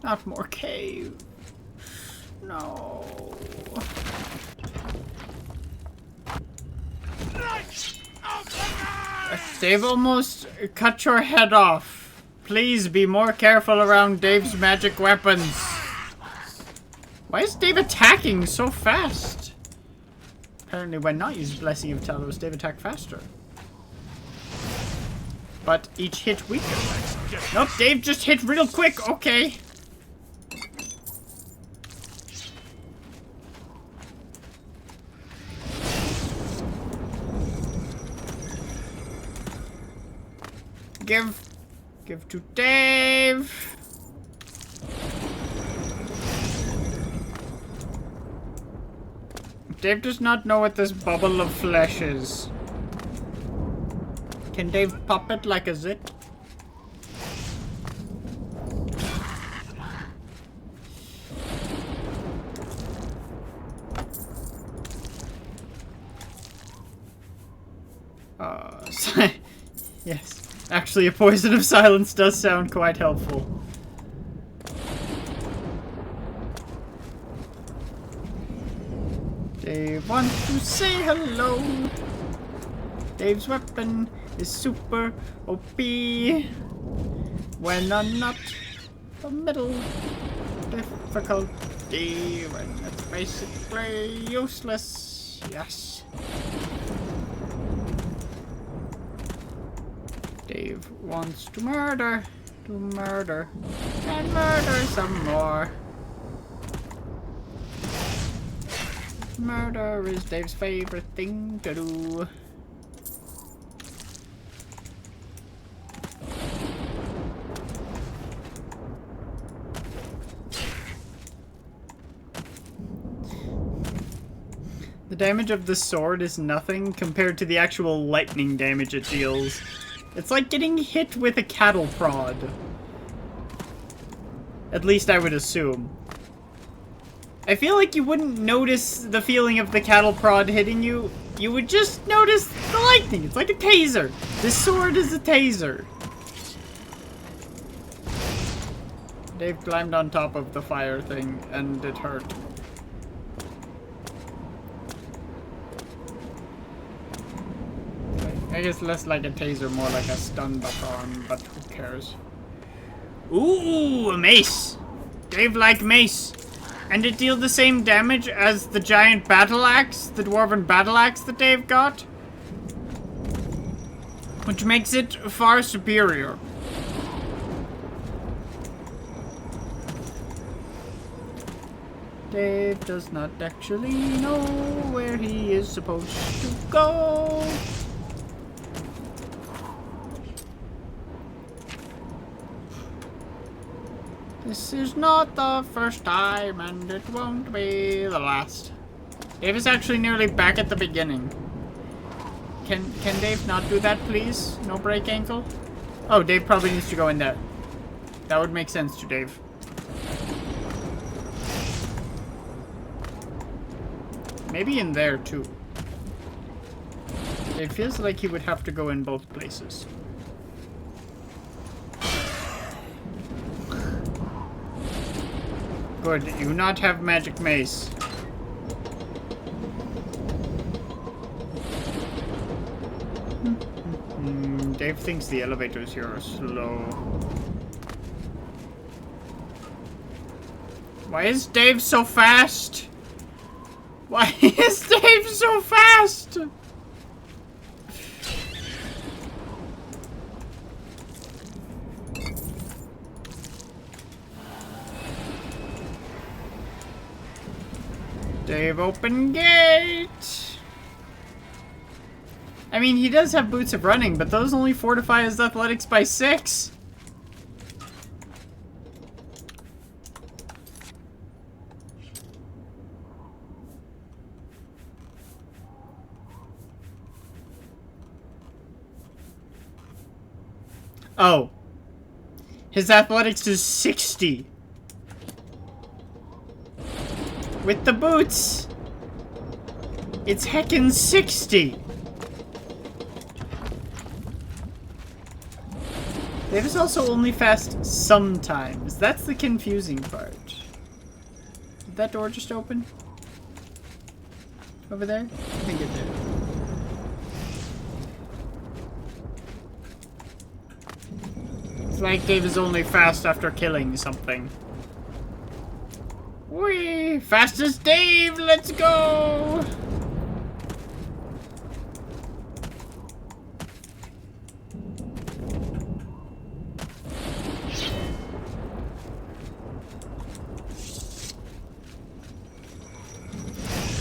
[SPEAKER 1] Not more cave. No. Dave almost cut your head off. Please be more careful around Dave's magic weapons. Why is Dave attacking so fast? Apparently when not using Blessing of Talos, Dave attacked faster. But each hit weaker. Nope, Dave just hit real quick. Okay. Give to Dave. Dave does not know what this bubble of flesh is. Can Dave pop it like a zit? Yes. Actually, a poison of silence does sound quite helpful. Dave wants to say hello. Dave's weapon is super OP. When I'm not the middle difficulty, when it's basically useless. Yes. Dave wants to murder, and murder some more. Murder is Dave's favorite thing to do. The damage of the sword is nothing compared to the actual lightning damage it deals. It's like getting hit with a cattle prod. At least I would assume. I feel like you wouldn't notice the feeling of the cattle prod hitting you. You would just notice the lightning. It's like a taser. This sword is a taser. Dave climbed on top of the fire thing and it hurt. I guess less like a taser, more like a stun baton, but who cares? Ooh, a mace! Dave like mace. And it deals the same damage as the giant battle axe, the dwarven battle axe that Dave got. Which makes it far superior. Dave does not actually know where he is supposed to go. This is not the first time, and it won't be the last. Dave is actually nearly back at the beginning. Can Dave not do that, please? No break ankle? Oh, Dave probably needs to go in there. That would make sense to Dave. Maybe in there, too. It feels like he would have to go in both places. Good, you not have magic mace. Dave thinks the elevators here are slow. Why is Dave so fast? Why is Dave so fast? Dave, open gate! I mean, he does have boots of running, but those only fortify his athletics by 6. Oh. His athletics is 60. With the boots, it's heckin' 60. Dave is also only fast sometimes. That's the confusing part. Did that door just open? Over there? I think it did. It's like Dave is only fast after killing something. Whee! Fastest Dave! Let's go!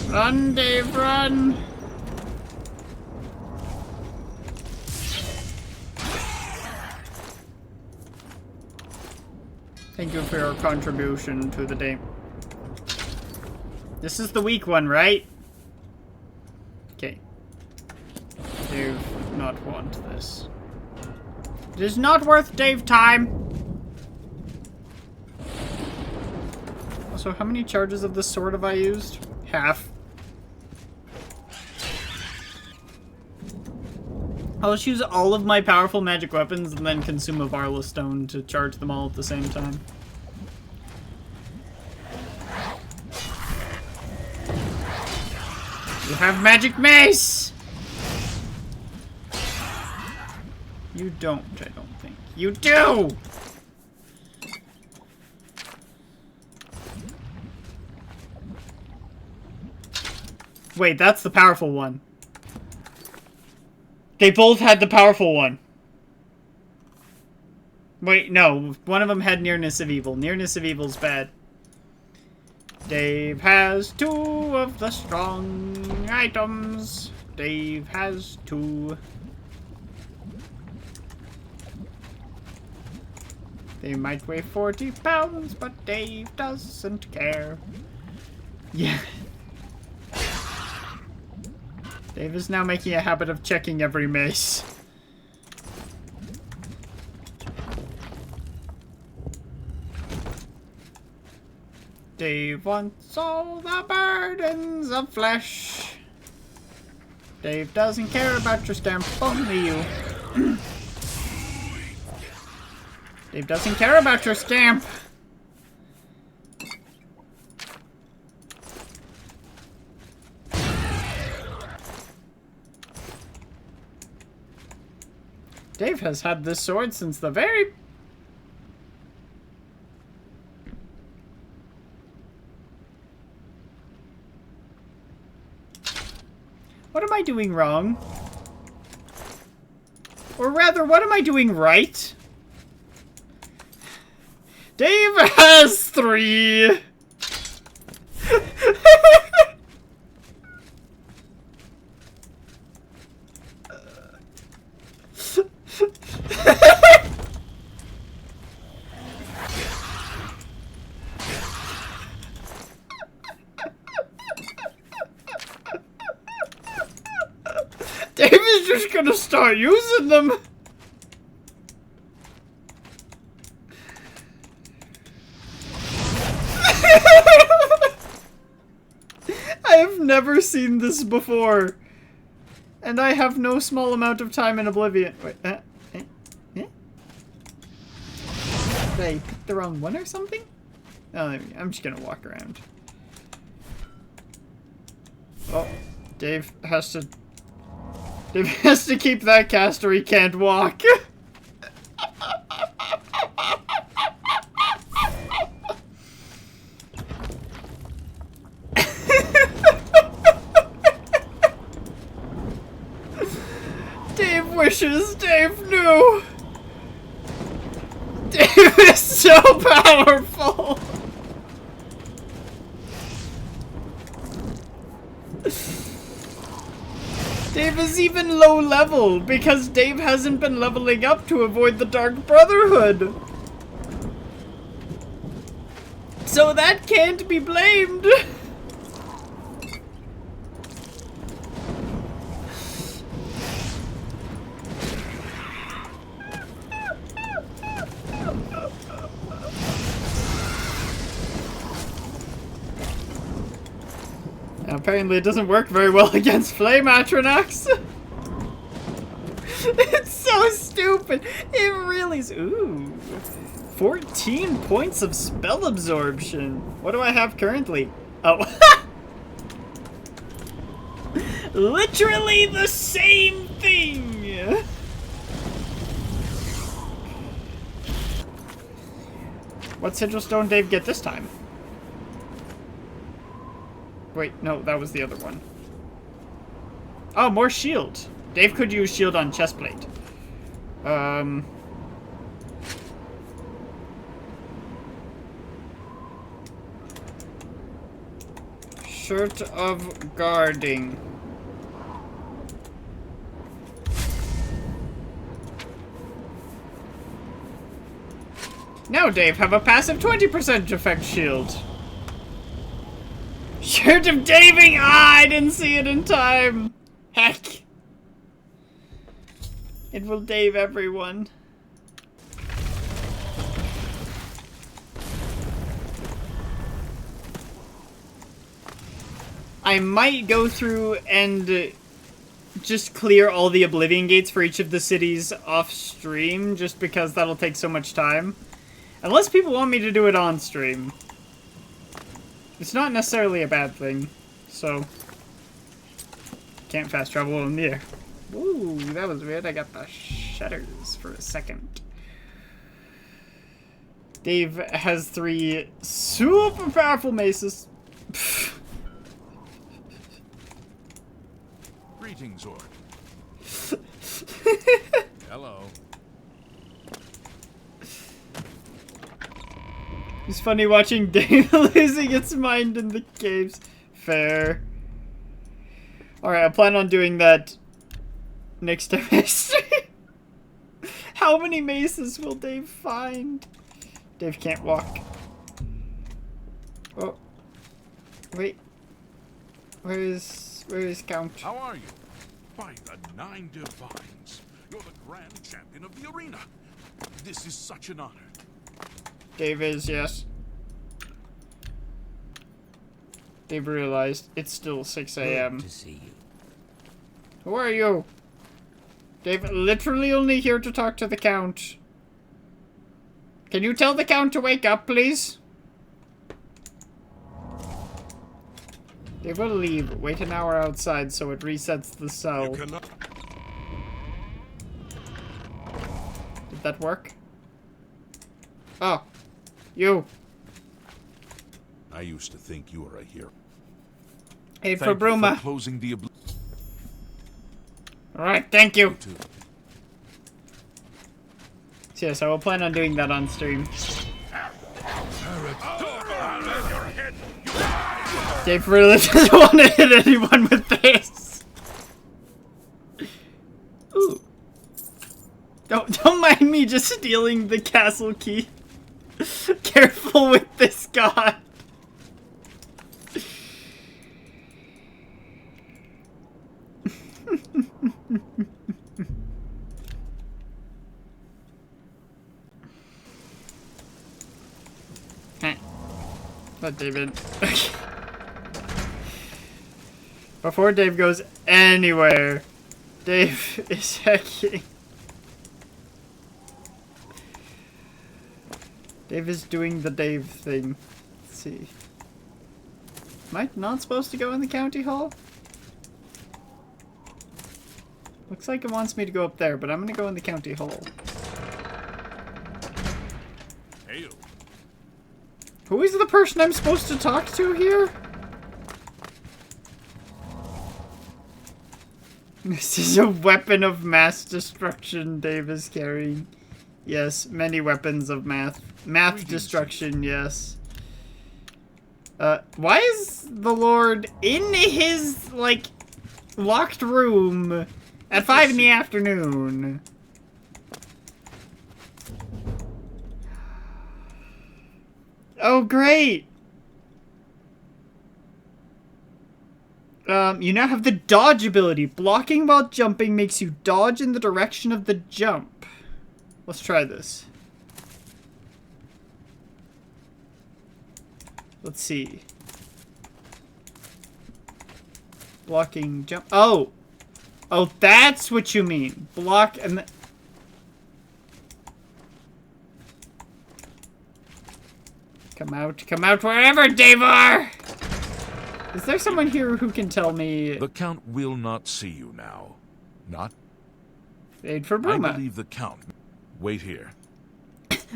[SPEAKER 1] Run, Dave, run! Thank you for your contribution to the day. This is the weak one, right? Okay. Dave not want this. It is not worth Dave time! Also, how many charges of this sword have I used? Half. I'll just use all of my powerful magic weapons and then consume a Varla stone to charge them all at the same time. You have magic mace! You don't, I don't think. You do! Wait, that's the powerful one. They both had the powerful one. Wait, no. One of them had Nearness of Evil. Nearness of Evil's bad. Dave has 2 of the strong items. Dave has 2. They might weigh 40 pounds, but Dave doesn't care. Yeah. Dave is now making a habit of checking every mace. Dave wants all the burdens of flesh. Dave doesn't care about your scamp, only you. Dave doesn't care about your scamp. Dave has had this sword since the very... What am I doing wrong? Or rather, what am I doing right? Dave has 3! Dave is just gonna start using them. I have never seen this before. And I have no small amount of time in Oblivion. Wait, Did I pick the wrong one or something? Oh, I'm just gonna walk around. Oh, Dave has to keep that cast or he can't walk. Dave wishes, Dave knew. Dave is so powerful. Dave is even low level because Dave hasn't been leveling up to avoid the Dark Brotherhood. So that can't be blamed. Apparently it doesn't work very well against Flame Atronachs. It's so stupid. It really is. Ooh. 14 points of spell absorption. What do I have currently? Oh. Literally the same thing. What sigil stone Dave get this time? Wait, no, that was the other one. Oh, more shield. Dave could use shield on chestplate. Shirt of guarding. Now Dave have a passive 20% effect shield. Shirt of Daving! Ah, I didn't see it in time. Heck. It will Dave everyone. I might go through and just clear all the Oblivion gates for each of the cities off stream, just because that'll take so much time. Unless people want me to do it on stream. It's not necessarily a bad thing, so can't fast travel in the air. Ooh, that was weird. I got the shutters for a second. Dave has 3 super powerful maces.
[SPEAKER 5] Greetings, Orc. Hello.
[SPEAKER 1] It's funny watching Dave losing its mind in the caves. Fair. Alright, I plan on doing that next time I stream. How many maces will Dave find? Dave can't walk. Oh. Wait. Where is Count?
[SPEAKER 5] How are you? By the 9 divines. You're the grand champion of the arena. This is such an honor.
[SPEAKER 1] Dave is, yes. Dave realized it's still 6 a.m.
[SPEAKER 3] Good to see you.
[SPEAKER 1] Who are you? Dave literally only here to talk to the Count. Can you tell the Count to wake up, please? Dave will leave. Wait an hour outside so it resets the cell. Did that work? Oh. You.
[SPEAKER 5] I used to think you were a hero.
[SPEAKER 1] Aid for Bruma.
[SPEAKER 5] For closing the
[SPEAKER 1] Alright, thank you. So yes, I will plan on doing that on stream. Dave really doesn't want to hit anyone with this. Ooh. Don't mind me just stealing the castle key. Careful with this god. Let David. Before Dave goes anywhere, Dave is hacking. Dave is doing the Dave thing. Let's see. Am I not supposed to go in the county hall? Looks like it wants me to go up there, but I'm gonna go in the county hall.
[SPEAKER 5] Hey.
[SPEAKER 1] Who is the person I'm supposed to talk to here? This is a weapon of mass destruction Dave is carrying. Yes, many weapons of math destruction, yes. Why is the Lord in his, like, locked room at 5 in the afternoon? Oh, great! You now have the dodge ability. Blocking while jumping makes you dodge in the direction of the jump. Let's try this. Let's see. Blocking jump. Oh! Oh, that's what you mean. Block and Come out wherever, Daedra! Is there someone here who can tell me...
[SPEAKER 5] The Count will not see you now. Not?
[SPEAKER 1] Aid for Bruma.
[SPEAKER 5] I believe the Count... Wait here.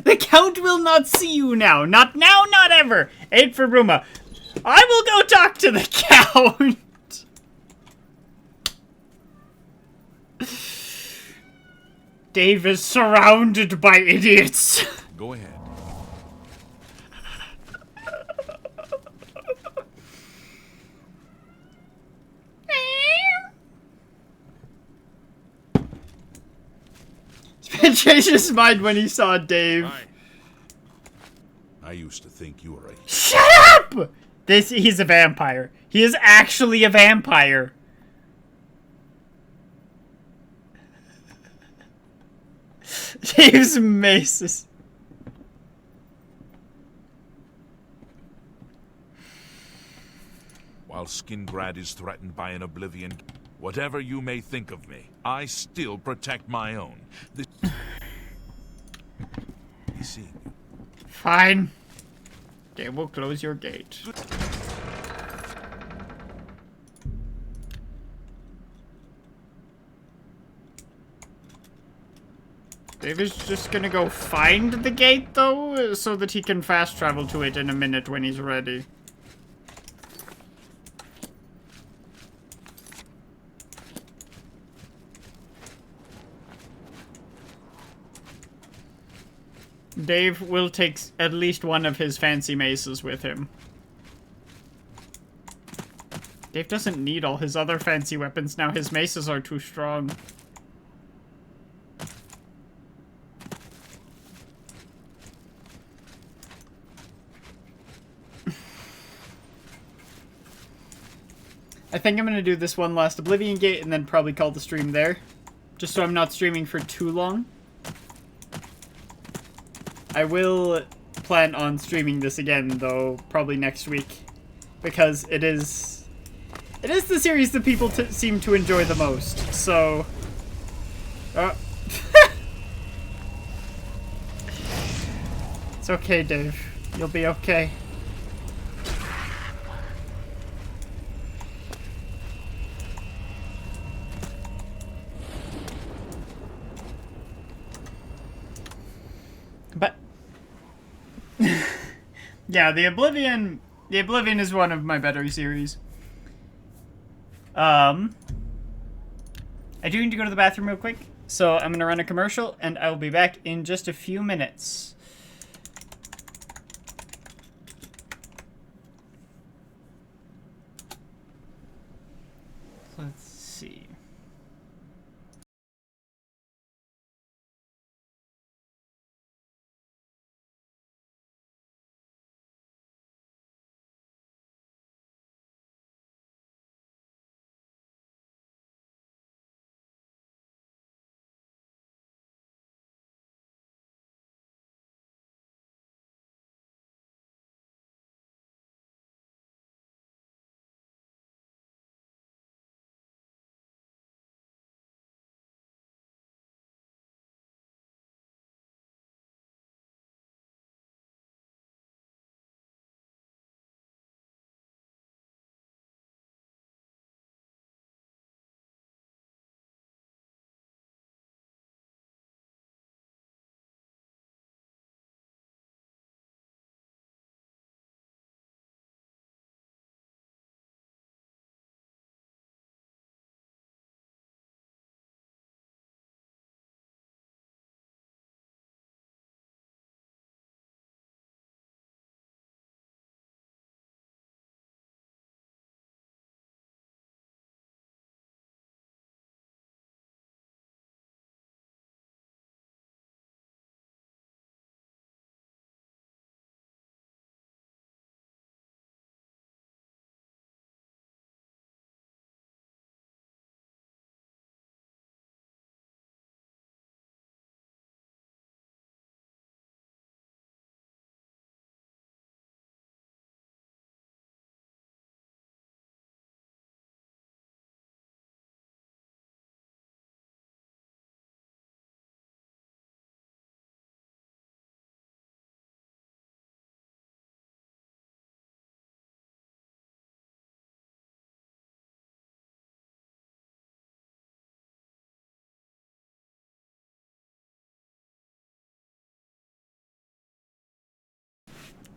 [SPEAKER 1] The Count will not see you now. Not now, not ever. Aid for Bruma. I will go talk to the Count. Dave is surrounded by idiots.
[SPEAKER 5] Go ahead.
[SPEAKER 1] He changed his mind when he saw Dave.
[SPEAKER 5] I used to think you were a...
[SPEAKER 1] Shut up! He's a vampire. He is actually a vampire. Dave's maces.
[SPEAKER 5] While Skingrad is threatened by an Oblivion, whatever you may think of me, I still protect my own. He's seeing you.
[SPEAKER 1] Fine. They will close your gate. Dave is just gonna go find the gate, though, so that he can fast travel to it in a minute when he's ready. Dave will take at least one of his fancy maces with him. Dave doesn't need all his other fancy weapons now. His maces are too strong. I think I'm gonna do this one last Oblivion Gate and then probably call the stream there. Just so I'm not streaming for too long. I will plan on streaming this again, though, probably next week. Because it is the series that people seem to enjoy the most, so... It's okay, Dave. You'll be okay. But... yeah, the Oblivion is one of my better series. I do need to go to the bathroom real quick, so I'm gonna run a commercial, and I will be back in just a few minutes. Let's see.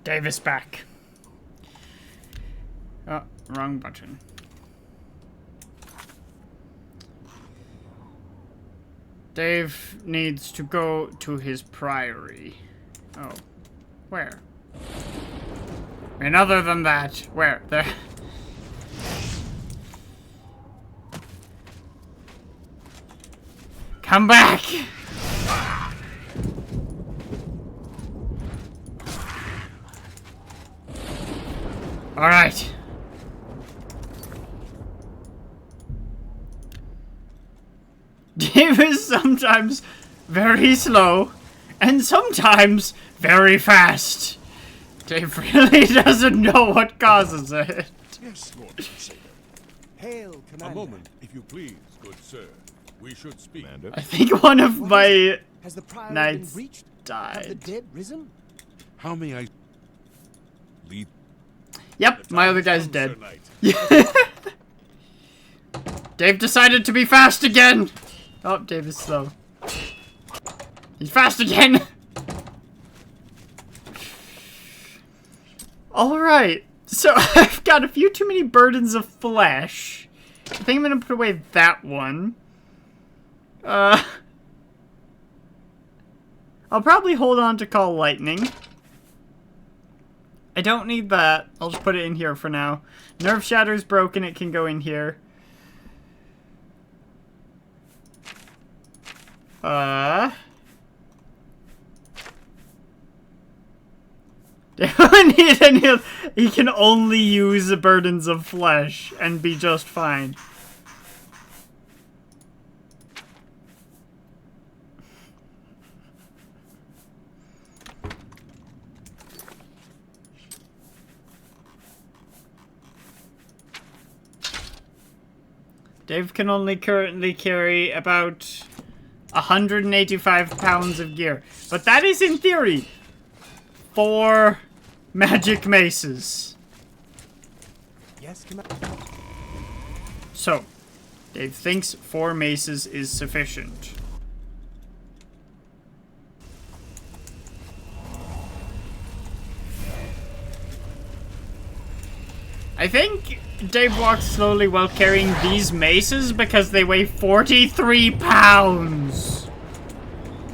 [SPEAKER 1] Dave is back. Oh, wrong button. Dave needs to go to his priory. Oh. Where? And other than that, where? There. Come back! Alright. Dave is sometimes very slow, and sometimes very fast. Dave really doesn't know what causes it.
[SPEAKER 9] Yes, Lord Saber.
[SPEAKER 6] Hail, Commander.
[SPEAKER 9] A moment, if you please, good sir. We should speak. Commander.
[SPEAKER 1] I think one of my
[SPEAKER 6] Has the prior
[SPEAKER 1] knights
[SPEAKER 6] been breached?
[SPEAKER 1] died.
[SPEAKER 6] Have the dead risen?
[SPEAKER 5] How may I lead?
[SPEAKER 1] Yep, my other guy's dead. Dave decided to be fast again. Oh, Dave is slow. He's fast again. Alright, so I've got a few too many burdens of flesh. I think I'm gonna put away that one. I'll probably hold on to Call Lightning. I don't need that. I'll just put it in here for now. Nerve Shatter's broken, it can go in here. Don't need any of, he can only use the burdens of flesh and be just fine. Dave can only currently carry about 185 pounds of gear. But that is in theory 4 magic maces.
[SPEAKER 6] Yes, Commander.
[SPEAKER 1] So, Dave thinks 4 maces is sufficient. I think Dave walks slowly while carrying these maces because they weigh 43 pounds.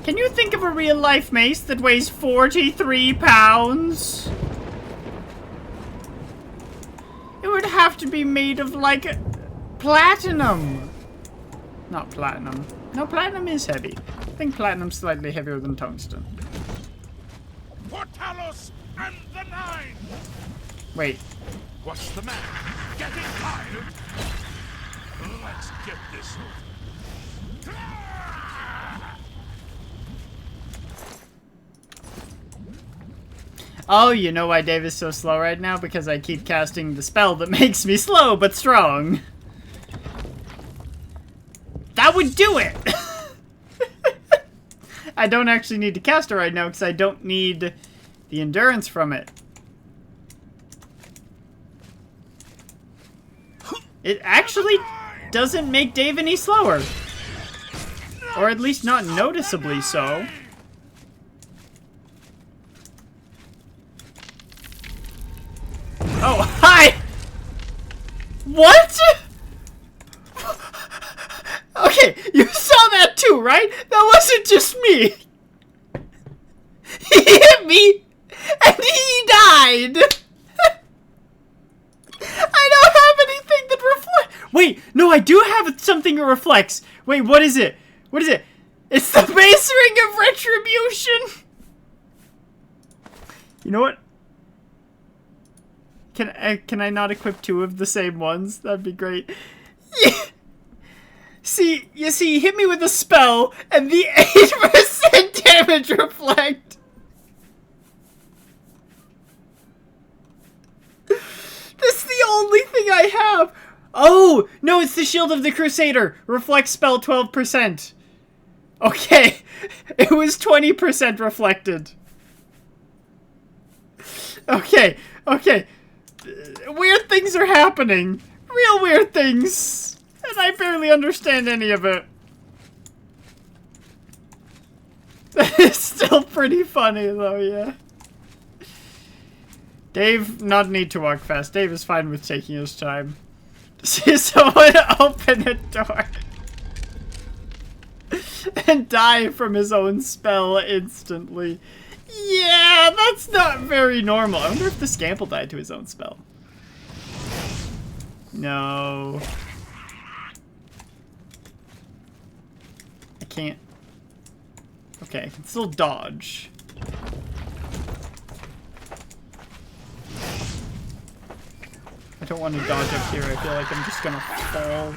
[SPEAKER 1] Can you think of a real-life mace that weighs 43 pounds? It would have to be made of, like, platinum. Not platinum. No, platinum is heavy. I think platinum's slightly heavier than tungsten.
[SPEAKER 9] For Talos and the Nine!
[SPEAKER 1] Wait.
[SPEAKER 9] What's the matter? Getting tired? Let's get this over.
[SPEAKER 1] Oh, you know why Dave is so slow right now? Because I keep casting the spell that makes me slow but strong. That would do it! I don't actually need to cast it right now because I don't need the endurance from it. It actually doesn't make Dave any slower. Or at least not noticeably so. Oh, hi! What? Okay, you saw that too, right? That wasn't just me. He hit me, and he died. I don't have anything that reflects. Wait, no, I do have something that reflects. Wait, what is it? What is it? It's the base ring of retribution. You know what? Can I not equip 2 of the same ones? That'd be great. Yeah. See, you see, he hit me with a spell, and the 8% damage reflect. That's the only thing I have. Oh, no, it's the Shield of the Crusader. Reflect spell 12%. Okay, it was 20% reflected. Okay, okay. Weird things are happening. Real weird things. And I barely understand any of it. It's still pretty funny, though, yeah. Dave, not need to walk fast. Dave is fine with taking his time. See someone open a door and die from his own spell instantly. Yeah, that's not very normal. I wonder if the Scamp will die to his own spell. No. I can't. Okay, I can still dodge. I don't want to dodge up here. I feel like I'm just gonna fall.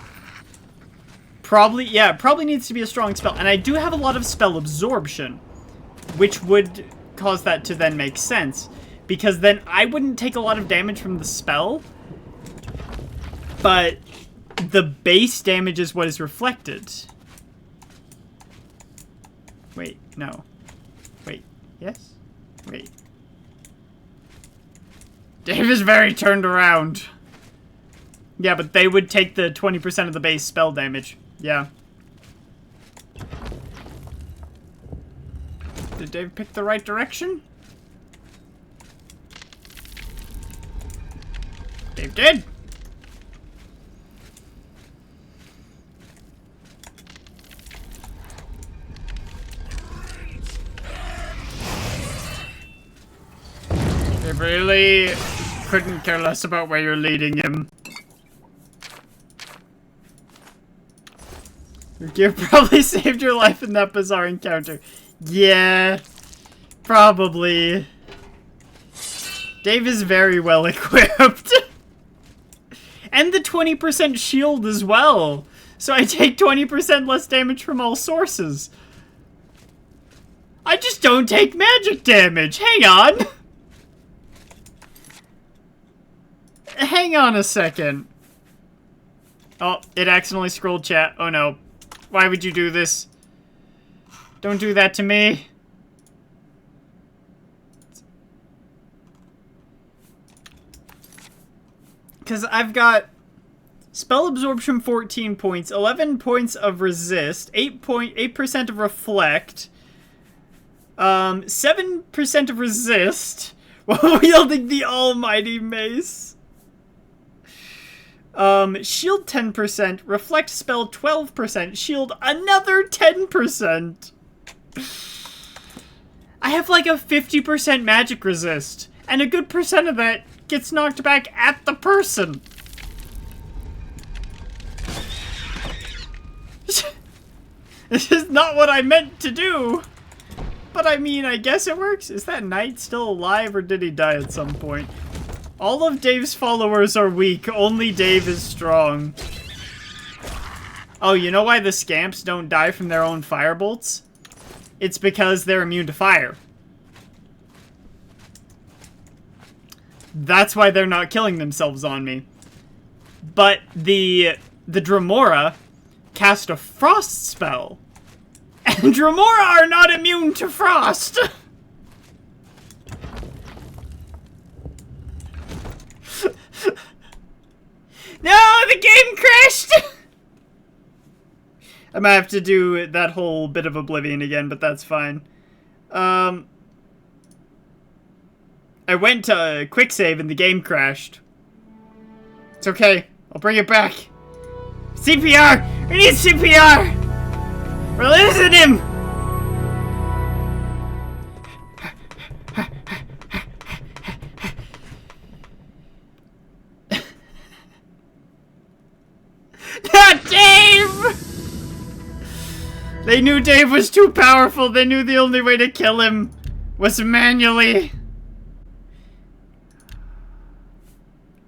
[SPEAKER 1] Probably, yeah, it probably needs to be a strong spell. And I do have a lot of spell absorption, which would cause that to then make sense. Because then I wouldn't take a lot of damage from the spell, but the base damage is what is reflected. Wait, no. Wait, yes? Wait. Dave is very turned around. Yeah, but they would take the 20% of the base spell damage. Yeah. Did Dave pick the right direction? Dave did! Dave really couldn't care less about where you're leading him. Your gear probably saved your life in that bizarre encounter. Yeah, probably. Dave is very well equipped. And the 20% shield as well. So I take 20% less damage from all sources. I just don't take magic damage. Hang on. Hang on a second. Oh, it accidentally scrolled chat. Oh no. Why would you do this? Don't do that to me. Because I've got spell absorption 14 points, 11 points of resist, 8% of reflect, 7% of resist while wielding the almighty mace. Shield 10%, reflect spell 12%, shield another 10%. I have like a 50% magic resist, and a good percent of that gets knocked back at the person. This is not what I meant to do. But I mean, I guess it works. Is that knight still alive, or did he die at some point? All of Dave's followers are weak. Only Dave is strong. Oh, you know why the scamps don't die from their own firebolts? It's because they're immune to fire. That's why they're not killing themselves on me. But the Dremora cast a frost spell. And Dremora are not immune to frost! No, the game crashed! I might have to do that whole bit of Oblivion again, but that's fine. I went to quick save and the game crashed. It's okay. I'll bring it back. CPR! We need CPR! We're losing him! Not Dave! They knew Dave was too powerful. They knew the only way to kill him was manually.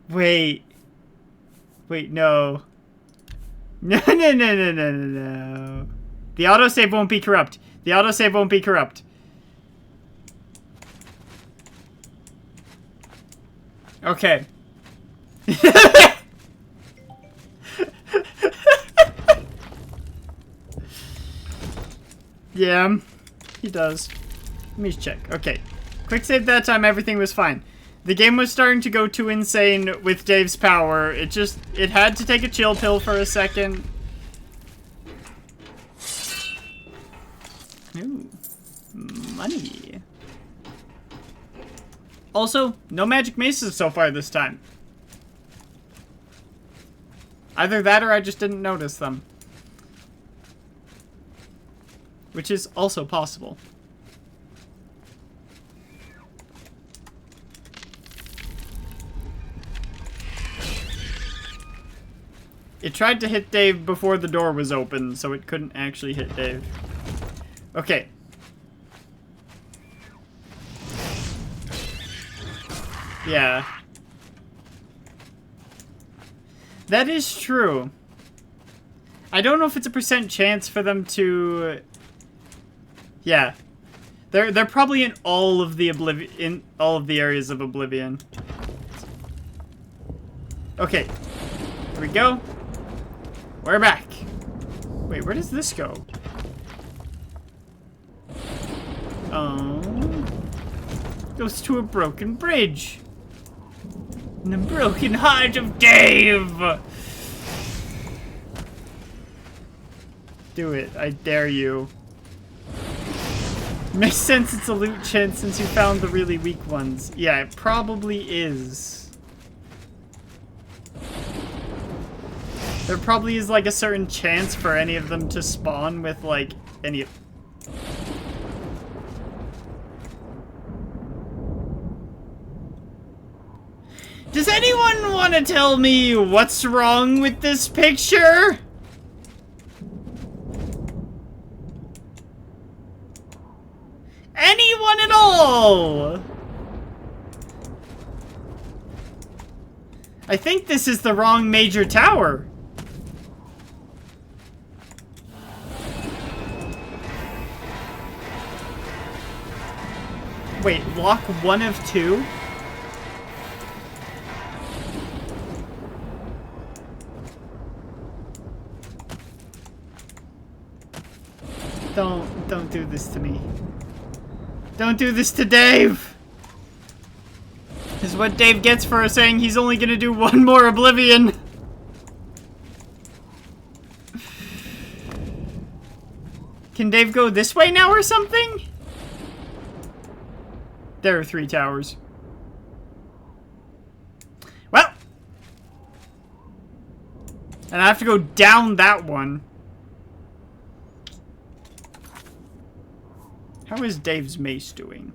[SPEAKER 1] Wait. Wait, no. No. The autosave won't be corrupt. The autosave won't be corrupt. Okay. Yeah, he does. Let me check. Okay. Quick save that time, everything was fine. The game was starting to go too insane with Dave's power. It had to take a chill pill for a second. Ooh. Money. Also, no magic maces so far this time. Either that or I just didn't notice them. Which is also possible. It tried to hit Dave before the door was open, so it couldn't actually hit Dave. Okay. Yeah. That is true. I don't know if it's a % chance for them to... Yeah. They're probably in all of the areas of Oblivion. Okay. Here we go. We're back. Wait, where does this go? Oh. Goes to a broken bridge. In the broken heart of Dave. Do it. I dare you. Makes sense it's a loot chance since you found the really weak ones. Yeah, it probably is. There probably is like a certain chance for any of them to spawn with like any of... Does anyone want to tell me what's wrong with this picture? Anyone at all? I think this is the wrong major tower. Wait, lock 1 of 2? Don't do this to me. Don't do this to Dave! This is what Dave gets for saying he's only gonna do 1 more Oblivion. Can Dave go this way now or something? There are 3 towers. Well! And I have to go down that one. How is Dave's mace doing?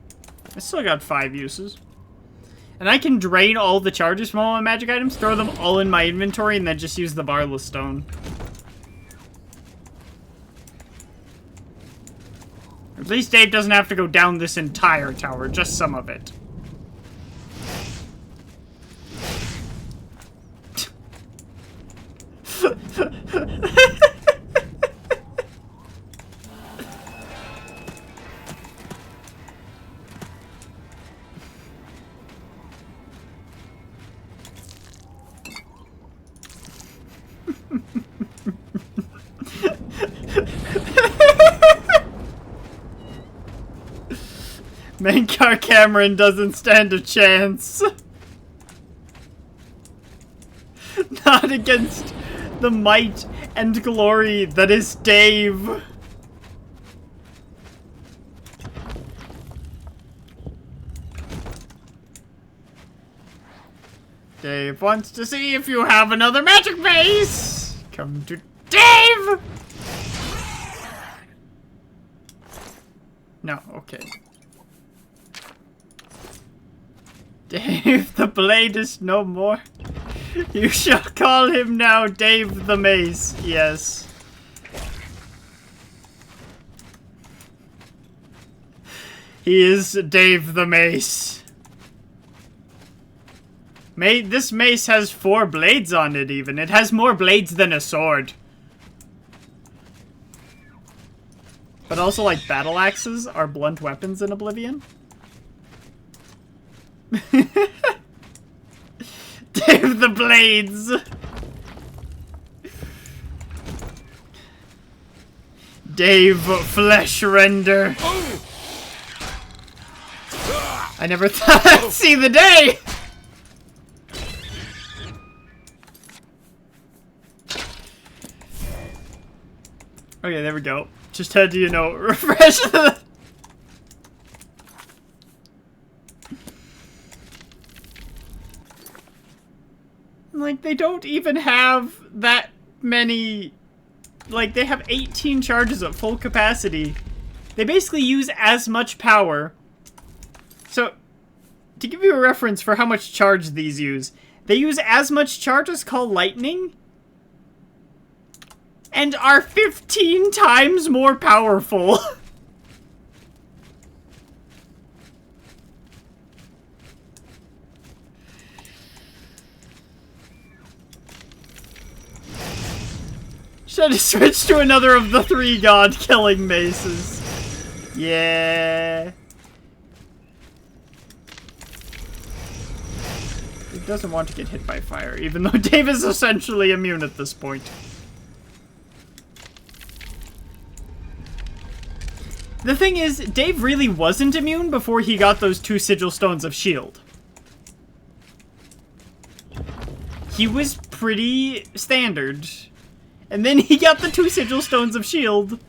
[SPEAKER 1] I still got 5 uses. And I can drain all the charges from all my magic items, throw them all in my inventory, and then just use the Varless Stone. At least Dave doesn't have to go down this entire tower, just some of it. Mankar Cameron doesn't stand a chance. Not against the might and glory that is Dave. Dave wants to see if you have another magic mace. Come to Dave! No, okay. Dave the Blade is no more. You shall call him now Dave the Mace. Yes. He is Dave the Mace. This mace has 4 blades on it even. It has more blades than a sword. But also, like, battle axes are blunt weapons in Oblivion. Dave the Blades! Dave Flesh Render. I never thought I'd see the day! Okay, there we go. Just had to, you know, refresh the... like, they don't even have that many... Like, they have 18 charges at full capacity. They basically use as much power. So, to give you a reference for how much charge these use, they use as much charge as Call Lightning, and are 15 times more powerful. Should have switched to another of the 3 god-killing maces. Yeah. He doesn't want to get hit by fire, even though Dave is essentially immune at this point. The thing is, Dave really wasn't immune before he got those 2 sigil stones of shield. He was pretty standard. And then he got the 2 sigil stones of shield,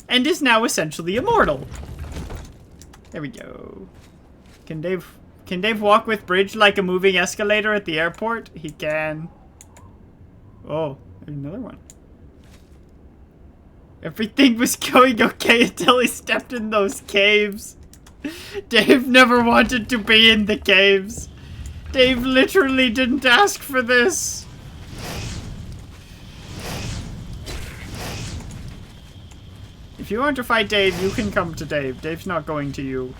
[SPEAKER 1] and is now essentially immortal. There we go. Can Dave walk with bridge like a moving escalator at the airport? He can. Oh, another one. Everything was going okay until he stepped in those caves. Dave never wanted to be in the caves. Dave literally didn't ask for this. If you want to fight Dave, you can come to Dave. Dave's not going to you.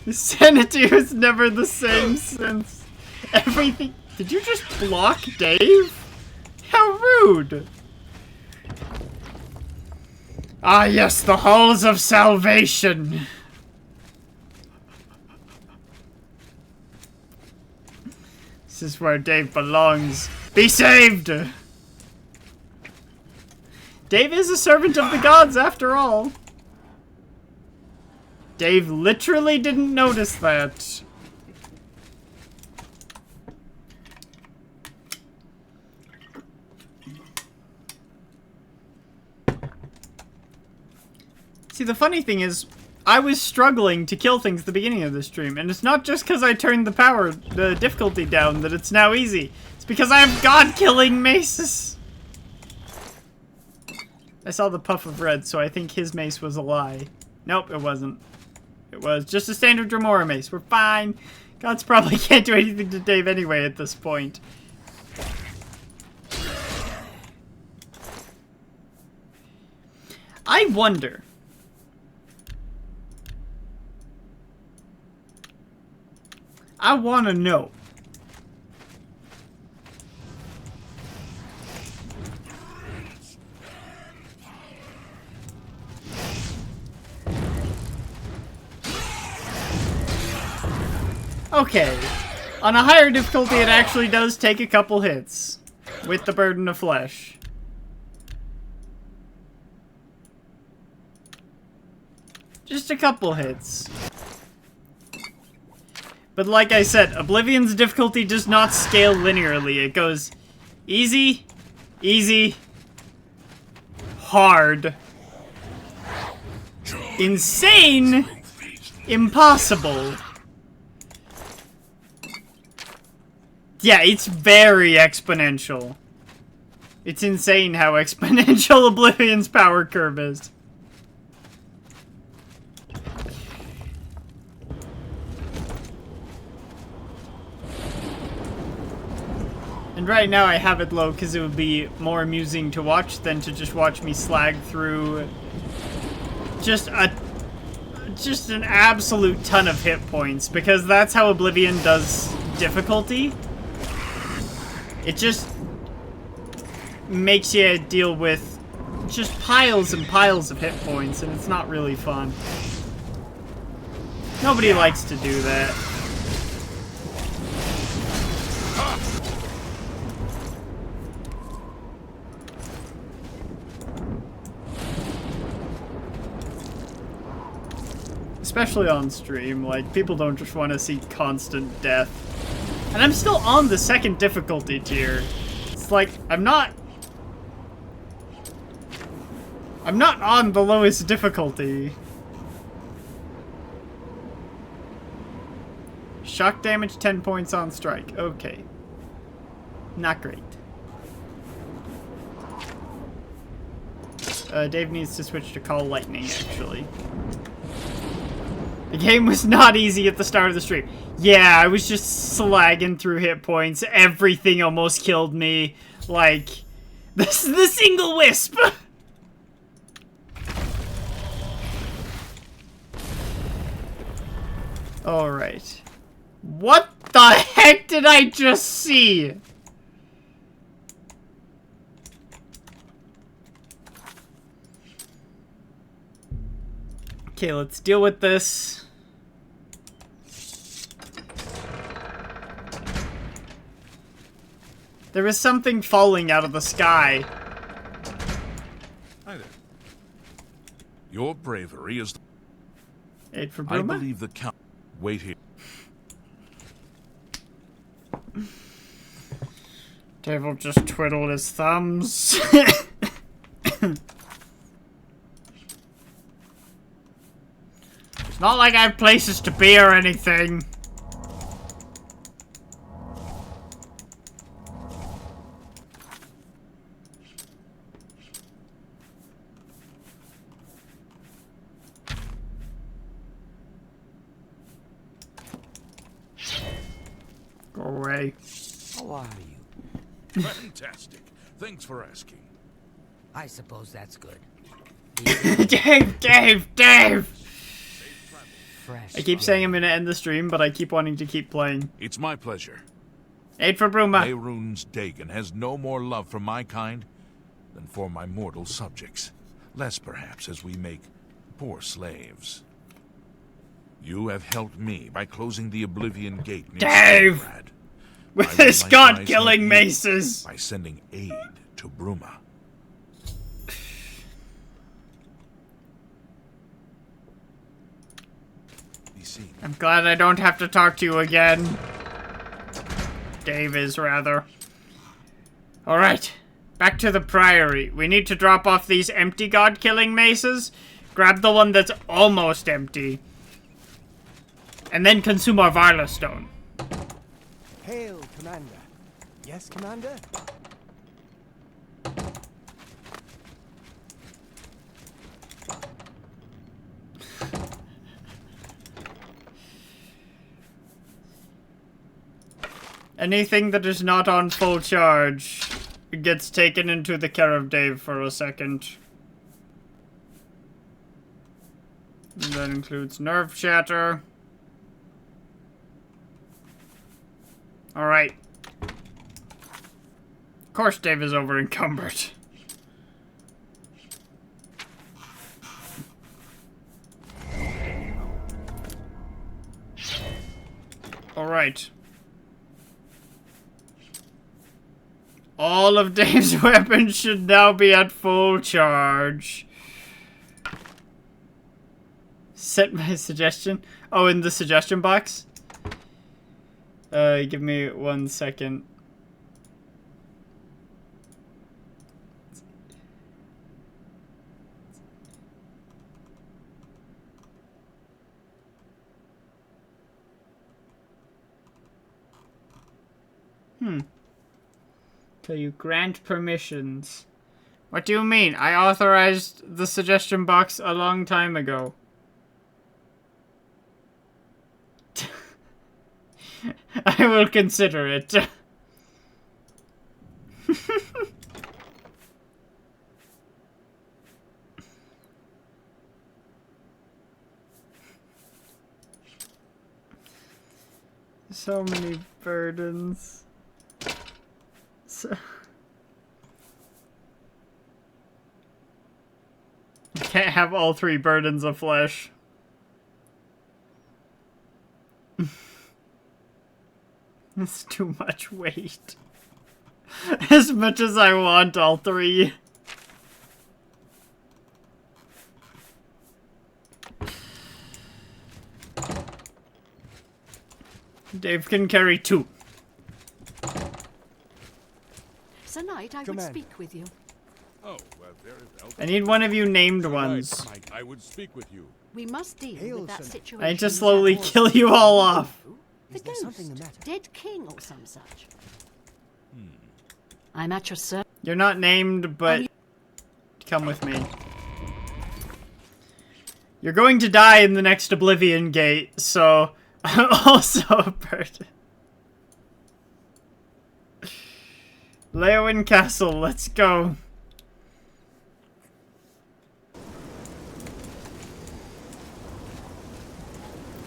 [SPEAKER 1] His sanity was never the same since everything... Did you just block Dave? How rude! Ah yes, the halls of salvation! This is where Dave belongs. Be saved! Dave is a servant of the gods, after all. Dave literally didn't notice that. See, the funny thing is, I was struggling to kill things at the beginning of the stream, and it's not just because I turned the difficulty down that it's now easy. It's because I have god-killing maces. I saw the puff of red, so I think his mace was a lie. Nope, it wasn't. It was just a standard Dremora mace. We're fine. Gods probably can't do anything to Dave anyway at this point. I wonder. I want to know. Okay, on a higher difficulty it actually does take a couple hits with the burden of flesh. Just a couple hits. But like I said, Oblivion's difficulty does not scale linearly. It goes easy, easy, hard, insane, impossible. Yeah, it's very exponential. It's insane how exponential Oblivion's power curve is. And right now I have it low because it would be more amusing to watch than to just watch me slag through just an absolute ton of hit points, because that's how Oblivion does difficulty. It just makes you deal with just piles and piles of hit points, and it's not really fun. Nobody likes to do that. Especially on stream, like, people don't just want to see constant death. And I'm still on the second difficulty tier. It's like, I'm not on the lowest difficulty. Shock damage 10 points on strike. Okay. Not great. Dave needs to switch to Call Lightning, actually. The game was not easy at the start of the stream. Yeah, I was just slagging through hit points. Everything almost killed me. Like, the single wisp! Alright. What the heck did I just see? Okay, let's deal with this. There is something falling out of the sky.
[SPEAKER 5] Hi there. Your bravery is...
[SPEAKER 1] Aid for Bruma?
[SPEAKER 5] I believe the count... Wait here.
[SPEAKER 1] Devil just twiddled his thumbs. It's not like I have places to be or anything. Go away.
[SPEAKER 3] How are you?
[SPEAKER 5] Fantastic. Thanks for asking.
[SPEAKER 3] I suppose that's good.
[SPEAKER 1] Dave!
[SPEAKER 3] Fresh
[SPEAKER 1] I keep saying I'm gonna end the stream, but I keep wanting to keep playing.
[SPEAKER 5] It's my pleasure.
[SPEAKER 1] Aid for Bruma.
[SPEAKER 5] Mehrunes Dagon has no more love for my kind than for my mortal subjects. Less, perhaps, as we make poor slaves. You have helped me by closing the Oblivion gate near
[SPEAKER 1] Dave!
[SPEAKER 5] Stalingrad.
[SPEAKER 1] With his god-killing maces!
[SPEAKER 5] By sending aid to Bruma.
[SPEAKER 1] I'm glad I don't have to talk to you again. Dave is, rather. Alright. Back to the Priory. We need to drop off these empty god-killing maces. Grab the one that's almost empty. And then consume our Varla Stone.
[SPEAKER 6] Hail, Commander. Yes, Commander?
[SPEAKER 1] Anything that is not on full charge gets taken into the care of Dave for a second. And that includes nerve shatter. Alright. Of course Dave is over encumbered. Alright. All of Dave's weapons should now be at full charge. Set my suggestion. Oh, in the suggestion box? Give me 1 second. So you grant permissions. What do you mean? I authorized the suggestion box a long time ago. I will consider it. So many burdens. So... I can't have all 3 burdens of flesh. It's too much weight. As much as I want all 3. Dave can carry 2.
[SPEAKER 4] Sir Knight, I would speak with you.
[SPEAKER 9] Oh, well, there is Elton.
[SPEAKER 1] I need one of you named ones.
[SPEAKER 9] I would speak with you.
[SPEAKER 4] We must deal with that situation.
[SPEAKER 1] I need to slowly kill you all off.
[SPEAKER 4] The ghost, dead king or some such. I'm at your service.
[SPEAKER 1] You're not named, but come with me. You're going to die in the next Oblivion gate, so I'm also a bird. Leowin Castle, let's go.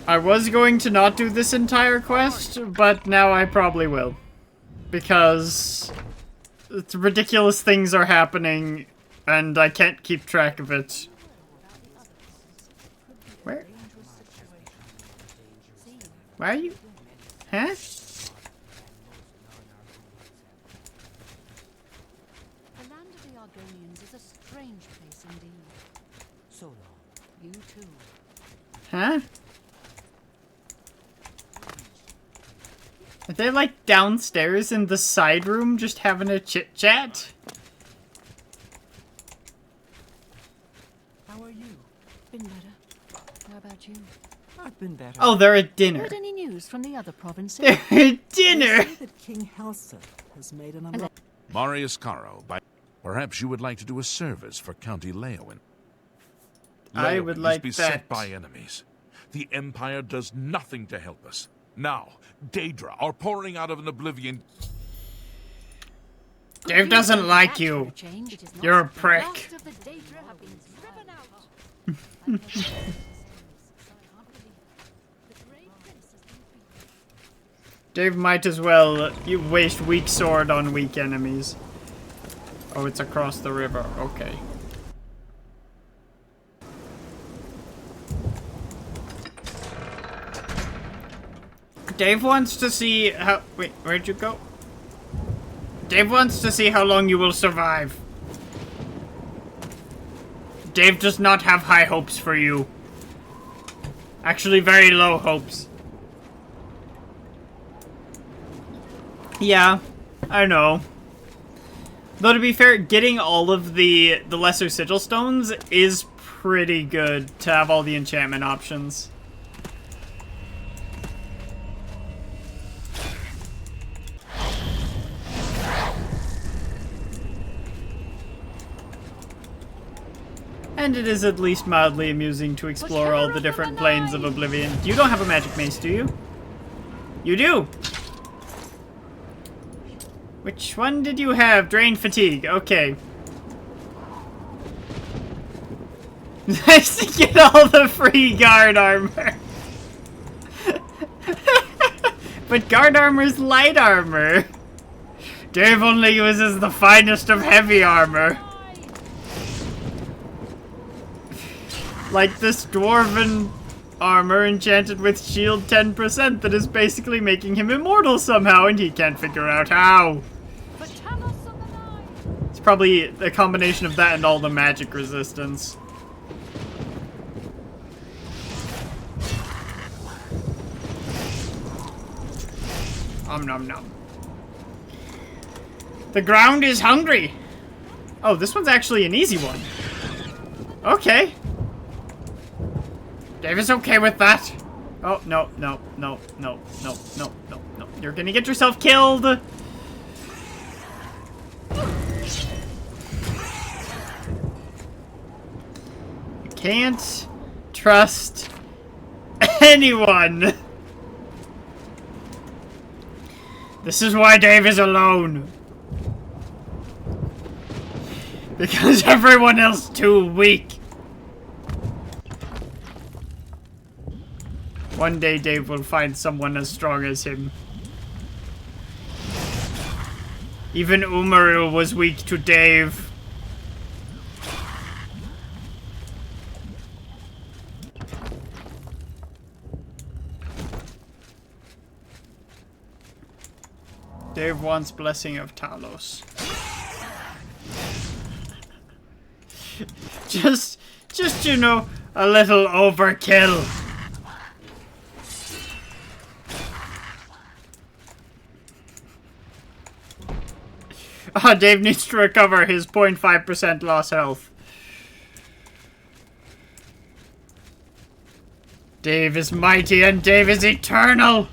[SPEAKER 1] I was going to not do this entire quest, but now I probably will. Because ridiculous things are happening, and I can't keep track of it. Where? Why are you? Huh?
[SPEAKER 4] The land of the Argonians is a strange place indeed. So long. You too.
[SPEAKER 1] Huh? Are they like downstairs in the side room just having a chit chat?
[SPEAKER 10] How are you?
[SPEAKER 4] Been better. How about you?
[SPEAKER 10] I've been better.
[SPEAKER 1] Oh, they're at dinner.
[SPEAKER 4] Heard any news from the other provinces?
[SPEAKER 1] They're at dinner!
[SPEAKER 10] They say that King Halsa has made an
[SPEAKER 5] Marius Caro, perhaps you would like to do a service for County Leowin.
[SPEAKER 1] I would like
[SPEAKER 5] be
[SPEAKER 1] that.
[SPEAKER 5] set by enemies. The Empire does nothing to help us. Now, Daedra are pouring out of an Oblivion.
[SPEAKER 1] Dave doesn't like you. You're a prick. Dave might as well you waste weak sword on weak enemies. Oh, it's across the river. Okay. Dave wants to see how... Wait, where'd you go? Dave wants to see how long you will survive. Dave does not have high hopes for you. Actually, very low hopes. Yeah, I know. Though to be fair, getting all of the lesser sigil stones is pretty good to have all the enchantment options. And it is at least mildly amusing to explore all the different planes of Oblivion. You don't have a magic mace, do you? You do! Which one did you have? Drain fatigue. Okay. Nice to get all the free guard armor. But guard armor's light armor. Dave only uses the finest of heavy armor. Like this dwarven armor enchanted with shield 10% that is basically making him immortal somehow, and he can't figure out how. It's probably a combination of that and all the magic resistance. Nom nom. The ground is hungry. Oh, this one's actually an easy one. Okay. Dave is okay with that. Oh, no, no, no, no, no, no, no, no. You're gonna get yourself killed. You can't trust anyone. This is why Dave is alone. Because everyone else is too weak. One day Dave will find someone as strong as him. Even Umaril was weak to Dave. Dave wants Blessing of Talos. just, you know, a little overkill. Ah, Dave needs to recover his 0.5% lost health. Dave is mighty and Dave is eternal.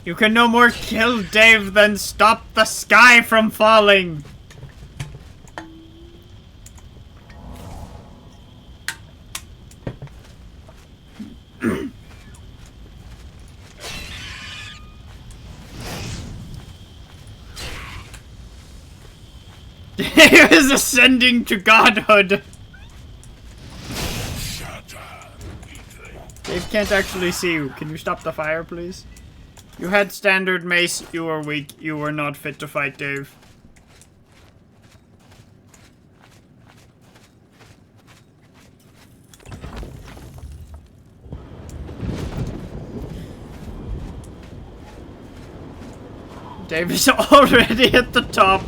[SPEAKER 1] You can no more kill Dave than stop the sky from falling. Dave is ascending to godhood. Dave can't actually see you. Can you stop the fire, please? You had standard mace. You were weak. You were not fit to fight, Dave. Dave is already at the top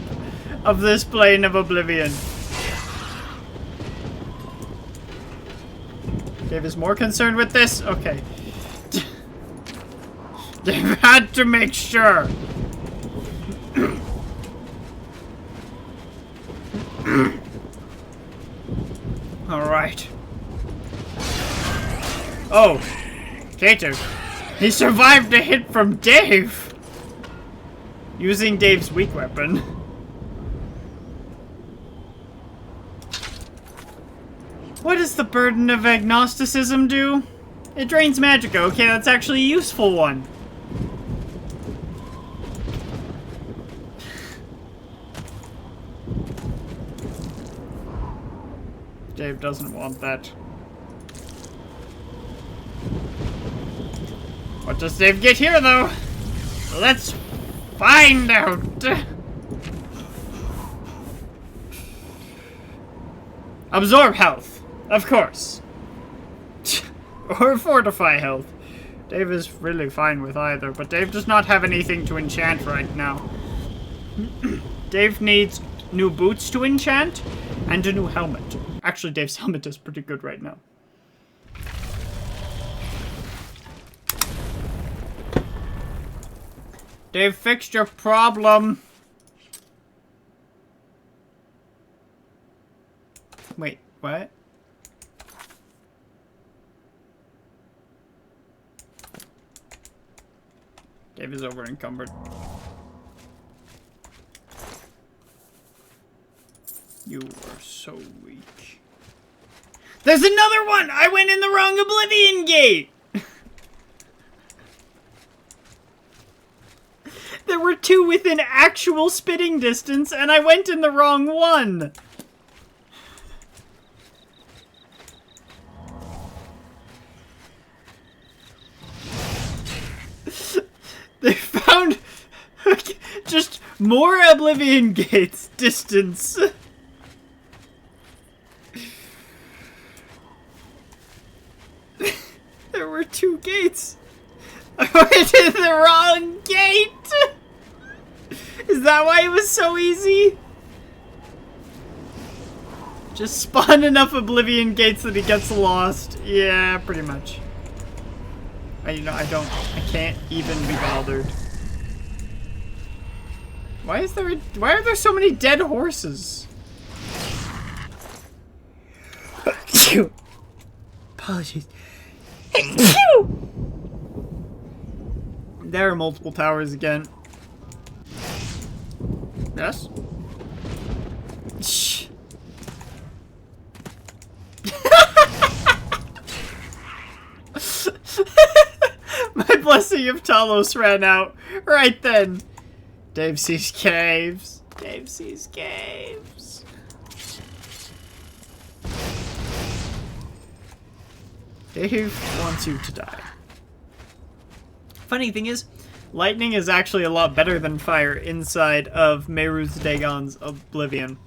[SPEAKER 1] of this plane of Oblivion. Dave is more concerned with this? Okay. Dave had to make sure. Alright. Oh. Cater. He survived a hit from Dave! Using Dave's weak weapon. What does the burden of agnosticism do? It drains magic. Okay, that's actually a useful one. Dave doesn't want that. What does Dave get here, though? Let's find out. Absorb health, of course. Or fortify health. Dave is really fine with either, but Dave does not have anything to enchant right now. Dave needs new boots to enchant and a new helmet. Actually, Dave's helmet is pretty good right now. Dave fixed your problem. Wait, what? Dave is over encumbered. You are so weak. There's another one! I went in the wrong Oblivion gate! There were two within actual spitting distance, and I went in the wrong one! They found just more Oblivion gates distance. There were two gates. I went in the wrong gate. Is that why it was so easy? Just spawn enough Oblivion gates that he gets lost. Yeah, pretty much. I can't even be bothered. Why are there so many dead horses? Apologies. There are multiple towers again. Yes? Shh. My blessing of Talos ran out right then. Dave sees caves. Dave sees caves. Dave wants you to die. Funny thing is, lightning is actually a lot better than fire inside of Meru's Dagon's Oblivion.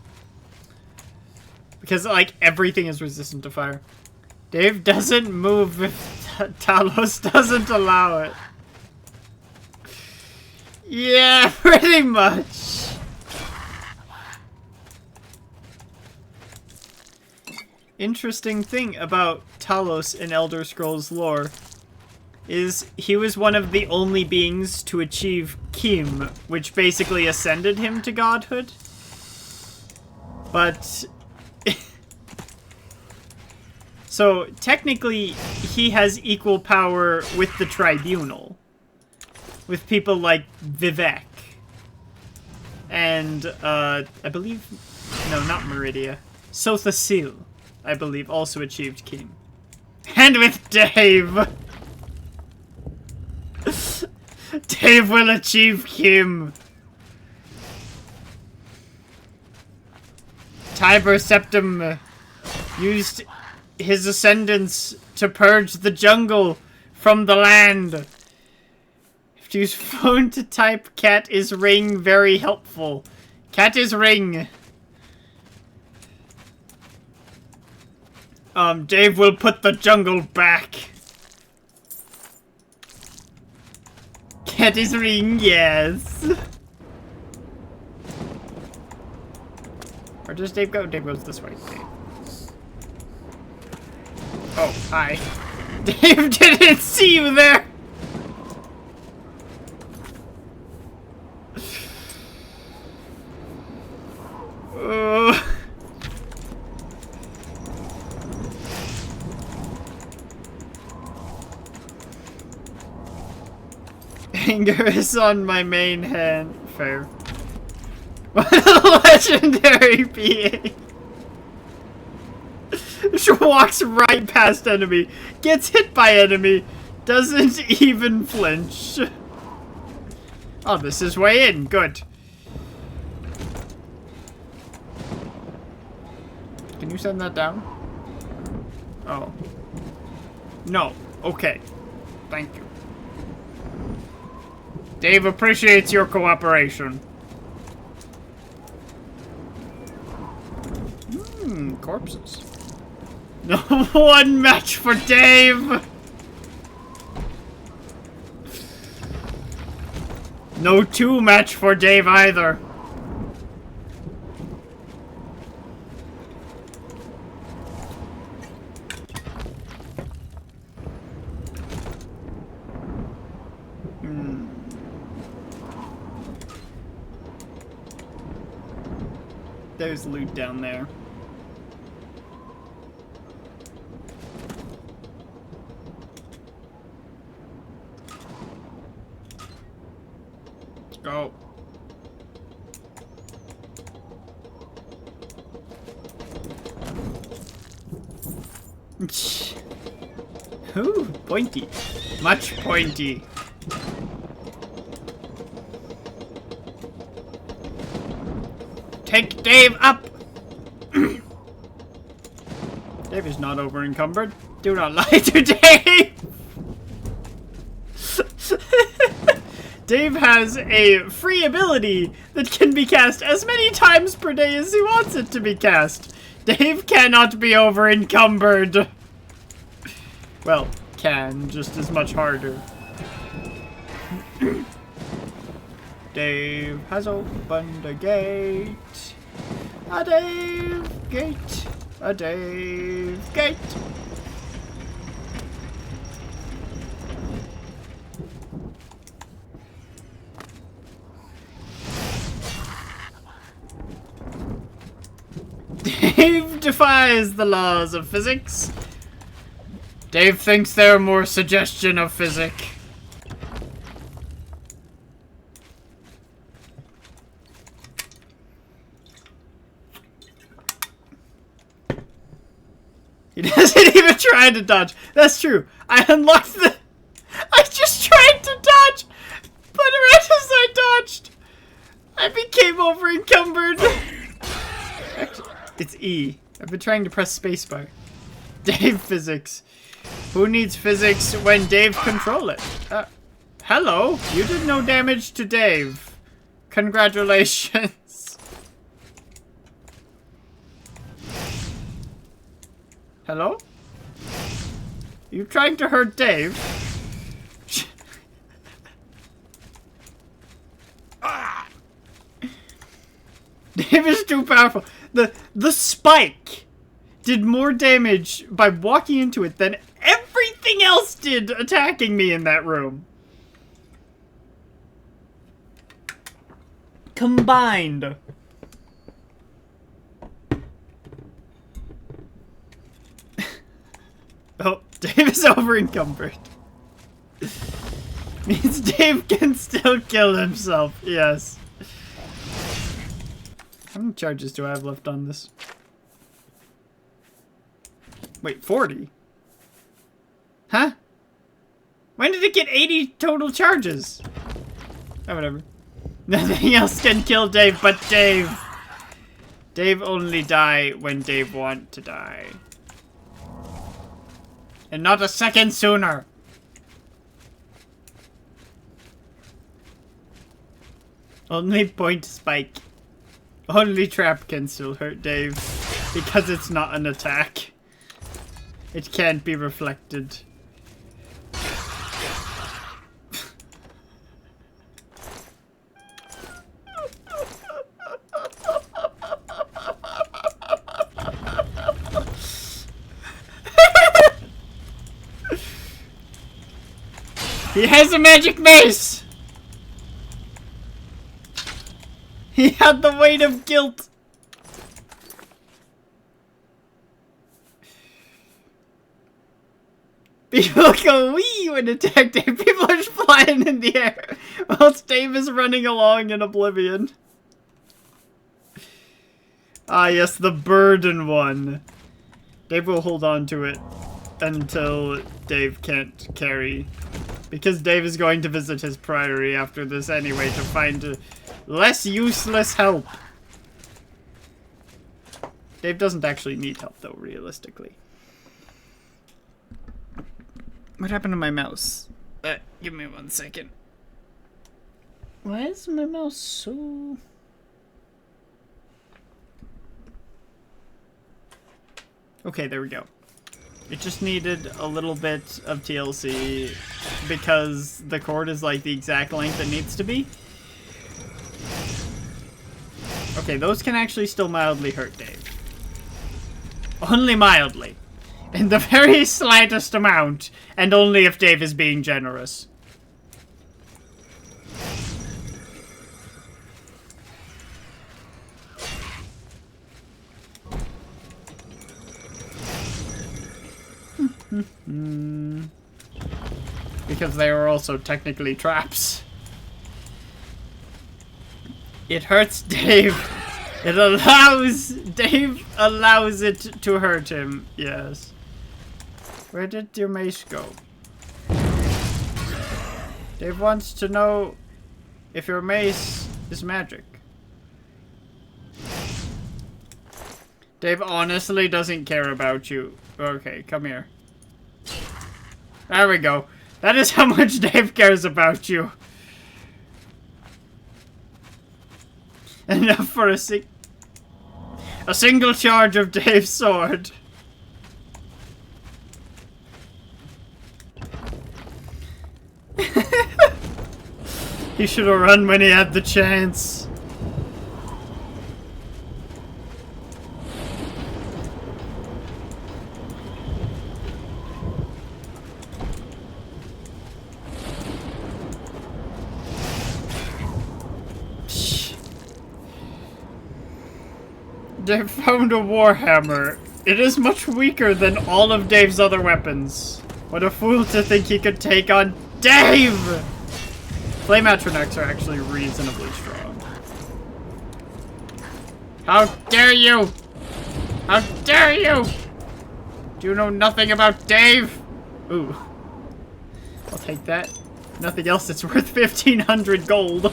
[SPEAKER 1] Because, like, everything is resistant to fire. Dave doesn't move if Talos doesn't allow it. Yeah, pretty much. Interesting thing about Talos in Elder Scrolls lore is he was one of the only beings to achieve Kim, which basically ascended him to godhood. But so technically he has equal power with the tribunal. with people like Vivek. And, I believe... No, not Meridia. Sotha Sil, I believe, also achieved King. And with Dave! Dave will achieve Kim! Tiber Septim used his ascendance to purge the jungle from the land. If to use phone to type cat is ring, very helpful. Cat is ring. Dave will put the jungle back. Cat is ring, yes. Where does Dave go? Dave goes this way. Dave. Oh, hi. Dave didn't see you there! Anger is on my main hand. Fair. What a legendary being! She walks right past enemy, gets hit by enemy, doesn't even flinch. Oh, this is way in. Good. Can you send that down? Oh. No. Okay. Thank you. Dave appreciates your cooperation. Corpses. No one match for Dave! No two match for Dave either. There's loot down there. Go. Ooh, pointy. Much pointy. Take Dave up! Dave is not over encumbered. Do not lie to Dave! Dave has a free ability that can be cast as many times per day as he wants it to be cast. Dave cannot be over encumbered. Well, can, just as much harder. Dave has opened a gate. A Dave gate. A Dave gate. Dave defies the laws of physics. Dave thinks they're more suggestion of physics. He doesn't even try to dodge. That's true. I unlocked the... I just tried to dodge, but right as I dodged, I became over encumbered. Actually, it's E. I've been trying to press spacebar. Dave physics. Who needs physics when Dave control it? Hello. You did no damage to Dave. Congratulations. Hello? You trying to hurt Dave? Dave is too powerful. The spike did more damage by walking into it than everything else did attacking me in that room. Combined. Oh, Dave is over encumbered. Means Dave can still kill himself. Yes. How many charges do I have left on this? Wait, 40? Huh? When did it get 80 total charges? Oh, whatever. Nothing else can kill Dave but Dave. Dave only die when Dave want to die. And not a second sooner. Only point spike. Only trap can still hurt Dave. Because it's not an attack. It can't be reflected. He has a magic mace! He had the weight of guilt! People go wee when attacked Dave. People are just flying in the air whilst Dave is running along in Oblivion. Ah yes, the burden one. Dave will hold on to it until Dave can't carry. Because Dave is going to visit his priory after this anyway to find less useless help. Dave doesn't actually need help though, realistically. What happened to my mouse? Give me 1 second. Why is my mouse so... Okay, there we go. It just needed a little bit of TLC because the cord is like the exact length it needs to be. Okay, those can actually still mildly hurt Dave. Only mildly. In the very slightest amount, and only if Dave is being generous. Because they are also technically traps. It hurts Dave. Dave allows it to hurt him. Yes. Where did your mace go? Dave wants to know if your mace is magic. Dave honestly doesn't care about you. Okay, come here. There we go. That is how much Dave cares about you. Enough for a single charge of Dave's sword. He should have run when he had the chance. Dave found a warhammer. It is much weaker than all of Dave's other weapons. What a fool to think he could take on Dave! Flame Atronachs are actually reasonably strong. How dare you! How dare you! Do you know nothing about Dave? Ooh. I'll take that. Nothing else, it's worth 1,500 gold.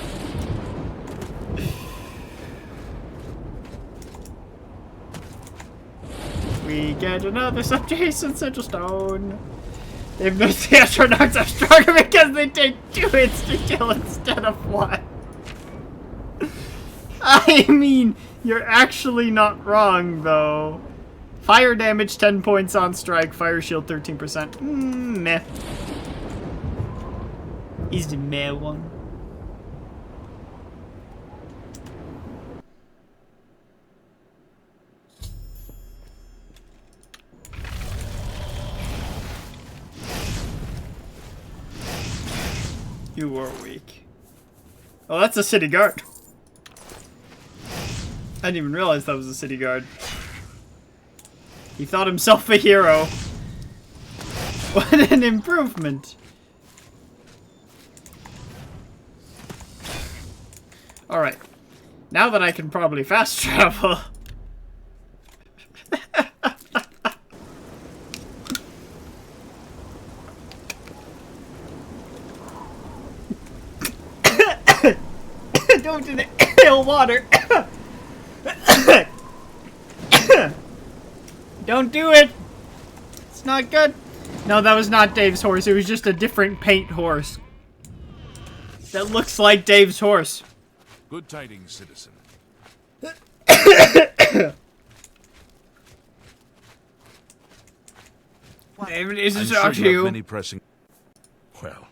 [SPEAKER 1] We get another subjacent sigil stone. They've noticed the astronauts are stronger because they take 2 hits to kill instead of 1. I mean, you're actually not wrong, though. Fire damage 10 points on strike, fire shield 13%. Meh. He's the meh one. You were weak. Oh, that's a city guard. I didn't even realize that was a city guard. He thought himself a hero. What an improvement. Alright. Now that I can probably fast travel. Don't inhale water. Don't do it. It's not good. No, that was not Dave's horse. It was just a different paint horse. That looks like Dave's horse.
[SPEAKER 5] Good tidings, citizen.
[SPEAKER 1] David, is
[SPEAKER 5] I'm
[SPEAKER 1] this
[SPEAKER 5] sure
[SPEAKER 1] out to
[SPEAKER 5] you have
[SPEAKER 1] you?
[SPEAKER 5] many pressing. Well,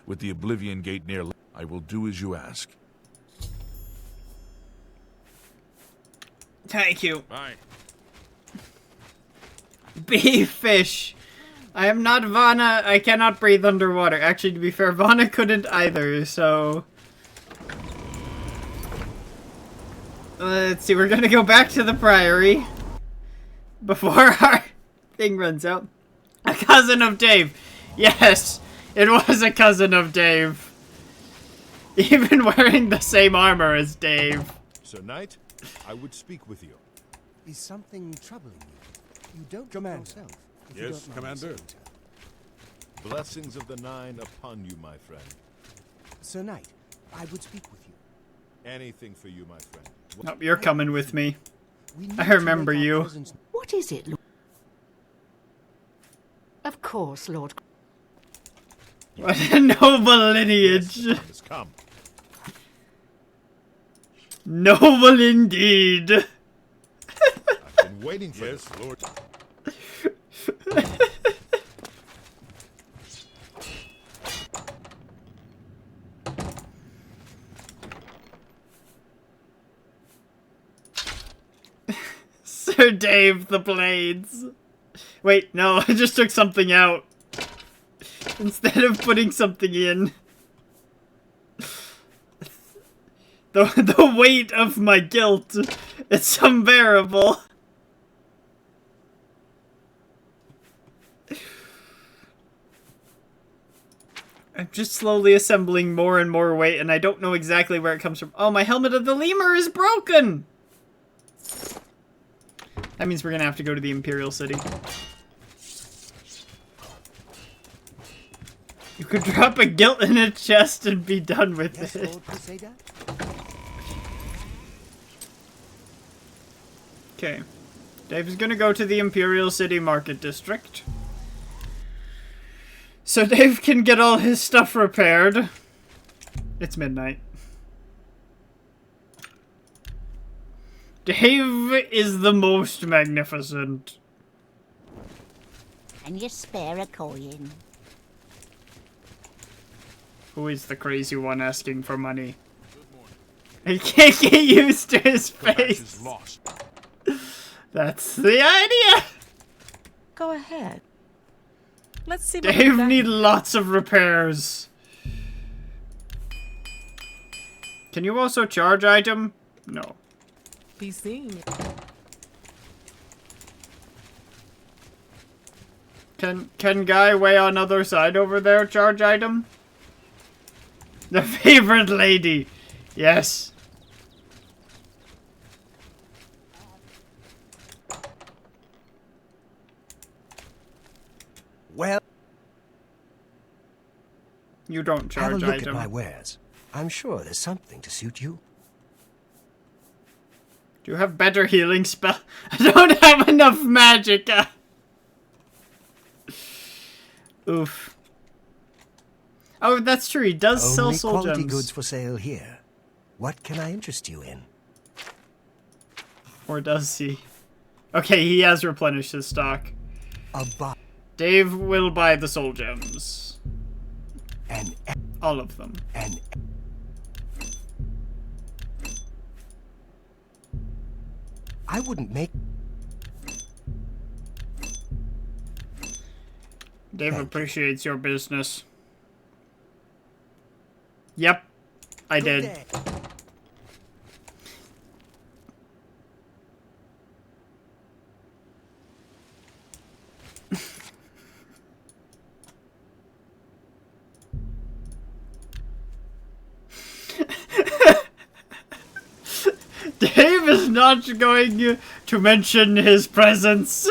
[SPEAKER 5] with the Oblivion gate near, I will do as you ask.
[SPEAKER 1] Thank you.
[SPEAKER 5] Bye.
[SPEAKER 1] Bee fish. I am not Vana. I cannot breathe underwater. Actually, to be fair, Vana couldn't either, so... Let's see, we're gonna go back to the Priory. Before our thing runs out. A cousin of Dave. Yes, it was a cousin of Dave. Even wearing the same armor as Dave.
[SPEAKER 12] Sir Knight, I would speak with you.
[SPEAKER 6] Is something troubling you? You don't command yourself.
[SPEAKER 9] Yes, Commander.
[SPEAKER 12] Blessings of the Nine upon you, my friend.
[SPEAKER 6] Sir Knight, I would speak with you.
[SPEAKER 12] Anything for you, my friend.
[SPEAKER 1] Oh, you're coming with me. I remember you.
[SPEAKER 4] What is it, Lord? Of course, Lord.
[SPEAKER 1] What a noble lineage.
[SPEAKER 12] Yes, come.
[SPEAKER 1] Noble indeed.
[SPEAKER 12] I've been waiting for
[SPEAKER 9] Yes, Lord.
[SPEAKER 1] Sir Dave the Blades. Wait, no, I just took something out. Instead of putting something in. The weight of my guilt. It's unbearable. I'm just slowly assembling more and more weight, and I don't know exactly where it comes from. Oh, my helmet of the lemur is broken! That means we're gonna have to go to the Imperial City. You could drop a guilt in a chest and be done with
[SPEAKER 6] Yes,
[SPEAKER 1] it.
[SPEAKER 6] Lord Crusader?
[SPEAKER 1] Okay. Dave is gonna go to the Imperial City Market District. So Dave can get all his stuff repaired. It's midnight. Dave is the most magnificent.
[SPEAKER 13] Can you spare a coin?
[SPEAKER 1] Who is the crazy one asking for money? I can't get used to his face. That's the idea.
[SPEAKER 7] Go ahead. Let's see what
[SPEAKER 1] Dave
[SPEAKER 7] we've got.
[SPEAKER 1] need lots of repairs. Can you also charge item? No.
[SPEAKER 7] Be seen.
[SPEAKER 1] Can guy way on other side over there charge item? The favorite lady. Yes.
[SPEAKER 6] Well,
[SPEAKER 1] You don't
[SPEAKER 6] have a
[SPEAKER 1] charge
[SPEAKER 6] look
[SPEAKER 1] item.
[SPEAKER 6] at my wares. I'm sure there's something to suit you.
[SPEAKER 1] Do you have better healing spell? I don't have enough magic. Oof. Oh, that's true. He does sell
[SPEAKER 6] Only
[SPEAKER 1] soul
[SPEAKER 6] quality
[SPEAKER 1] gems.
[SPEAKER 6] goods for sale here. What can I interest you in?
[SPEAKER 1] Or does he? Okay, he has replenished his stock.
[SPEAKER 6] A buy.
[SPEAKER 1] Dave will buy the soul gems. All of them.
[SPEAKER 6] I wouldn't make...
[SPEAKER 1] Dave appreciates your business. Yep, I did.
[SPEAKER 6] day.
[SPEAKER 1] Dave is not going to mention his presence.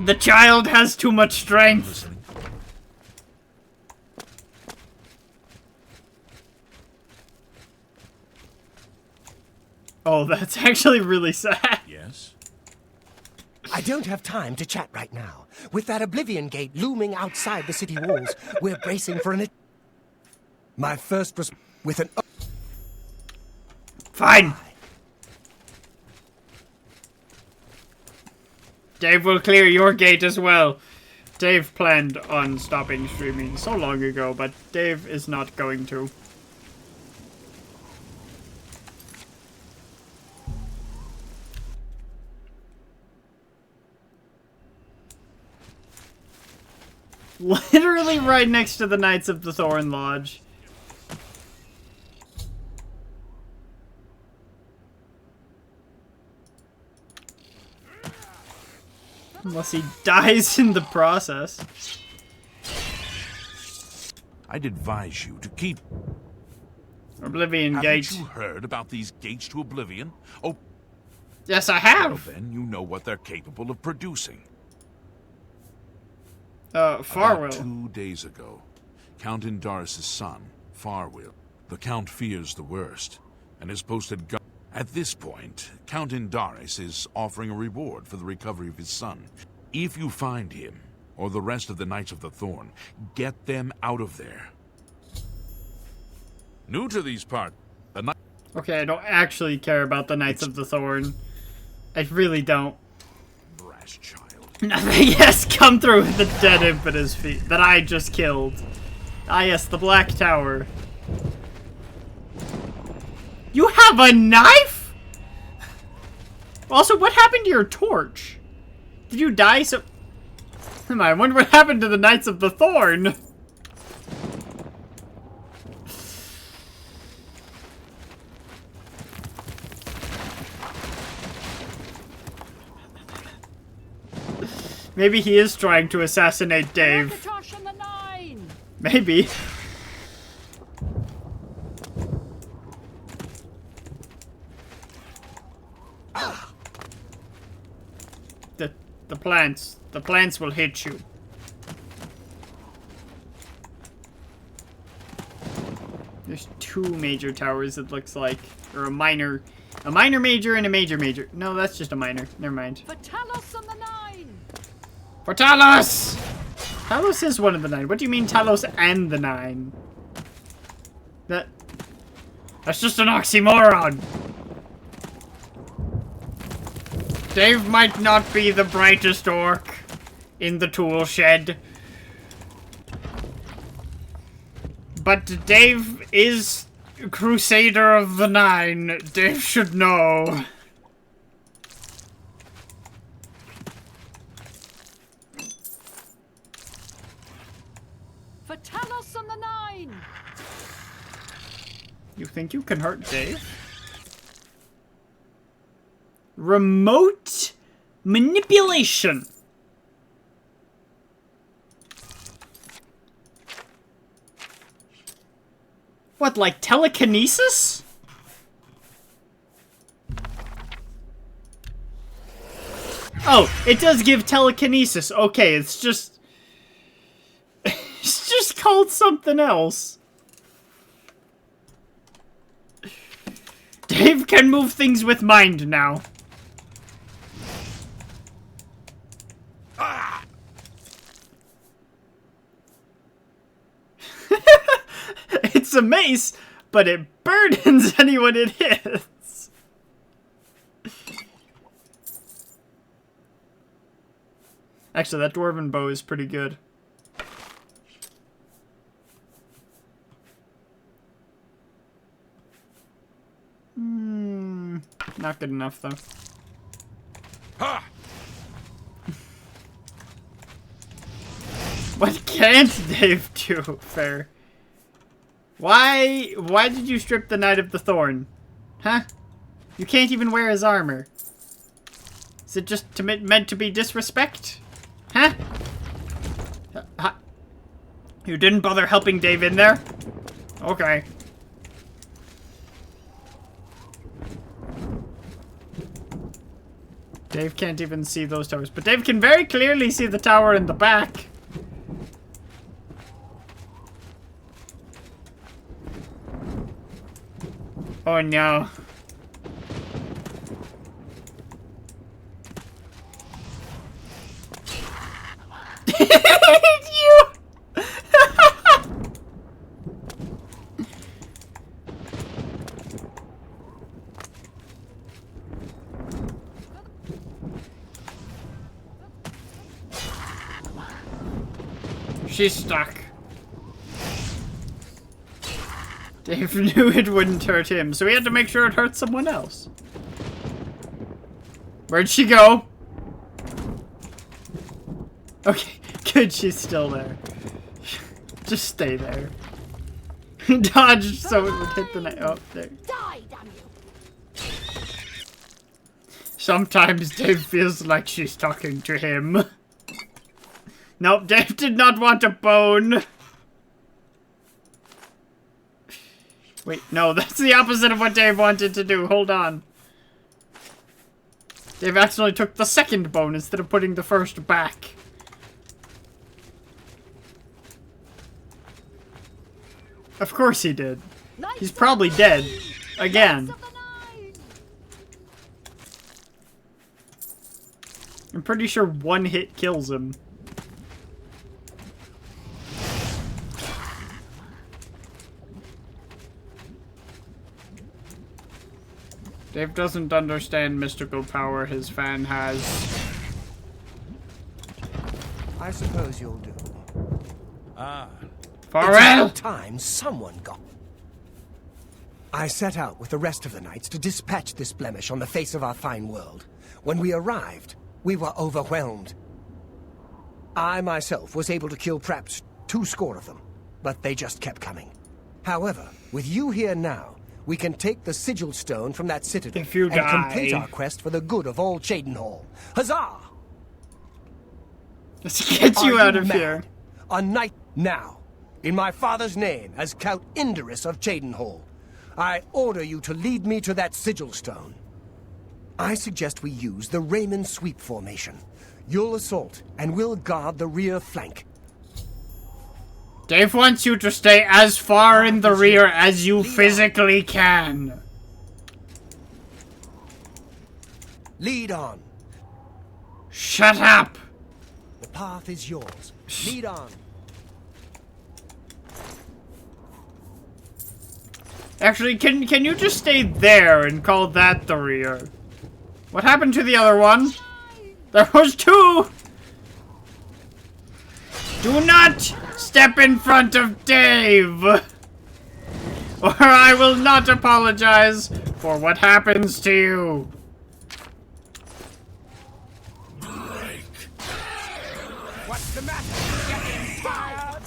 [SPEAKER 1] The child has too much strength. Oh, that's actually really sad.
[SPEAKER 5] Yes?
[SPEAKER 6] I don't have time to chat right now. With that Oblivion gate looming outside the city walls, we're bracing for an... My first with an...
[SPEAKER 1] Fine. Dave will clear your gate as well. Dave planned on stopping streaming so long ago, but Dave is not going to. Literally right next to the Knights of the Thorn Lodge. Unless he dies in the process.
[SPEAKER 5] I'd advise you to keep...
[SPEAKER 1] Oblivion Gate.
[SPEAKER 5] Haven't you heard about these gates to Oblivion? Oh,
[SPEAKER 1] yes, I have.
[SPEAKER 5] Well, then you know what they're capable of producing.
[SPEAKER 1] Farwill.
[SPEAKER 5] About 2 days ago, Count Indaris' son, Farwill. The Count fears the worst, and has posted guards. At this point, Count Indaris is offering a reward for the recovery of his son. If you find him, or the rest of the Knights of the Thorn, get them out of there. New to these parts,
[SPEAKER 1] okay, I don't actually care about the Knights of the Thorn. I really don't.
[SPEAKER 5] Brass child.
[SPEAKER 1] Nothing has come through with the dead imp at his feet that I just killed. Ah yes, the Black Tower. You have a knife? Also, what happened to your torch? Did you die so... I wonder what happened to the Knights of the Thorn. Maybe he is trying to assassinate Dave. Maybe. The plants will hit you. There's 2 major towers, it looks like. Or a minor major and a major. No, that's just a minor. Never mind.
[SPEAKER 4] For Talos and the 9!
[SPEAKER 1] For Talos! Talos is one of the 9. What do you mean Talos and the 9? That's just an oxymoron. Dave might not be the brightest orc in the tool shed. But Dave is Crusader of the 9. Dave should know.
[SPEAKER 4] For Talos and the 9!
[SPEAKER 1] You think you can hurt Dave? Remote manipulation. What, like telekinesis? Oh, it does give telekinesis. Okay, it's just... it's just called something else. Dave can move things with mind now. It's a mace, but it burdens anyone it hits. Actually, that dwarven bow is pretty good. Not good enough, though.
[SPEAKER 9] Ha!
[SPEAKER 1] What can't Dave do? Fair. Why did you strip the Knight of the Thorn? Huh? You can't even wear his armor. Is it just meant to be disrespect? Huh? You didn't bother helping Dave in there? Okay. Dave can't even see those towers, but Dave can very clearly see the tower in the back. Oh no. You. She's stuck. Dave knew it wouldn't hurt him, so he had to make sure it hurt someone else. Where'd she go? Okay, good, she's still there. Just stay there. Dodge so it would hit the night. Oh, there.
[SPEAKER 13] Die, damn you!
[SPEAKER 1] Sometimes Dave feels like she's talking to him. Nope, Dave did not want a bone. Wait, no, that's the opposite of what Dave wanted to do. Hold on. Dave accidentally took the second bone instead of putting the first back. Of course he did. He's probably dead. Again. I'm pretty sure one hit kills him. Dave doesn't understand mystical power his fan has.
[SPEAKER 6] I suppose you'll do.
[SPEAKER 1] Farewell!
[SPEAKER 6] It's about time someone got... I set out with the rest of the knights to dispatch this blemish on the face of our fine world. When we arrived, we were overwhelmed. I myself was able to kill perhaps 200 of them, but they just kept coming. However, with you here now, we can take the sigil stone from that citadel and complete our quest for the good of all Cheydinhal. Huzzah!
[SPEAKER 1] Let's get you out of here.
[SPEAKER 6] A knight now, in my father's name, as Count Indorus of Cheydinhal, I order you to lead me to that sigil stone. I suggest we use the Raymond sweep formation. You'll assault, and we'll guard the rear flank.
[SPEAKER 1] Dave wants you to stay as far in the rear as you physically can.
[SPEAKER 6] Lead on.
[SPEAKER 1] Shut up.
[SPEAKER 6] The path is yours. Lead on.
[SPEAKER 1] Actually, can you just stay there and call that the rear? What happened to the other one? There was 2! Do not step in front of Dave! Or I will not apologize for what happens to you.
[SPEAKER 6] What's the matter? Getting tired?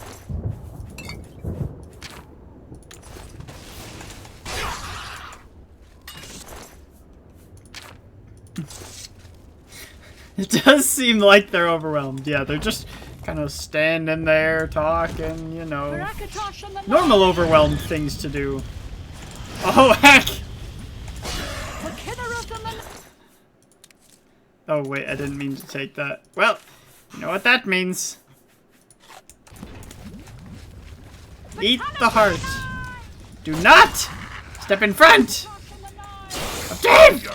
[SPEAKER 1] It does seem like they're overwhelmed. Yeah, they're just kind of standing there talking, you know. Normal overwhelmed things to do. Oh, heck! Oh, wait, I didn't mean to take that. Well, you know what that means. Eat the heart. Do not step in front of Dave!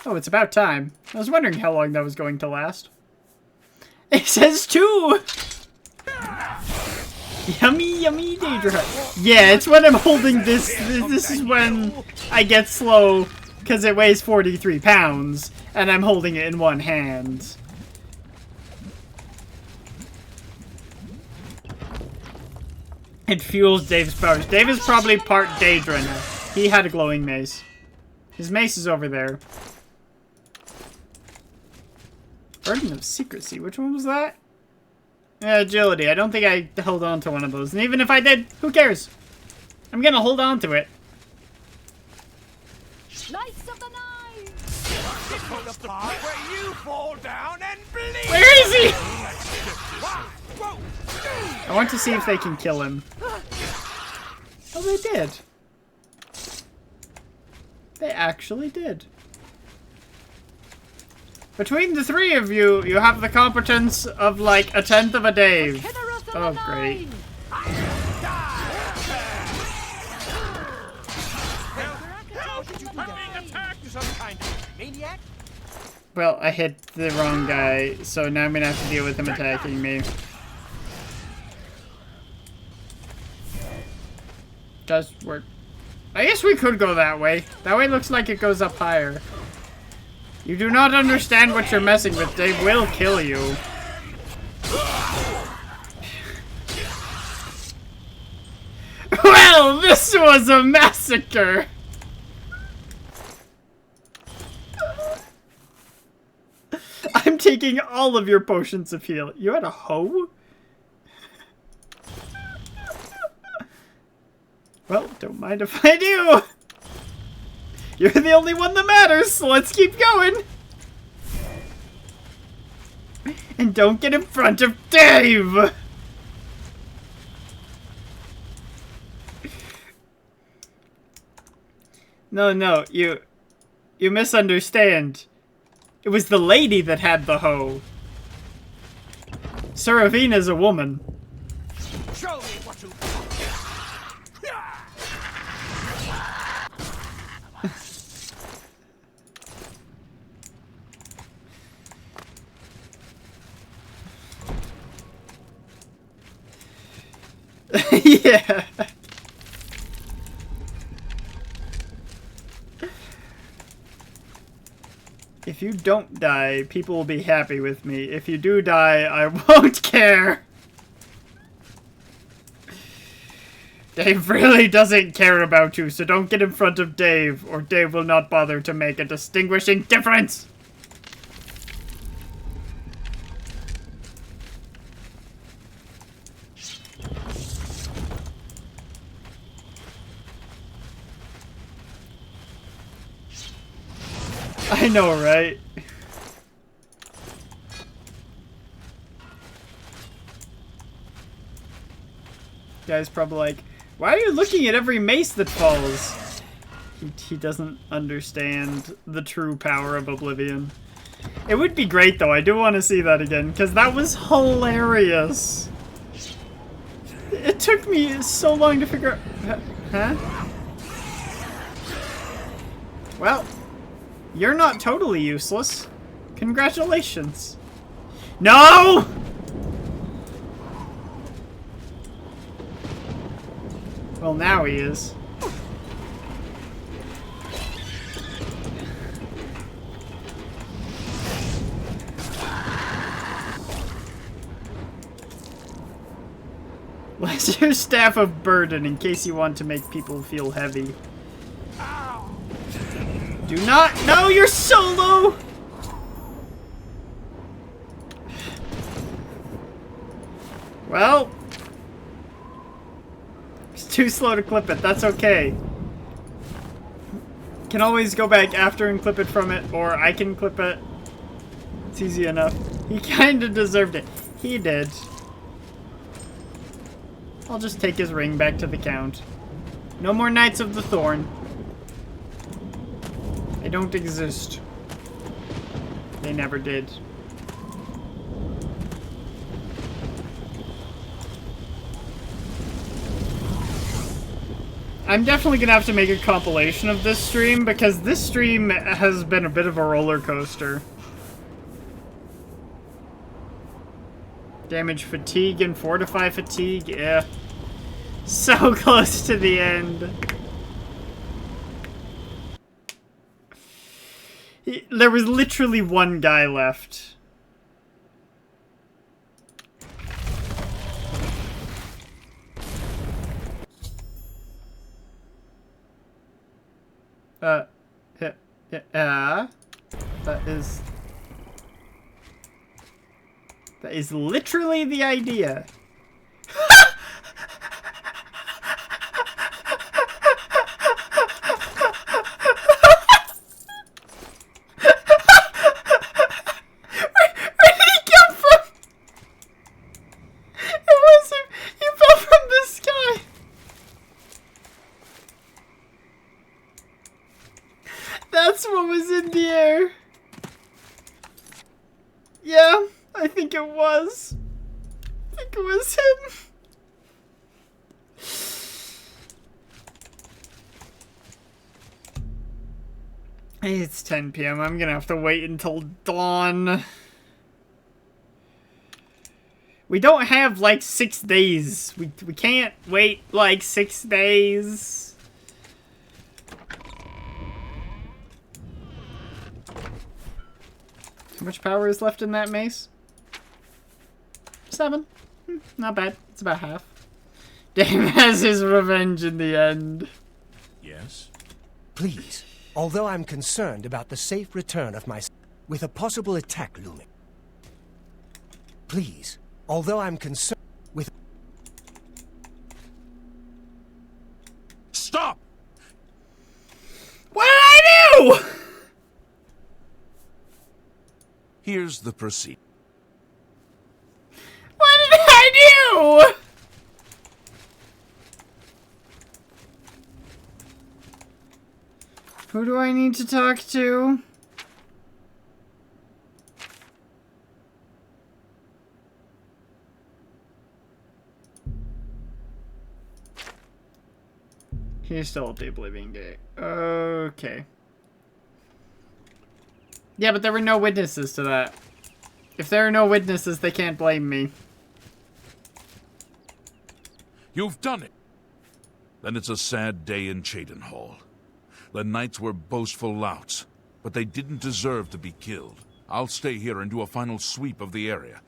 [SPEAKER 1] Oh, it's about time. I was wondering how long that was going to last. It says 2! Yummy, yummy Daedra. Yeah, it's when I'm holding this. This is when I get slow, because it weighs 43 pounds, and I'm holding it in one hand. It fuels Dave's powers. Dave is probably part Daedra now. He had a glowing mace. His mace is over there. Burden of Secrecy. Which one was that? Agility. I don't think I held on to one of those. And even if I did, who cares? I'm gonna hold on to it.
[SPEAKER 13] Knights of the Nine!
[SPEAKER 6] The part where you fall down and bleed!
[SPEAKER 1] Where is he? I want to see if they can kill him. Oh, they did. They actually did. Between the three of you, you have the competence of like a tenth of a Dave. Oh, great. Well, I hit the wrong guy, so now I'm gonna have to deal with him attacking me. Does work. I guess we could go that way. That way looks like it goes up higher. You do not understand what you're messing with. They will kill you. Well, this was a massacre! I'm taking all of your potions of heal. You had a hoe? Well, don't mind if I do. You're the only one that matters, so let's keep going. And don't get in front of Dave! No, you misunderstand. It was the lady that had the hoe. Seravina's a woman.
[SPEAKER 6] Show me what you
[SPEAKER 1] Yeah. If you don't die, people will be happy with me. If you do die, I won't care. Dave really doesn't care about you, so don't get in front of Dave, or Dave will not bother to make a distinguishing difference. I know, right? Guy's probably like, why are you looking at every mace that falls? He doesn't understand the true power of Oblivion. It would be great, though. I do want to see that again, because that was hilarious. It took me so long to figure out... Huh? Well... You're not totally useless. Congratulations. No! Well, now he is. Where's your staff of burden in case you want to make people feel heavy? Do not. No, you're solo. Well, it's too slow to clip it. That's okay. Can always go back after and clip it from it, or I can clip it. It's easy enough. He kind of deserved it. He did. I'll just take his ring back to the Count. No more Knights of the Thorn. They don't exist. They never did. I'm definitely gonna have to make a compilation of this stream, because this stream has been a bit of a roller coaster. Damage fatigue and fortify fatigue, yeah. So close to the end. There was literally one guy left. That is literally the idea. That's what was in the air. Yeah, I think it was. I think it was him. It's 10 p.m. I'm gonna have to wait until dawn. We don't have like 6 days. We can't wait like 6 days. How much power is left in that mace? 7. Not bad. It's about half. Dave has his revenge in the end.
[SPEAKER 5] Yes?
[SPEAKER 6] Please, although I'm concerned about the safe return of my son, with a possible attack looming. Please, although I'm concerned with...
[SPEAKER 5] Stop!
[SPEAKER 1] What did I do?
[SPEAKER 5] Here's the proceed.
[SPEAKER 1] What did I do? Who do I need to talk to? He's still at the Oblivion Gate. Okay. Yeah, but there were no witnesses to that. If there are no witnesses, they can't blame me.
[SPEAKER 5] You've done it. Then it's a sad day in Cheydinhall. The knights were boastful louts, but they didn't deserve to be killed. I'll stay here and do a final sweep of the area.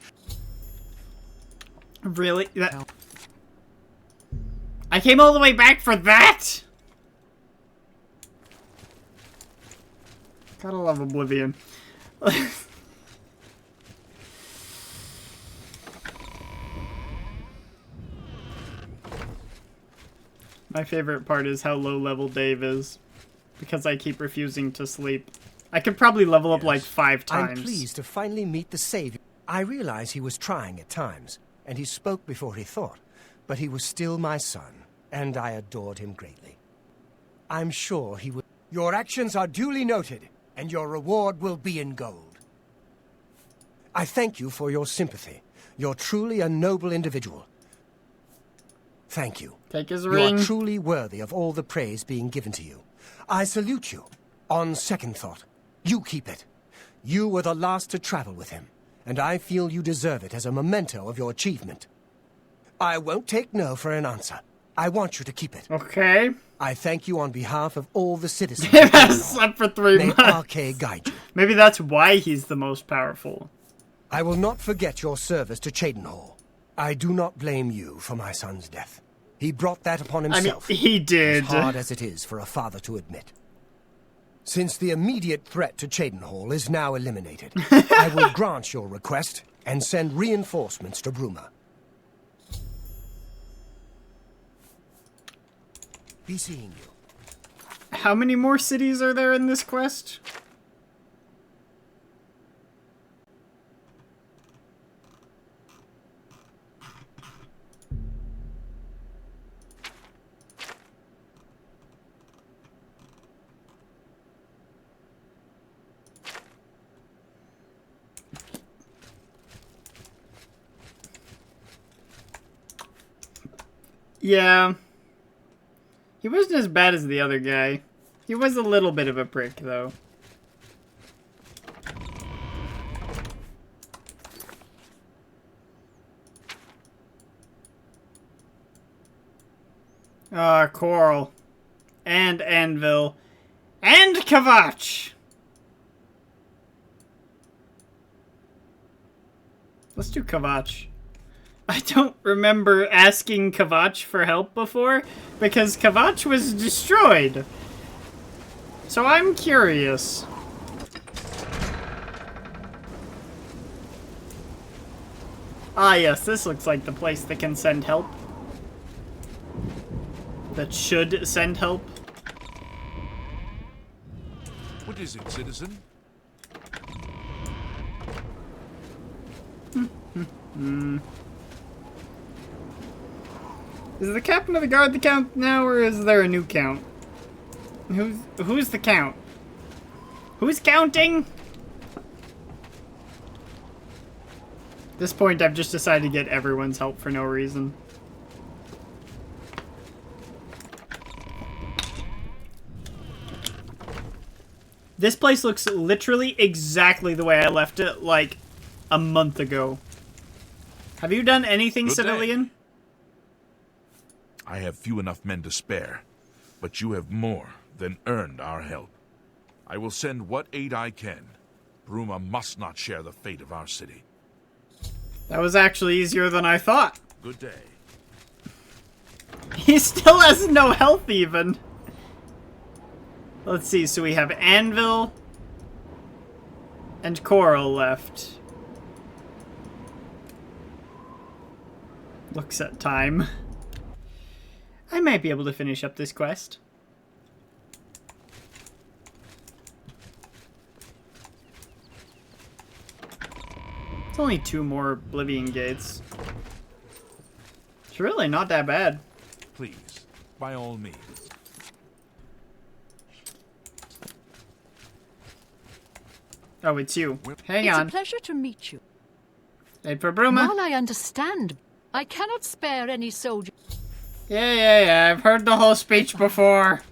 [SPEAKER 1] Really? I came all the way back for that? Gotta love Oblivion. My favorite part is how low level Dave is. Because I keep refusing to sleep. I could probably level up like 5 times.
[SPEAKER 6] I'm pleased to finally meet the Savior. I realize he was trying at times, and he spoke before he thought, but he was still my son, and I adored him greatly. I'm sure he would... Your actions are duly noted, and your reward will be in gold. I thank you for your sympathy. You're truly a noble individual. Thank you.
[SPEAKER 1] Take his ring.
[SPEAKER 6] You are truly worthy of all the praise being given to you. I salute you. On second thought, you keep it. You were the last to travel with him, and I feel you deserve it as a memento of your achievement. I won't take no for an answer. I want you to keep it.
[SPEAKER 1] Okay.
[SPEAKER 6] I thank you on behalf of all the citizens.
[SPEAKER 1] He hasn't slept for 3 months.
[SPEAKER 6] May Arcade guide you.
[SPEAKER 1] Maybe that's why he's the most powerful.
[SPEAKER 6] I will not forget your service to Cheydinhall. I do not blame you for my son's death. He brought that upon himself.
[SPEAKER 1] I mean, he did.
[SPEAKER 6] As hard as it is for a father to admit. Since the immediate threat to Cheydinhall is now eliminated, I will grant your request and send reinforcements to Bruma. Be seeing you.
[SPEAKER 1] How many more cities are there in this quest? Yeah. He wasn't as bad as the other guy. He was a little bit of a prick, though. Coral. And Anvil. And Kavach! Let's do Kavach. I don't remember asking Kavach for help before, because Kavach was destroyed. So I'm curious. Ah yes, this looks like the place that can send help. That should send help.
[SPEAKER 5] What is it, citizen?
[SPEAKER 1] Is the captain of the guard the count now, or is there a new count? Who's the count? Who's counting? At this point, I've just decided to get everyone's help for no reason. This place looks literally exactly the way I left it, like, a month ago. Have you done anything,
[SPEAKER 5] Good
[SPEAKER 1] civilian?
[SPEAKER 5] day. I have few enough men to spare, but you have more than earned our help. I will send what aid I can. Bruma must not share the fate of our city.
[SPEAKER 1] That was actually easier than I thought.
[SPEAKER 5] Good day.
[SPEAKER 1] He still has no health, even. Let's see, so we have Anvil and Coral left. Looks at time. I might be able to finish up this quest. It's only 2 more Oblivion gates. It's really not that bad.
[SPEAKER 5] Please, by all means.
[SPEAKER 1] Oh, it's you. Hang on.
[SPEAKER 4] It's a pleasure to meet you.
[SPEAKER 1] Wait for Bruma.
[SPEAKER 4] While I understand, I cannot spare any soldiers.
[SPEAKER 1] Yeah. I've heard the whole speech before.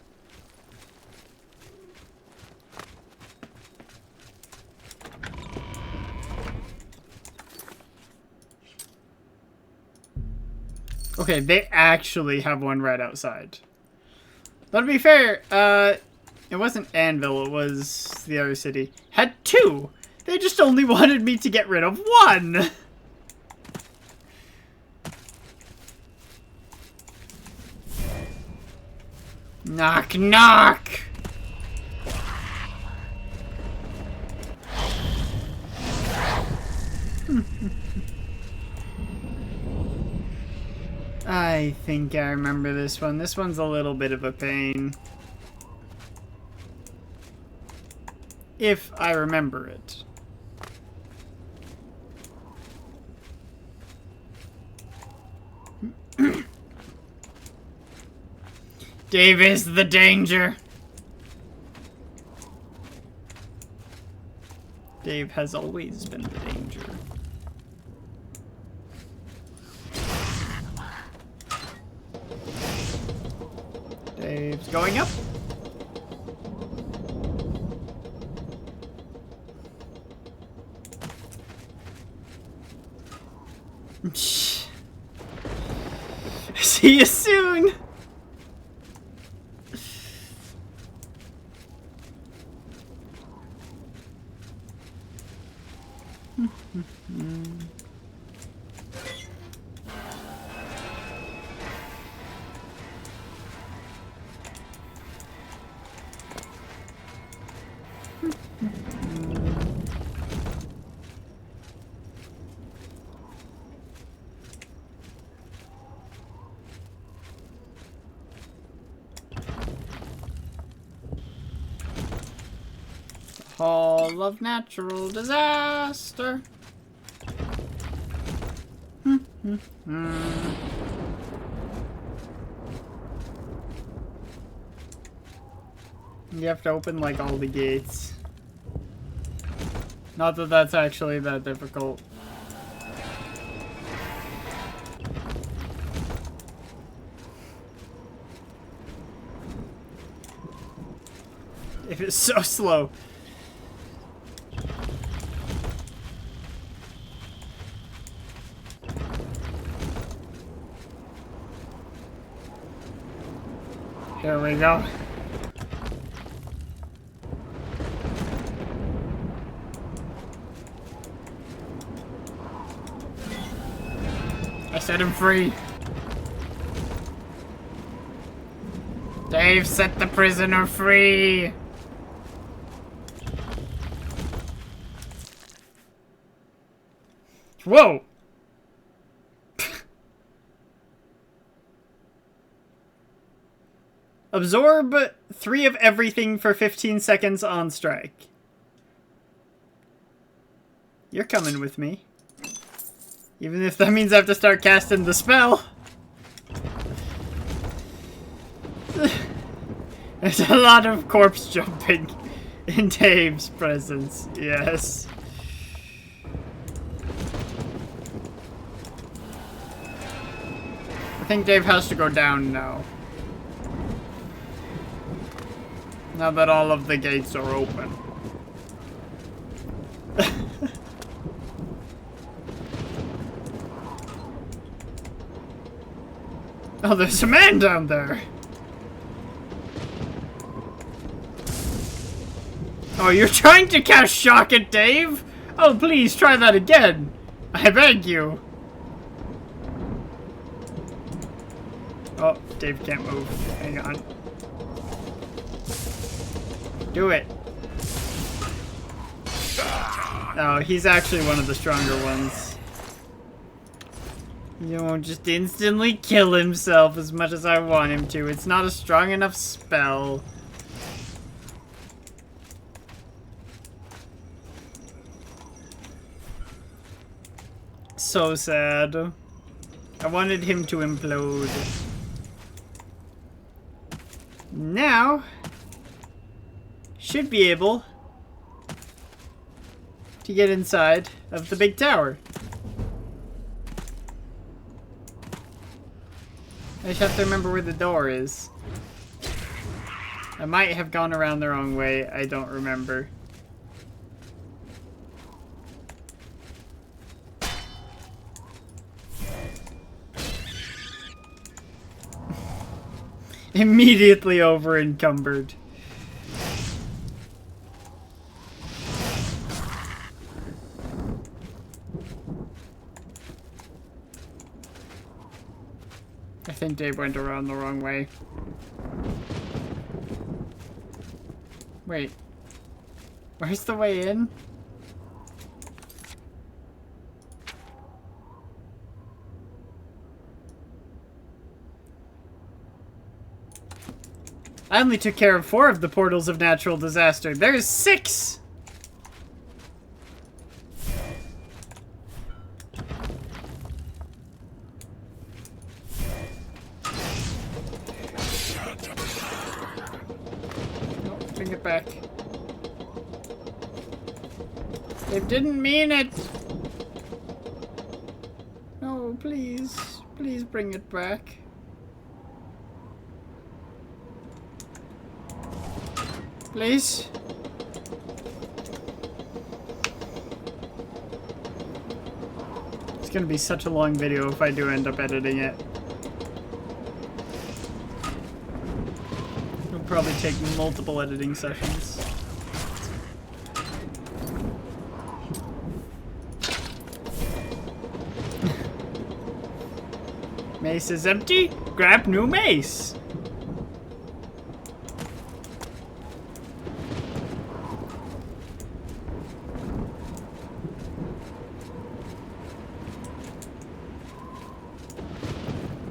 [SPEAKER 1] Okay, they actually have one right outside. But to be fair, it wasn't Anvil, it was the other city. Had 2! They just only wanted me to get rid of 1! Knock, knock! I think I remember this one. This one's a little bit of a pain. If I remember it. Dave is the danger. Dave has always been the danger. Dave's going up. See you soon. Hall of Natural Disaster. You have to open like all the gates. Not that that's actually that difficult. If it's so slow. Here we go. I set him free. Dave set the prisoner free. Whoa. Absorb 3 of everything for 15 seconds on strike. You're coming with me. Even if that means I have to start casting the spell. There's a lot of corpse jumping in Dave's presence, yes. think Dave has to go down now. Now that all of the gates are open. Oh, there's a man down there. Oh, you're trying to cast shock at Dave? Oh, please try that again. I beg you. Oh, Dave can't move. Hang on. Do it. Oh, he's actually one of the stronger ones. He won't just instantly kill himself as much as I want him to. It's not a strong enough spell. So sad. I wanted him to implode. Now, should be able to get inside of the big tower. I just have to remember where the door is. I might have gone around the wrong way. I don't remember. Immediately over encumbered. I think Dave went around the wrong way. Wait. Where's the way in? I only took care of 4 of the portals of natural disaster. There's 6! No, bring it back. It didn't mean it! No, please. Please bring it back. Please? It's gonna be such a long video if I do end up editing it. It'll probably take multiple editing sessions. Mace is empty? Grab new mace!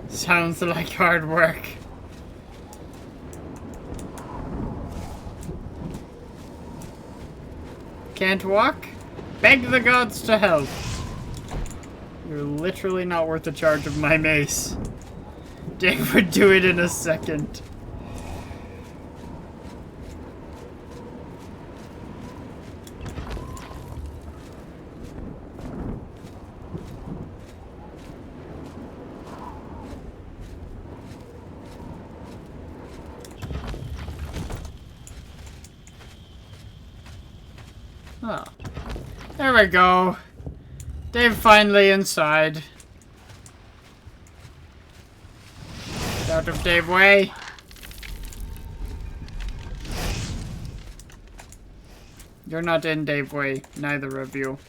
[SPEAKER 1] Sounds like hard work. Can't walk? Beg the gods to help. You're literally not worth the charge of my mace. Dave would do it in a second. Oh. There we go. Dave finally inside. Get out of Dave way. You're not in Dave way, neither of you.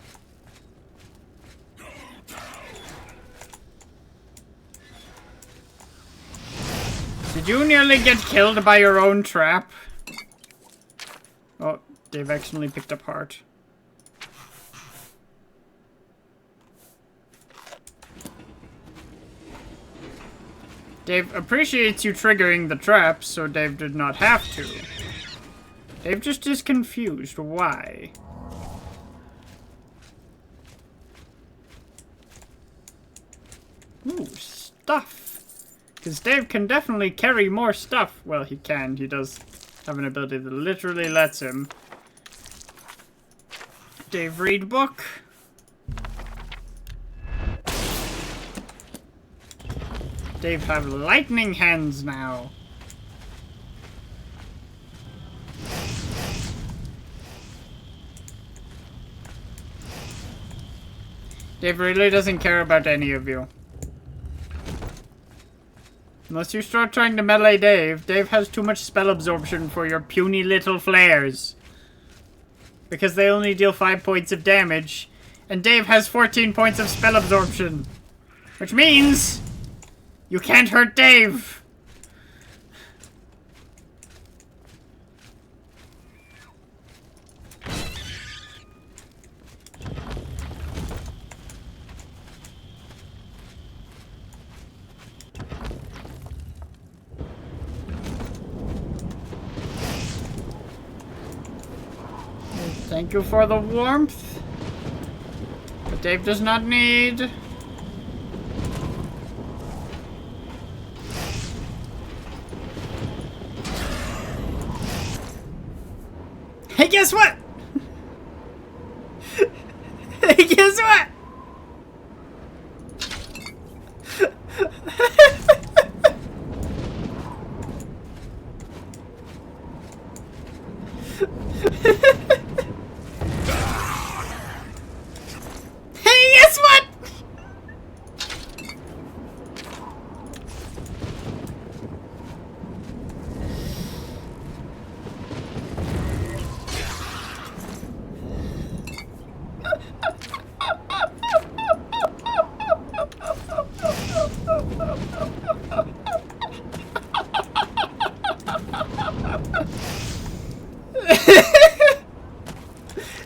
[SPEAKER 1] Did you nearly get killed by your own trap? Oh, Dave accidentally picked up heart. Dave appreciates you triggering the trap, so Dave did not have to. Dave just is confused. Why? Ooh, stuff. Because Dave can definitely carry more stuff. Well, he can. He does have an ability that literally lets him. Dave, read book. Dave have lightning hands now. Dave really doesn't care about any of you. Unless you start trying to melee Dave, Dave has too much spell absorption for your puny little flares. Because they only deal 5 points of damage, and Dave has 14 points of spell absorption. Which means you can't hurt Dave. Thank you for the warmth. But Dave does not need. Hey, guess what? Hey, guess what?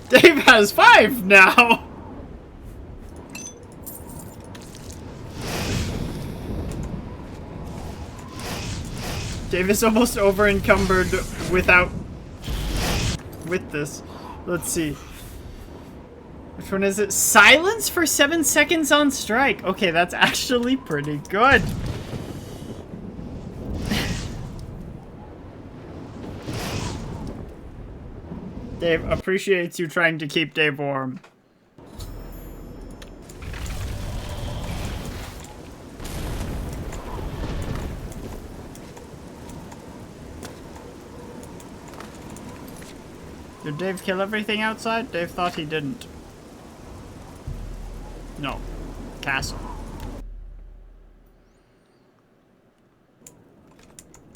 [SPEAKER 1] Dave has 5 now. Dave is almost over encumbered with this. Let's see. Which one is it? Silence for 7 seconds on strike. Okay, that's actually pretty good. Dave appreciates you trying to keep Dave warm. Did Dave kill everything outside? Dave thought he didn't. No. Castle.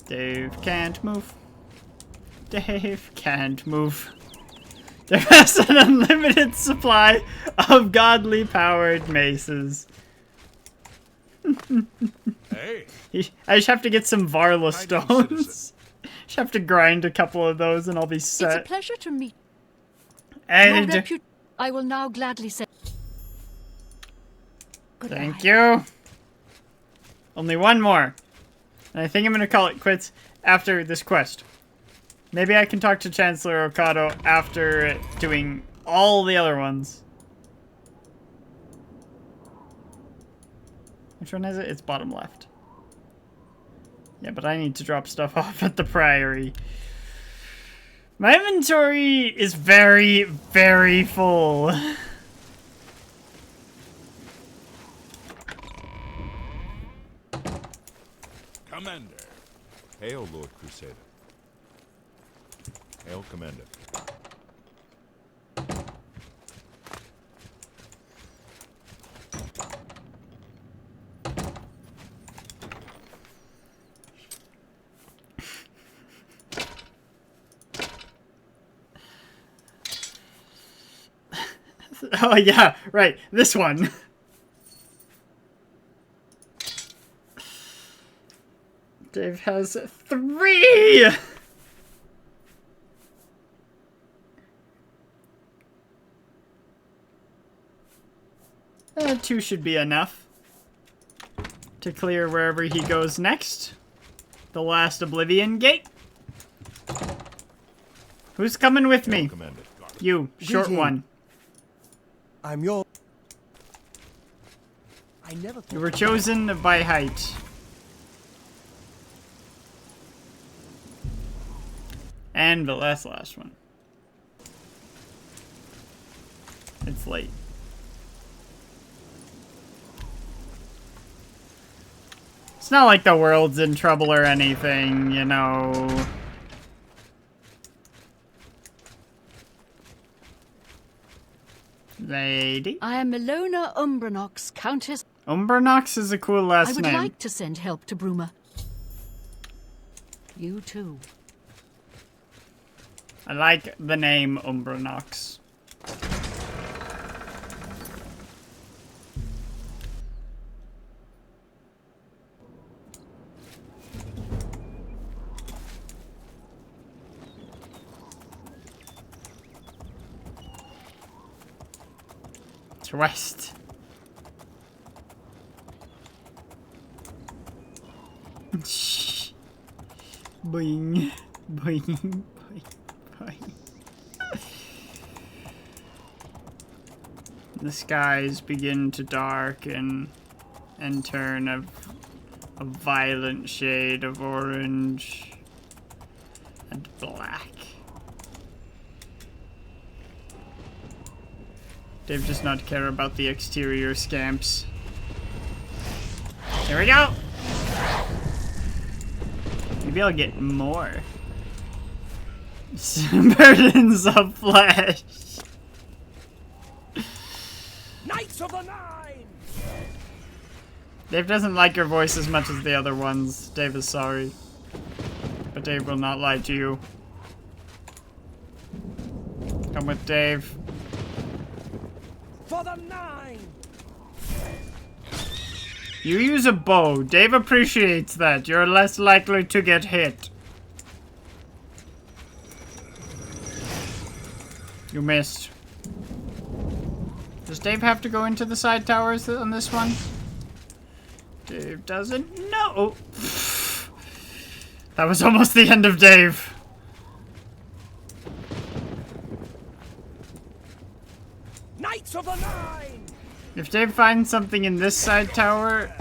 [SPEAKER 1] Dave can't move. Dave can't move. Dave has an unlimited supply of godly powered maces.
[SPEAKER 9] Hey.
[SPEAKER 1] I just have to get some Varla stones. Just have to grind a couple of those and I'll be set.
[SPEAKER 4] It's a pleasure to meet.
[SPEAKER 1] And
[SPEAKER 4] I will now gladly say.
[SPEAKER 1] Goodbye. Thank you. Only one more. And I think I'm going to call it quits after this quest. Maybe I can talk to Chancellor Okado after doing all the other ones. Which one is it? It's bottom left. Yeah, but I need to drop stuff off at the Priory. My inventory is very, very full.
[SPEAKER 12] Commander. Hail, Lord Crusader. Hail, Commander.
[SPEAKER 1] Oh yeah, right, this one. Dave has 3! Two should be enough to clear wherever he goes next. The last Oblivion gate. Who's coming with me?
[SPEAKER 12] Commander.
[SPEAKER 1] You, short one.
[SPEAKER 6] I'm your... I never thought...
[SPEAKER 1] You were chosen by height. And the last one. It's late. It's not like the world's in trouble or anything, you know. Lady?
[SPEAKER 4] I am Milona Umbranox, Countess.
[SPEAKER 1] Umbranox is a cool last name.
[SPEAKER 4] I would like to send help to Bruma. You too.
[SPEAKER 1] I like the name Umbranox. It's west. Boing, boing, boing, boing. The skies begin to darken and turn a violent shade of orange and black. Dave does not care about the exterior scamps. Here we go! Maybe I'll get more. Burdens of flesh.
[SPEAKER 6] Knights of the Nine!
[SPEAKER 1] Dave doesn't like your voice as much as the other ones. Dave is sorry. But Dave will not lie to you. Come with Dave.
[SPEAKER 6] For the Nine!
[SPEAKER 1] You use a bow. Dave appreciates that. You're less likely to get hit. You missed. Does Dave have to go into the side towers on this one? Dave doesn't know. That was almost the end of Dave.
[SPEAKER 6] Knights of the Nine!
[SPEAKER 1] If Dave finds something in this side tower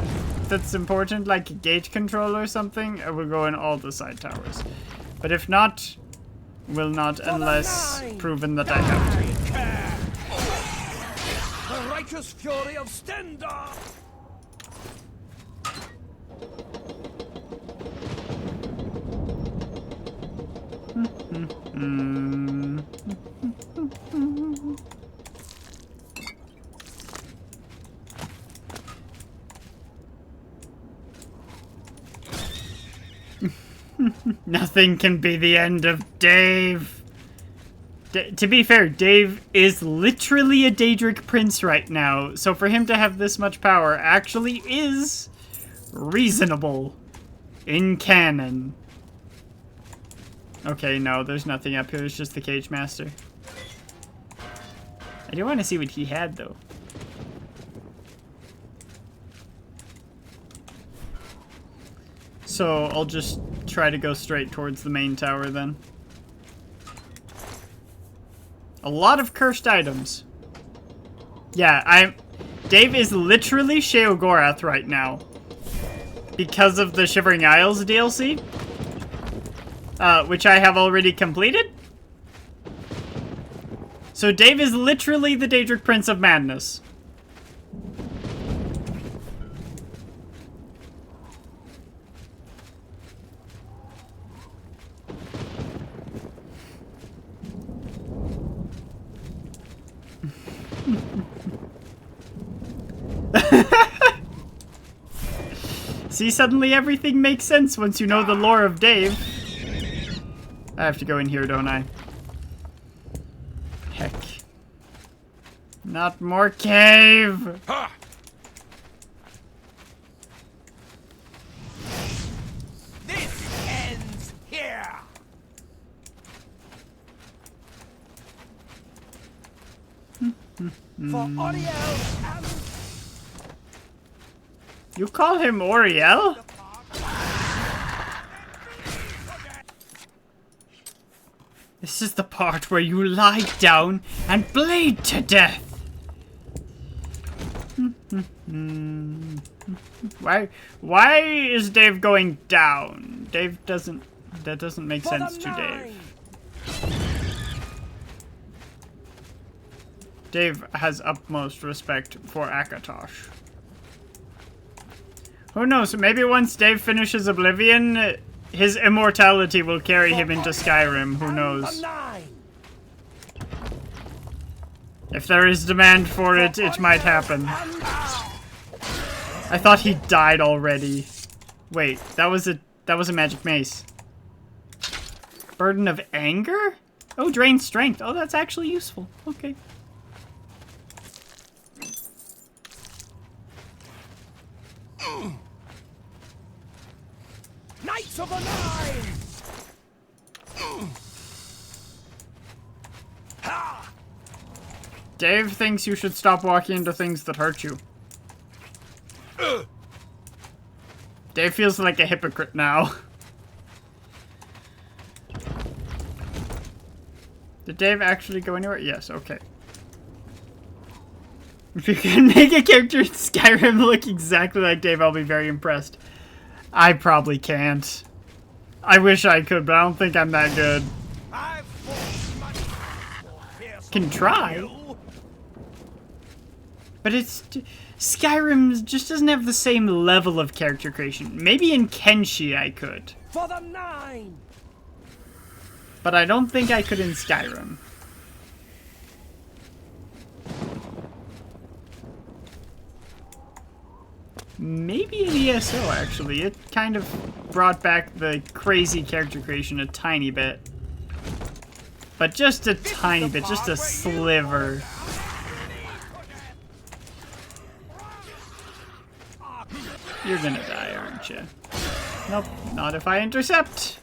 [SPEAKER 1] that's important, like a gate control or something, I will go in all the side towers. But if not, will not unless proven that I have to.
[SPEAKER 6] The righteous fury of Stendar!
[SPEAKER 1] Nothing can be the end of Dave. To be fair, Dave is literally a Daedric prince right now, so for him to have this much power actually is reasonable in canon. Okay, no, there's nothing up here. It's just the Cage Master. I do want to see what he had, though. So I'll just try to go straight towards the main tower then. A lot of cursed items. Yeah, Dave is literally Sheogorath right now. Because of the Shivering Isles DLC. Which I have already completed. So Dave is literally the Daedric Prince of Madness. See, suddenly everything makes sense once you know the lore of Dave. I have to go in here, don't I? Heck. Not more cave!
[SPEAKER 9] Ha!
[SPEAKER 6] This ends here! For Oriel and...
[SPEAKER 1] You call him Oriel? This is the part where you lie down and bleed to death. Why is Dave going down? Dave doesn't... That doesn't make sense to Dave. Dave has utmost respect for Akatosh. Who knows? Maybe once Dave finishes Oblivion, his immortality will carry him into Skyrim. Who knows? If there is demand for it, it might happen. I thought he died already. Wait, that was a magic mace. Burden of anger? Oh, drain strength. Oh, that's actually useful. Okay.
[SPEAKER 6] Knights of the Nine!
[SPEAKER 1] Dave thinks you should stop walking into things that hurt you. Dave feels like a hypocrite now. Did Dave actually go anywhere? Yes, okay. If you can make a character in Skyrim look exactly like Dave, I'll be very impressed. I probably can't. I wish I could, but I don't think I'm that good. Can try. But it's... Skyrim just doesn't have the same level of character creation. Maybe in Kenshi I could.
[SPEAKER 6] For the Nine!
[SPEAKER 1] But I don't think I could in Skyrim. Maybe in ESO, actually. It kind of brought back the crazy character creation a tiny bit. But just a tiny bit, just a sliver. You're gonna die, aren't you? Nope, not if I intercept.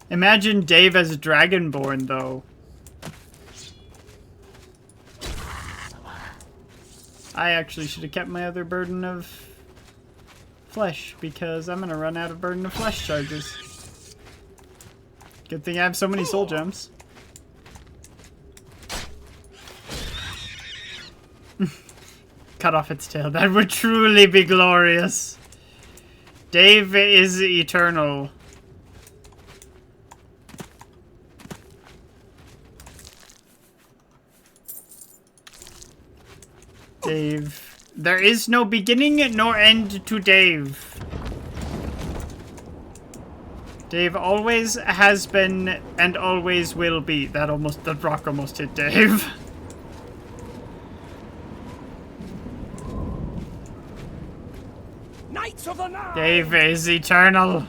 [SPEAKER 1] Imagine Dave as Dragonborn, though. I actually should have kept my other burden of flesh, because I'm gonna run out of burden of flesh charges. Good thing I have so many soul gems. Cut off its tail. That would truly be glorious. Dave is eternal. Dave. There is no beginning nor end to Dave. Dave always has been and always will be. That rock almost hit Dave.
[SPEAKER 6] Knights of the Nine!
[SPEAKER 1] Dave is eternal.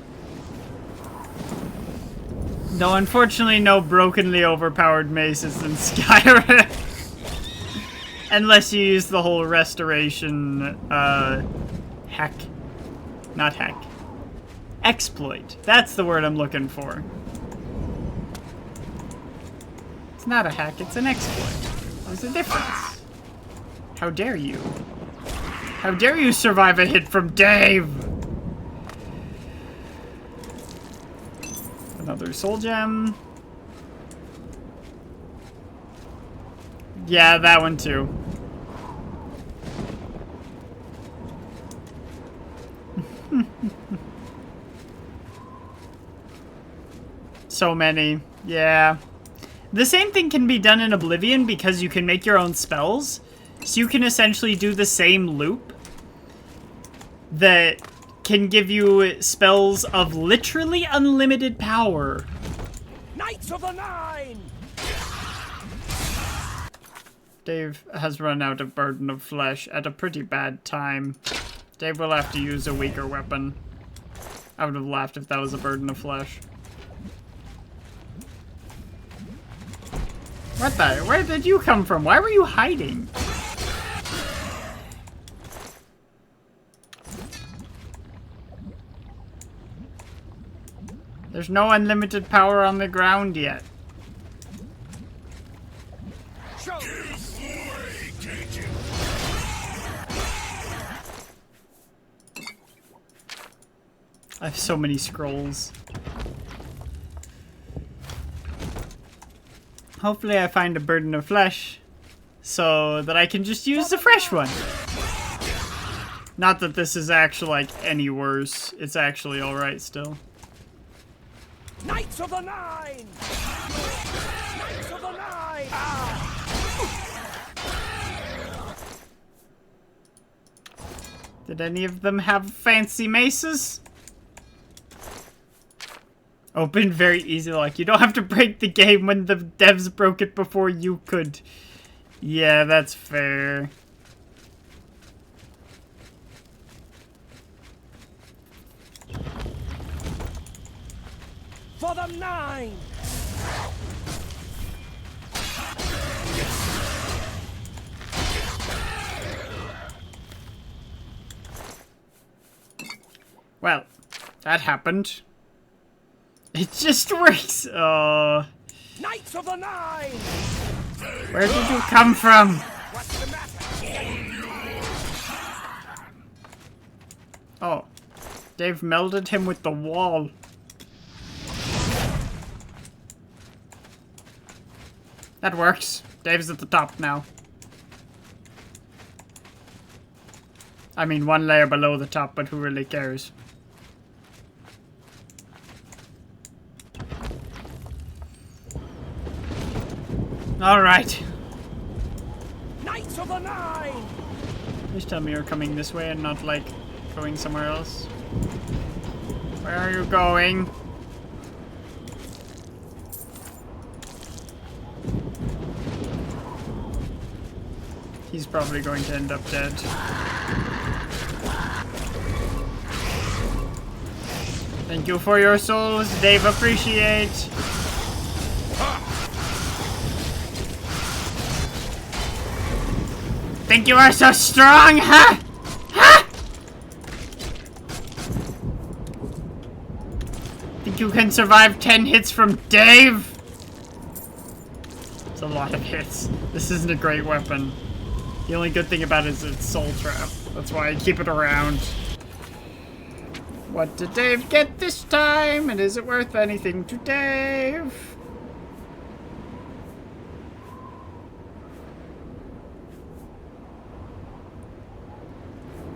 [SPEAKER 1] No, unfortunately, no brokenly overpowered maces in Skyrim. Unless you use the whole restoration, hack. Not hack. Exploit. That's the word I'm looking for. It's not a hack, it's an exploit. There's a difference. How dare you? How dare you survive a hit from Dave? Another soul gem. Yeah, that one too. So many. Yeah. The same thing can be done in Oblivion because you can make your own spells. So you can essentially do the same loop that can give you spells of literally unlimited power.
[SPEAKER 6] Knights of the Nine!
[SPEAKER 1] Dave has run out of burden of flesh at a pretty bad time. Dave will have to use a weaker weapon. I would have laughed if that was a burden of flesh. What the? Where did you come from? Why were you hiding? There's no unlimited power on the ground yet. I have so many scrolls. Hopefully I find a burden of flesh so that I can just use the fresh one. Not that this is actually like any worse. It's actually alright still.
[SPEAKER 6] Knights of the Nine! Knights of the Nine!
[SPEAKER 1] Did any of them have fancy maces? Open very easy, like you don't have to break the game when the devs broke it before you could. Yeah, that's fair.
[SPEAKER 6] For the 9!
[SPEAKER 1] Well, that happened. It just works. Oh.
[SPEAKER 6] Knights of the 9!
[SPEAKER 1] Where did you come from?
[SPEAKER 6] What's the matter?
[SPEAKER 1] Oh. Dave melded him with the wall. That works. Dave's at the top now. I mean, one layer below the top, but who really cares? Alright.
[SPEAKER 6] Knights of the 9!
[SPEAKER 1] Please tell me you're coming this way and not, like, going somewhere else. Where are you going? He's probably going to end up dead. Thank you for your souls, Dave. Appreciate. Think you are so strong, huh? Huh? Think you can survive 10 hits from Dave? It's a lot of hits. This isn't a great weapon. The only good thing about it is it's soul trap. That's why I keep it around. What did Dave get this time? And is it worth anything to Dave?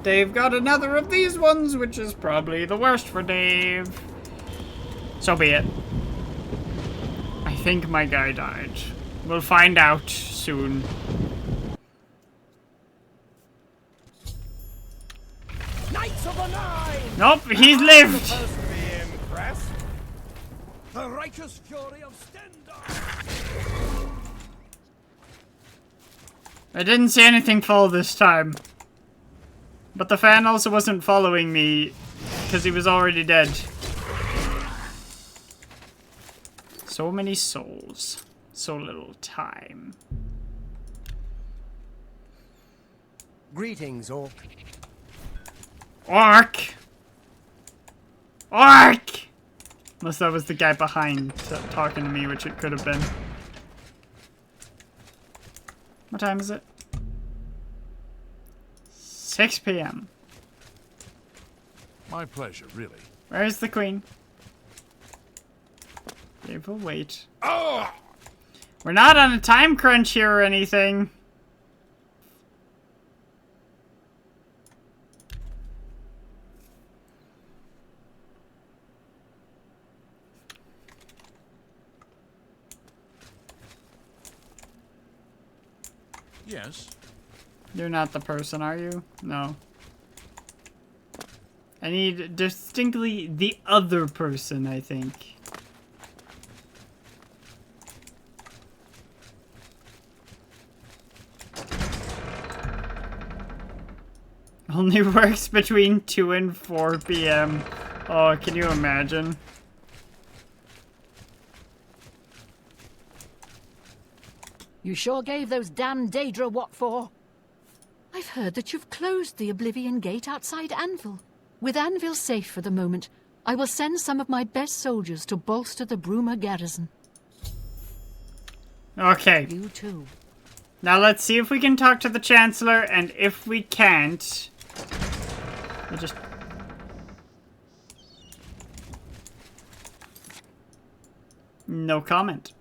[SPEAKER 1] Dave got another of these ones, which is probably the worst for Dave. So be it. I think my guy died. We'll find out soon.
[SPEAKER 6] Knights of the 9!
[SPEAKER 1] Nope, he's lived!
[SPEAKER 6] Supposed to be impressed. The righteous fury of Stendar!
[SPEAKER 1] I didn't see anything fall this time. But the fan also wasn't following me because he was already dead. So many souls. So little time.
[SPEAKER 6] Greetings, Orc.
[SPEAKER 1] Orc! Orc! Unless that was the guy behind talking to me, which it could have been. What time is it? 6 p.m.
[SPEAKER 5] My pleasure, really.
[SPEAKER 1] Where's the queen? Dave will wait.
[SPEAKER 5] Oh!
[SPEAKER 1] We're not on a time crunch here or anything.
[SPEAKER 5] Yes.
[SPEAKER 1] You're not the person, are you? No. I need distinctly the other person, I think. Only works between 2 and 4 p.m. Oh, can you imagine?
[SPEAKER 4] You sure gave those damn Daedra what for? I've heard that you've closed the Oblivion gate outside Anvil. With Anvil safe for the moment, I will send some of my best soldiers to bolster the Bruma garrison.
[SPEAKER 1] Okay.
[SPEAKER 4] You too.
[SPEAKER 1] Now let's see if we can talk to the Chancellor, and if we can't... we'll just... no comment.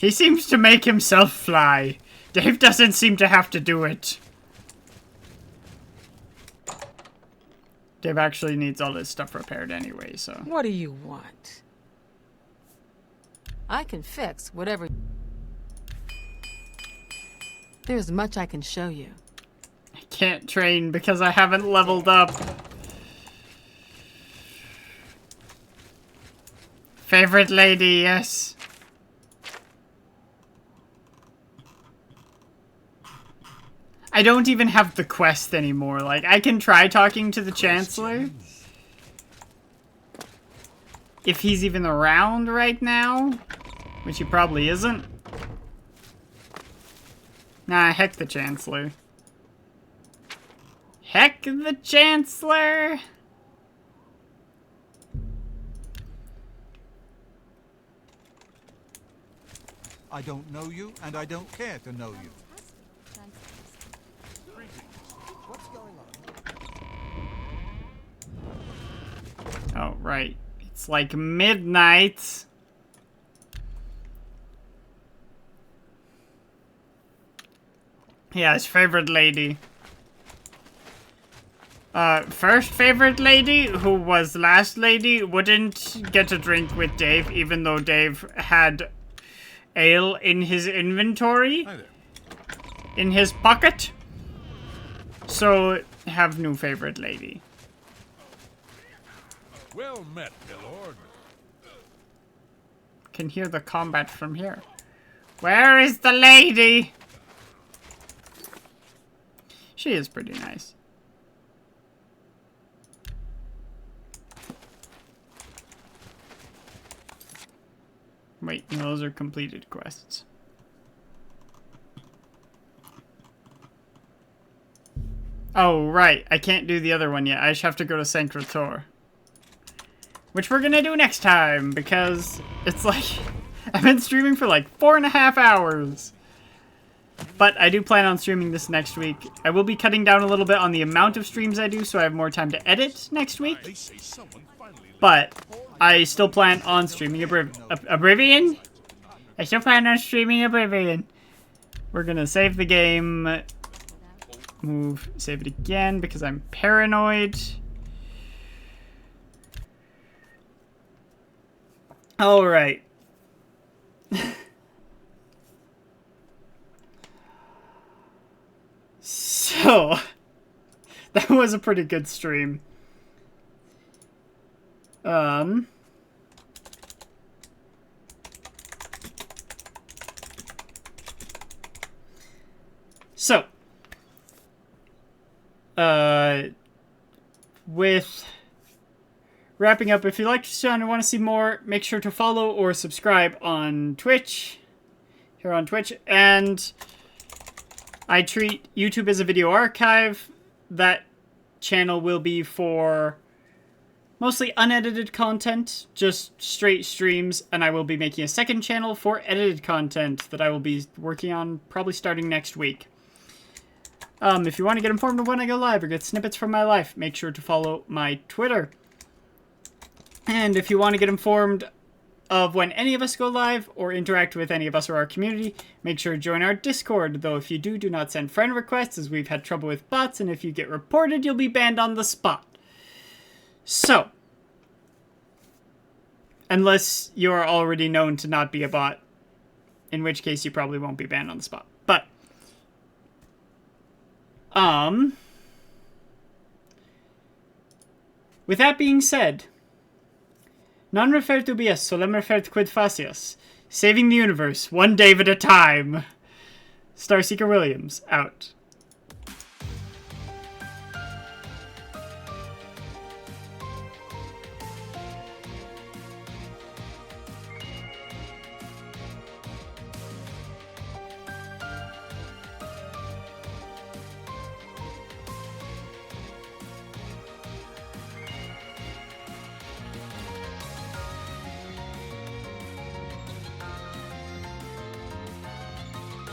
[SPEAKER 1] He seems to make himself fly. Dave doesn't seem to have to do it. Dave actually needs all his stuff repaired anyway, so...
[SPEAKER 7] What do you want? I can fix whatever... There's much I can show you.
[SPEAKER 1] I can't train because I haven't leveled up. Favorite lady, yes. I don't even have the quest anymore. Like, I can try talking to the Chancellor. If he's even around right now. Which he probably isn't. Nah, heck the Chancellor. Heck the Chancellor!
[SPEAKER 2] I don't know you, and I don't care to know you.
[SPEAKER 6] What's going on?
[SPEAKER 1] Oh, right. It's like midnight. Yeah, his favorite lady. First favorite lady, who was last lady, wouldn't get a drink with Dave, even though Dave had ale in his inventory.
[SPEAKER 5] Hi there.
[SPEAKER 1] In his pocket. So, have new favorite lady.
[SPEAKER 9] Well met, milord.
[SPEAKER 1] Can hear the combat from here. Where is the lady? She is pretty nice. Wait, no, those are completed quests. Oh, right. I can't do the other one yet. I just have to go to Sancrator. Which we're gonna do next time, because it's like... I've been streaming for like 4.5 hours. But I do plan on streaming this next week. I will be cutting down a little bit on the amount of streams I do, so I have more time to edit next week. But I still plan on streaming Oblivion? I still plan on streaming Oblivion. We're gonna save the game. Save it again because I'm paranoid. Alright. So, that was a pretty good stream. So, with wrapping up, if you like this channel and want to see more, make sure to follow or subscribe on Twitch, here on Twitch, and I treat YouTube as a video archive. That channel will be for mostly unedited content, just straight streams, and I will be making a second channel for edited content that I will be working on probably starting next week. If you want to get informed of when I go live or get snippets from my life, make sure to follow my Twitter. And if you want to get informed of when any of us go live or interact with any of us or our community, make sure to join our Discord, though if you do not send friend requests, as we've had trouble with bots, and if you get reported, you'll be banned on the spot. So, unless you're already known to not be a bot, in which case you probably won't be banned on the spot. But, with that being said, non refert ubius, solem refert quid facias. Saving the universe, one Dave at a time. Starseeker Williams, out.